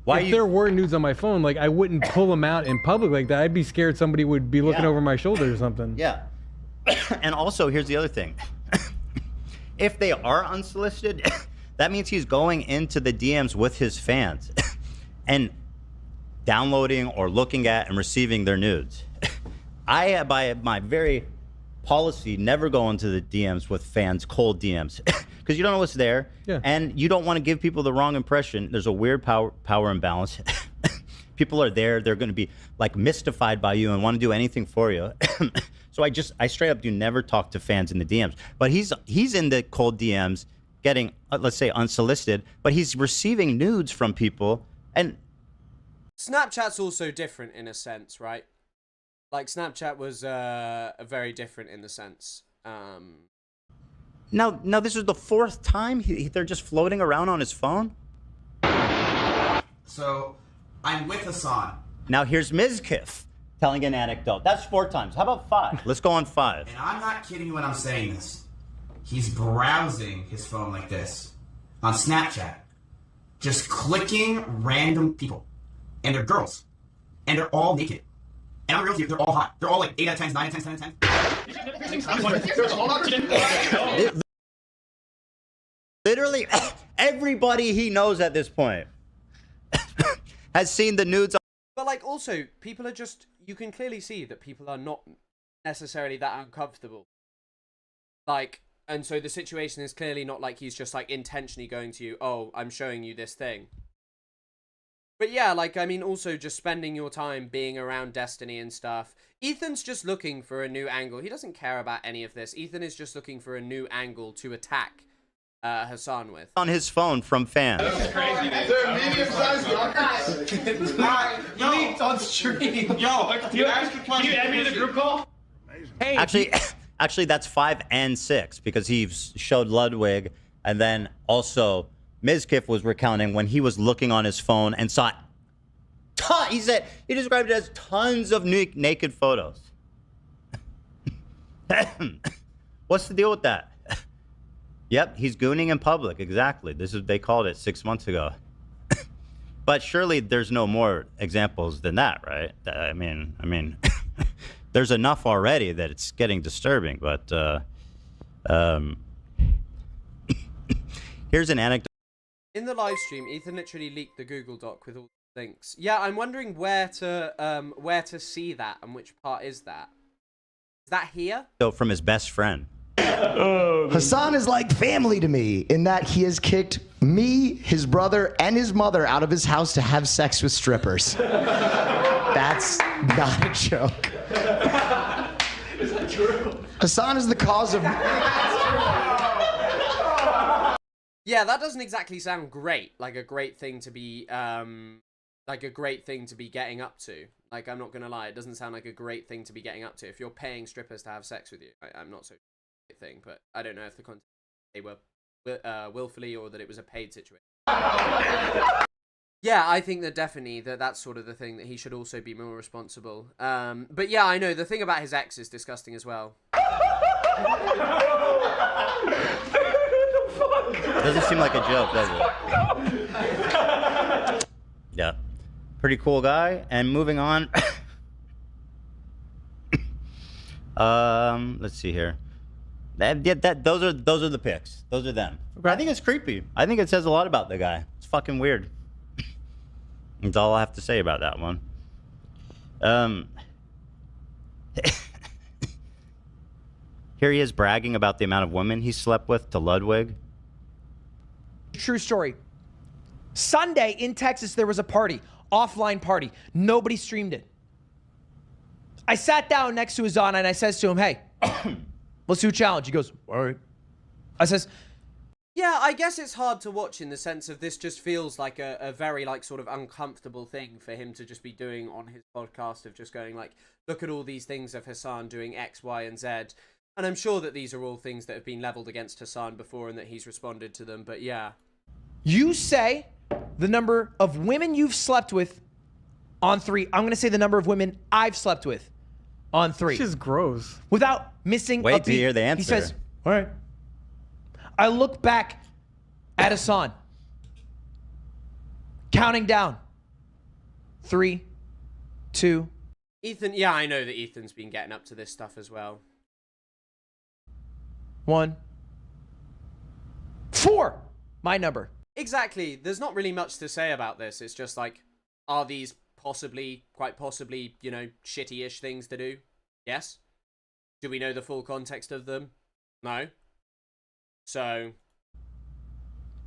if there were nudes on my phone, like, I wouldn't pull them out in public like that. I'd be scared somebody would be looking over my shoulder or something. Yeah. And also, here's the other thing. If they are unsolicited, that means he's going into the DMs with his fans and downloading or looking at and receiving their nudes. I, by my very policy, never go into the DMs with fans, cold DMs, because you don't know what's there, and you don't want to give people the wrong impression. There's a weird power imbalance. People are there; they're going to be like mystified by you and want to do anything for you. So I straight up do never talk to fans in the DMs. But he's in the cold DMs, getting let's say unsolicited, but he's receiving nudes from people. And Snapchat's also different in a sense, right? Like, Snapchat was very different in the sense. Now this is the fourth time they're just floating around on his phone. So, I'm with Hasan. Now here's Mizkif telling an anecdote. That's 4 times. How about 5? Let's go on 5. And I'm not kidding you when I'm saying this. He's browsing his phone like this on Snapchat, just clicking random people. And they're girls. And they're all naked. And I'm real with you, they're all hot. They're all like 8 out of 10, 9 out of 10, 10 out of 10. Literally everybody he knows at this point has seen the nudes. But like, also, people are just, you can clearly see that people are not necessarily that uncomfortable. Like, and so the situation is clearly not like he's just like intentionally going to you, oh, I'm showing you this thing. But yeah, like, I mean, also just spending your time being around Destiny and stuff. Ethan's just looking for a new angle. He doesn't care about any of this. Ethan is just looking for a new angle to attack Hasan with. On his phone from fans. That's crazy, dude. They're medium-sized knockers. Leaked on stream. Yo, Can you add me to the group call? Hey, Actually, that's 5 and 6 because he showed Ludwig, and then also Mizkif was recounting when he was looking on his phone and saw. He said he described it as tons of naked photos. What's the deal with that? Yep, he's gooning in public. Exactly. This is they called it 6 months ago. But surely there's no more examples than that, right? I mean, there's enough already that it's getting disturbing. But here's an anecdote. In the live stream, Ethan literally leaked the Google Doc with all the links. Yeah, I'm wondering where to see that and which part is that? Is that here? So from his best friend. Hasan is like family to me in that he has kicked me, his brother, and his mother out of his house to have sex with strippers. That's not a joke. Is that true? Hasan is the cause of... Yeah, that doesn't exactly sound great. Like a great thing to be, getting up to. Like, I'm not gonna lie, it doesn't sound like a great thing to be getting up to. If you're paying strippers to have sex with you, I'm not so thing, but I don't know if the content they were willfully or that it was a paid situation. Yeah, I think that definitely that's sort of the thing that he should also be more responsible. But yeah, I know the thing about his ex is disgusting as well. Doesn't seem like a joke, does it? Yeah. Pretty cool guy. And moving on. Let's see here. Those are the pics. Those are them. Okay. I think it's creepy. I think it says a lot about the guy. It's fucking weird. That's all I have to say about that one. Here he is bragging about the amount of women he slept with to Ludwig. True story. Sunday in Texas, there was a party, offline party. Nobody streamed it. I sat down next to Hasan and I says to him, hey, let's do a challenge. He goes, all right. I says, yeah, I guess it's hard to watch in the sense of this just feels like a very like sort of uncomfortable thing for him to just be doing on his podcast, of just going like, look at all these things of Hasan doing X, Y, and Z. And I'm sure that these are all things that have been leveled against Hasan before and that he's responded to them, but yeah. you say the number of women you've slept with on 3. I'm going to say the number of women I've slept with on 3. This is gross. Without missing a beat. Wait to hear the answer. He says, all right. I look back at Hasan, counting down. 3, 2. Ethan, yeah, I know that Ethan's been getting up to this stuff as well. 1, 4. My number. Exactly. There's not really much to say about this. It's just like, are these quite possibly, you know, shitty-ish things to do? Yes. Do we know the full context of them? No. So.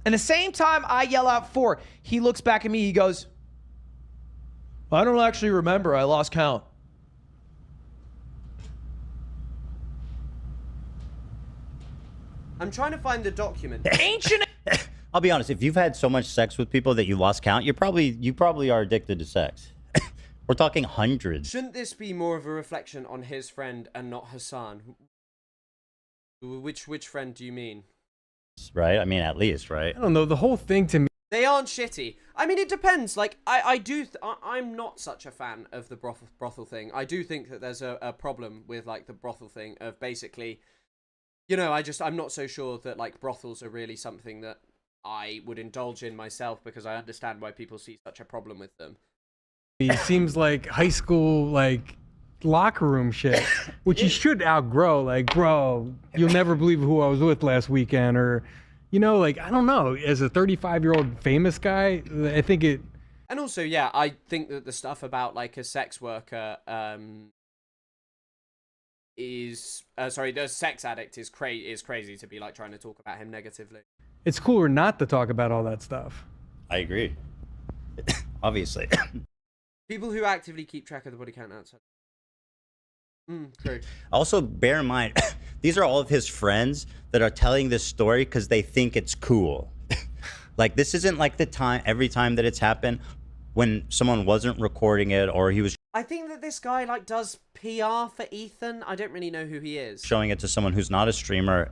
And the same time I yell out 4, he looks back at me, he goes, I don't actually remember. I lost count. I'm trying to find the document. Ancient. I'll be honest. If you've had so much sex with people that you lost count, you probably are addicted to sex. We're talking hundreds. Shouldn't this be more of a reflection on his friend and not Hasan? Which friend do you mean? Right? I mean, at least, right? I don't know. The whole thing to me. They aren't shitty. I mean, it depends. Like, I'm not such a fan of the brothel thing. I do think that there's a problem with, like, the brothel thing of basically, you know, I'm not so sure that, like, brothels are really something that I would indulge in myself, because I understand why people see such a problem with them. It seems like high school, like, locker room shit, which you should outgrow. Like, bro, you'll never believe who I was with last weekend, or, you know, like, I don't know. As a 35-year-old famous guy, I think it. And also, yeah, I think that the stuff about, like, a sex worker, the sex addict is crazy to be, like, trying to talk about him negatively. It's cooler not to talk about all that stuff. I agree. Obviously. People who actively keep track of the body count outside. True. Also, bear in mind, these are all of his friends that are telling this story because they think it's cool. Like, this isn't like every time that it's happened when someone wasn't recording it or he was. I think that this guy, like, does PR for Ethan. I don't really know who he is. Showing it to someone who's not a streamer.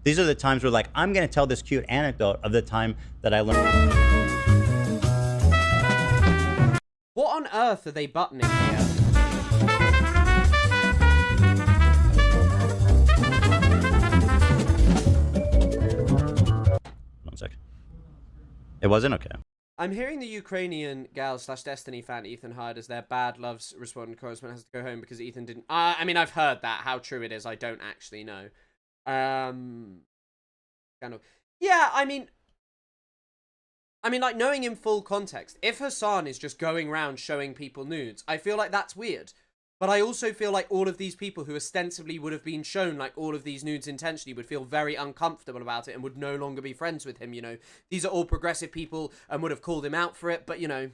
These are the times where, like, I'm going to tell this cute anecdote of the time that I learned. What on earth are they buttoning here? One sec. It wasn't okay. I'm hearing the Ukrainian gal/Destiny fan Ethan hired as their bad loves respondent correspondent has to go home because Ethan didn't. I mean, I've heard that. How true it is, I don't actually know. Kind of. Yeah, I mean, like, knowing in full context, if Hasan is just going around showing people nudes, I feel like that's weird. But I also feel like all of these people who ostensibly would have been shown, like, all of these nudes intentionally would feel very uncomfortable about it and would no longer be friends with him, you know. These are all progressive people and would have called him out for it, but, you know.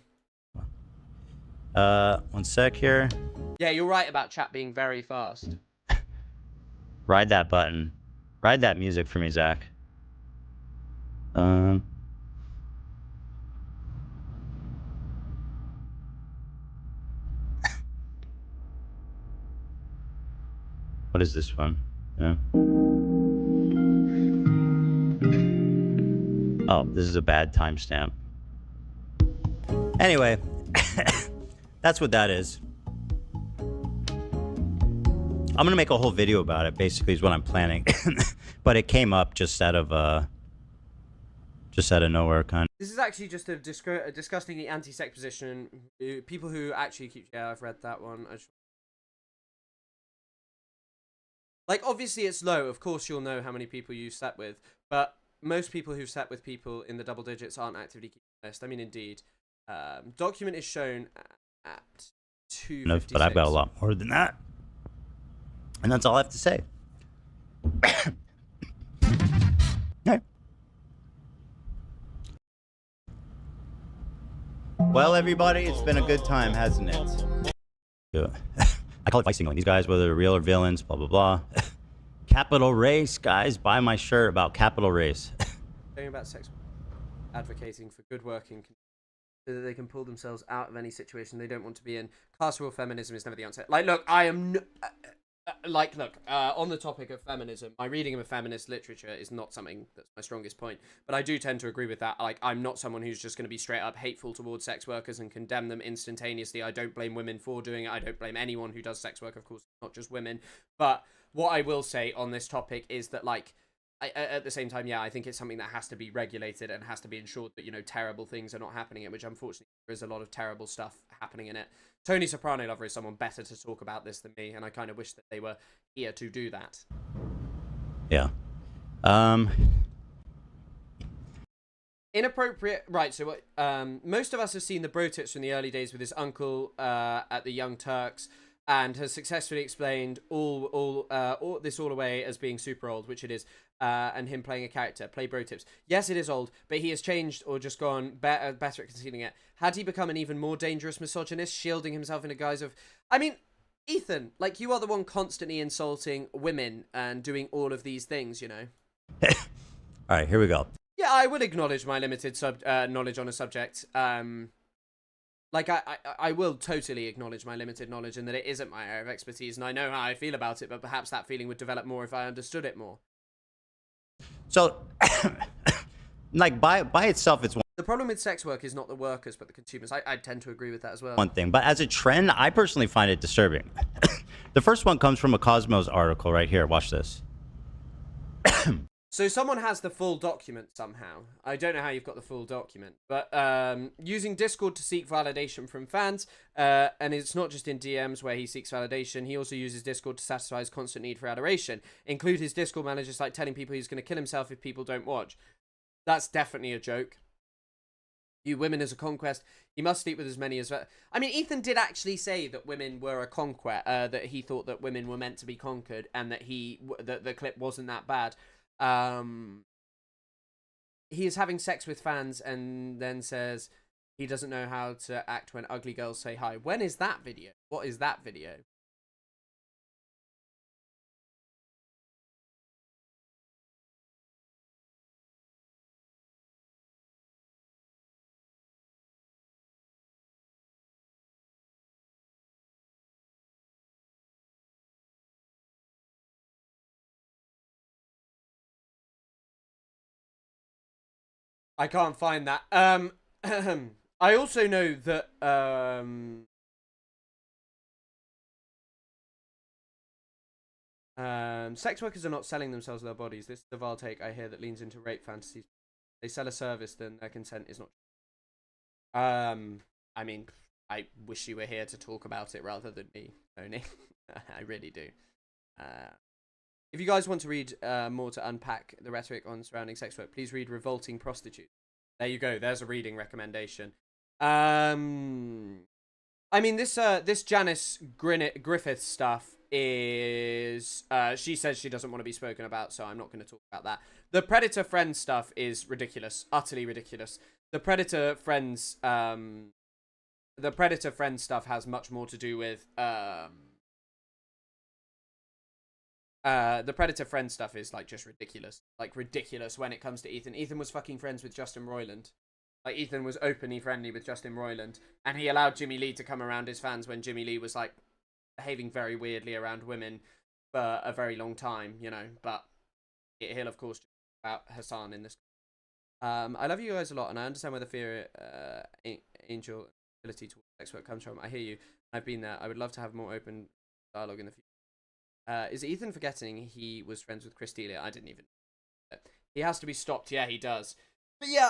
1 sec here. Yeah, you're right about chat being very fast. Ride that button. Ride that music for me, Zach. What is this one? Yeah. Oh, this is a bad timestamp. Anyway, that's what that is. I'm gonna make a whole video about it, basically, is what I'm planning. But it came up just out of nowhere, kind of. This is actually just a disgusting the anti-sex position. People who actually keep. Yeah, I've read that one. Like, obviously it's low. Of course you'll know how many people you slept with, but most people who've slept with people in the double digits aren't actively keeping a list. I mean, indeed. Document is shown at 2:56. But I've got a lot more than that. And that's all I have to say. Okay. Well, everybody, it's been a good time, hasn't it? Yeah. I call it vice signaling. These guys, whether they're real or villains, blah, blah, blah. Capital race, guys. Buy my shirt about capital race. Talking about sex, advocating for good working so that they can pull themselves out of any situation they don't want to be in. Carceral feminism is never the answer. Like, look, I am... on the topic of feminism, my reading of feminist literature is not something that's my strongest point, but I do tend to agree with that. Like, I'm not someone who's just going to be straight up hateful towards sex workers and condemn them instantaneously. I don't blame women for doing it. I don't blame anyone who does sex work, of course, not just women. But what I will say on this topic is that, like, at the same time, yeah, I think it's something that has to be regulated and has to be ensured that, you know, terrible things are not happening in it, which unfortunately there is a lot of terrible stuff happening in it. Tony Soprano Lover is someone better to talk about this than me, and I kind of wish that they were here to do that. Yeah. Inappropriate. Right, so what? Most of us have seen the bro tips from the early days with his uncle at the Young Turks, and has successfully explained all this all away as being super old, which it is, and him playing a character. Play bro tips. Yes, it is old, but he has changed or just gone better at concealing it. Had he become an even more dangerous misogynist, shielding himself in a guise of... I mean, Ethan, like, you are the one constantly insulting women and doing all of these things, you know? All right, here we go. Yeah, I will acknowledge my limited knowledge on a subject. Like, I will totally acknowledge my limited knowledge and that it isn't my area of expertise, and I know how I feel about it, but perhaps that feeling would develop more if I understood it more. So, like, by itself, it's The problem with sex work is not the workers, but the consumers. I tend to agree with that as well. one thing. But as a trend, I personally find it disturbing. The first one comes from a Cosmos article right here. Watch this. So someone has the full document somehow. I don't know how you've got the full document, but using Discord to seek validation from fans, and it's not just in DMs where he seeks validation. He also uses Discord to satisfy his constant need for adoration. Include his Discord managers like telling people he's going to kill himself if people don't watch. That's definitely a joke. You women as a conquest. He must sleep with as many as... I mean, Ethan did actually say that women were a conquest, that he thought that women were meant to be conquered, and that that the clip wasn't that bad. He is having sex with fans and then says he doesn't know how to act when ugly girls say hi. When is that video? What is that video? I can't find that. I also know that sex workers are not selling themselves or their bodies. This is the vile take I hear that leans into rape fantasies. They sell a service, then their consent is not. I mean, I wish you were here to talk about it rather than me, Tony. I really do. If you guys want to read more to unpack the rhetoric on surrounding sex work, please read Revolting Prostitute. There you go. There's a reading recommendation. I mean, this Janice Griffith stuff is... she says she doesn't want to be spoken about, so I'm not going to talk about that. The Predator Friends stuff is ridiculous. Utterly ridiculous. The Predator Friends stuff has much more to do with... the Predator Friend stuff is, like, just ridiculous. Like, ridiculous when it comes to Ethan. Ethan was fucking friends with Justin Roiland. Like, Ethan was openly friendly with Justin Roiland. And he allowed Jimmy Lee to come around his fans when Jimmy Lee was, like, behaving very weirdly around women for a very long time, you know. But he'll, of course, talk about Hasan in this. I love you guys a lot, and I understand where the fear, angel ability towards sex work comes from. I hear you. I've been there. I would love to have more open dialogue in the future. Is Ethan forgetting he was friends with Chris D'Elia? I didn't even... He has to be stopped. Yeah, he does. But yeah,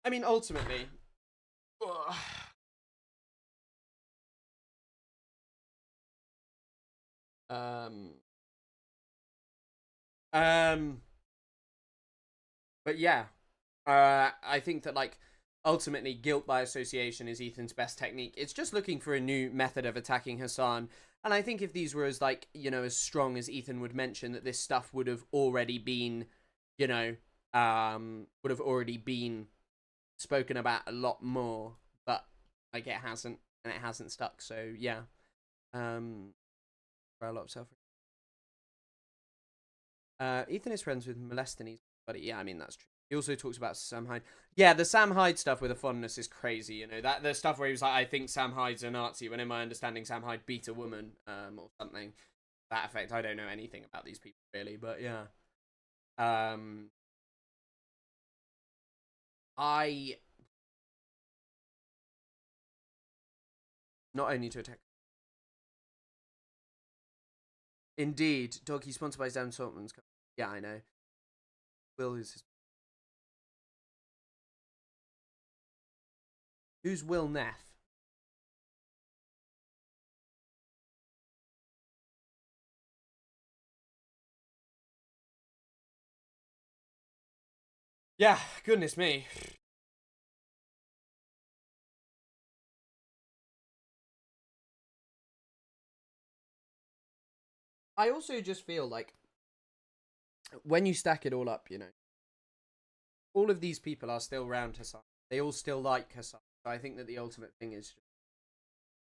I mean, ultimately... But yeah, I think that, like, ultimately guilt by association is Ethan's best technique. It's just looking for a new method of attacking Hasan. And I think if these were as, like, you know, as strong as Ethan would mention, that this stuff would have already been, you know, would have already been spoken about a lot more. But, like, it hasn't, and it hasn't stuck. So, yeah. A lot of self. Ethan is friends with Molesthenes, but yeah, I mean, that's true. He also talks about Sam Hyde. Yeah, the Sam Hyde stuff with the fondness is crazy, you know. That the stuff where he was like, I think Sam Hyde's a Nazi, when in my understanding Sam Hyde beat a woman, or something. That effect. I don't know anything about these people, really, but yeah. Not only to attack. Indeed. Doggy sponsored by Dan Saltman's. Yeah, I know. Will is his... Who's Will Neff? Yeah, goodness me. I also just feel like when you stack it all up, you know, all of these people are still around Hasan. They all still like Hasan. So I think that the ultimate thing is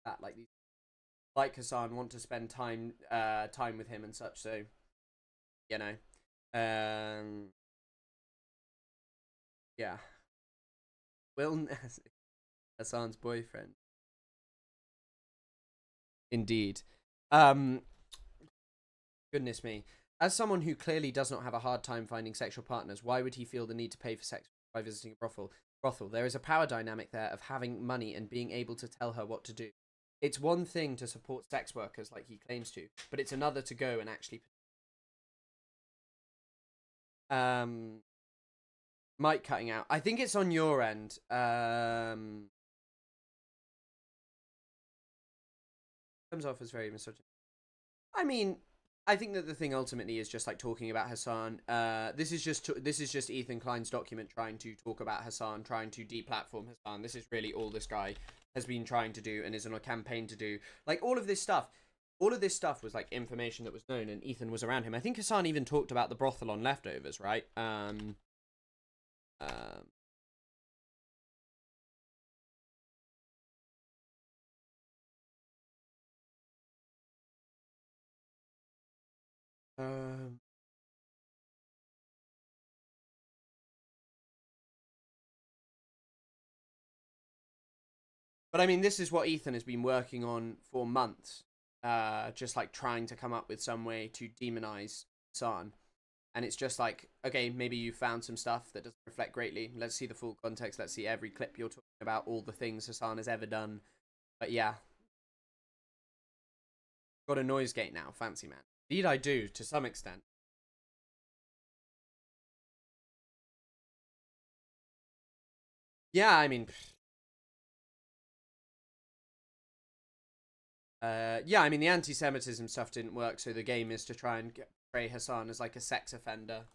that, like, these like Hasan want to spend time with him and such. So, you know, yeah. Will Hasan's boyfriend. Indeed. Goodness me. As someone who clearly does not have a hard time finding sexual partners, why would he feel the need to pay for sex by visiting a brothel? There is a power dynamic there of having money and being able to tell her what to do. It's one thing to support sex workers like he claims to, but it's another to go and actually... Mic cutting out. I think it's on your end. Comes off as very misogynist. I mean... I think that the thing ultimately is just like talking about Hasan. This is just Ethan Klein's document trying to talk about Hasan, trying to deplatform Hasan. This is really all this guy has been trying to do and is on a campaign to do. Like all of this stuff was like information that was known, and Ethan was around him. I think Hasan even talked about the brothel on Leftovers, right? But I mean, this is what Ethan has been working on for months. Just like trying to come up with some way to demonize Hasan. And it's just like, okay, maybe you found some stuff that doesn't reflect greatly. Let's see the full context. Let's see every clip you're talking about, all the things Hasan has ever done. But yeah. Got a noise gate now, fancy man. Indeed I do, to some extent. Yeah, I mean... yeah, I mean, the anti-Semitism stuff didn't work, so the game is to try and portray Hasan as like a sex offender.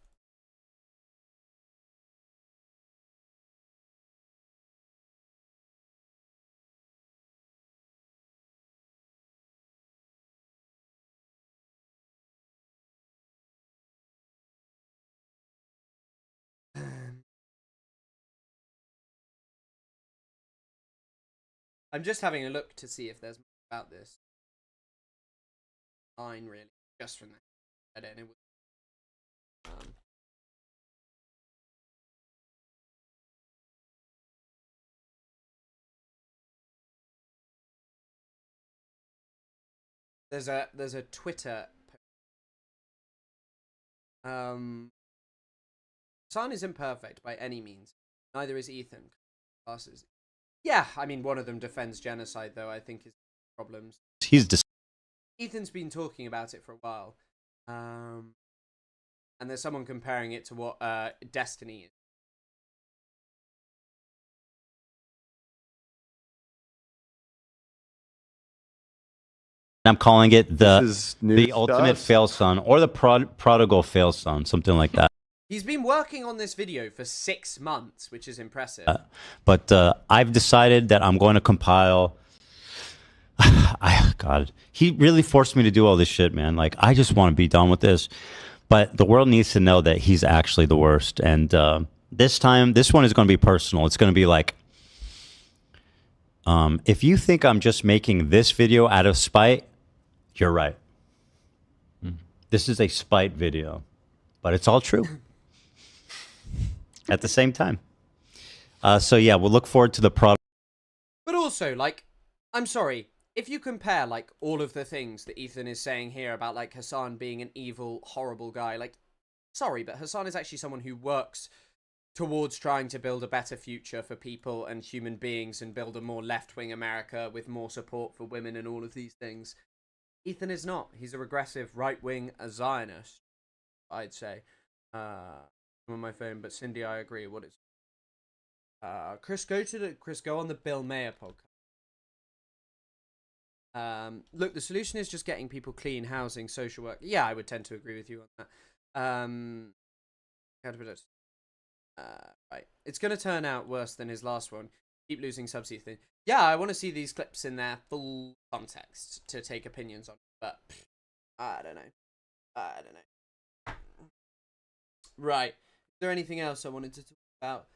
I'm just having a look to see if there's more about this. Line, really, just from that. I don't know. There's a Twitter. Hasan is imperfect by any means. Neither is Ethan. Classes. Yeah, I mean, one of them defends genocide, though. I think is problems. Ethan's been talking about it for a while, and there's someone comparing it to what Destiny is. I'm calling it the ultimate fail son, or the prodigal fail son, something like that. He's been working on this video for 6 months, which is impressive. But I've decided that I'm going to compile. God, he really forced me to do all this shit, man. Like, I just want to be done with this. But the world needs to know that he's actually the worst. And this time, this one is going to be personal. It's going to be like, if you think I'm just making this video out of spite, you're right. This is a spite video, but it's all true at the same time. So yeah, we'll look forward to the product. But also, like, I'm sorry, if you compare, like, all of the things that Ethan is saying here about, like, Hasan being an evil, horrible guy, like, sorry, but Hasan is actually someone who works towards trying to build a better future for people and human beings and build a more left-wing America with more support for women and all of these things. Ethan is not. He's a regressive right-wing Zionist, I'd say. I'm on my phone, but Cindy, I agree. What is Chris, go on the Bill Mayer podcast. Look, the solution is just getting people clean housing, social work. Yeah, I would tend to agree with you on that. Right. It's going to turn out worse than his last one. Keep losing subs, Ethan. Yeah, I want to see these clips in their full context to take opinions on. But I don't know. Right. Is there anything else I wanted to talk about?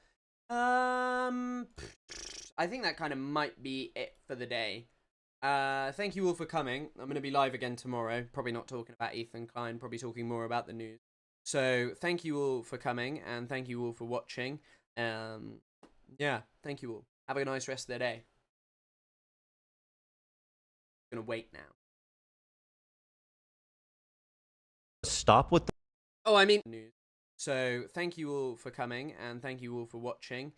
I think that kind of might be it for the day. Thank you all for coming. I'm going to be live again tomorrow. Probably not talking about Ethan Klein. Probably talking more about the news. So thank you all for coming, and thank you all for watching. Yeah, thank you all. Have a nice rest of the day. I'm going to wait now. Stop with the Oh, I mean news. So thank you all for coming, and thank you all for watching.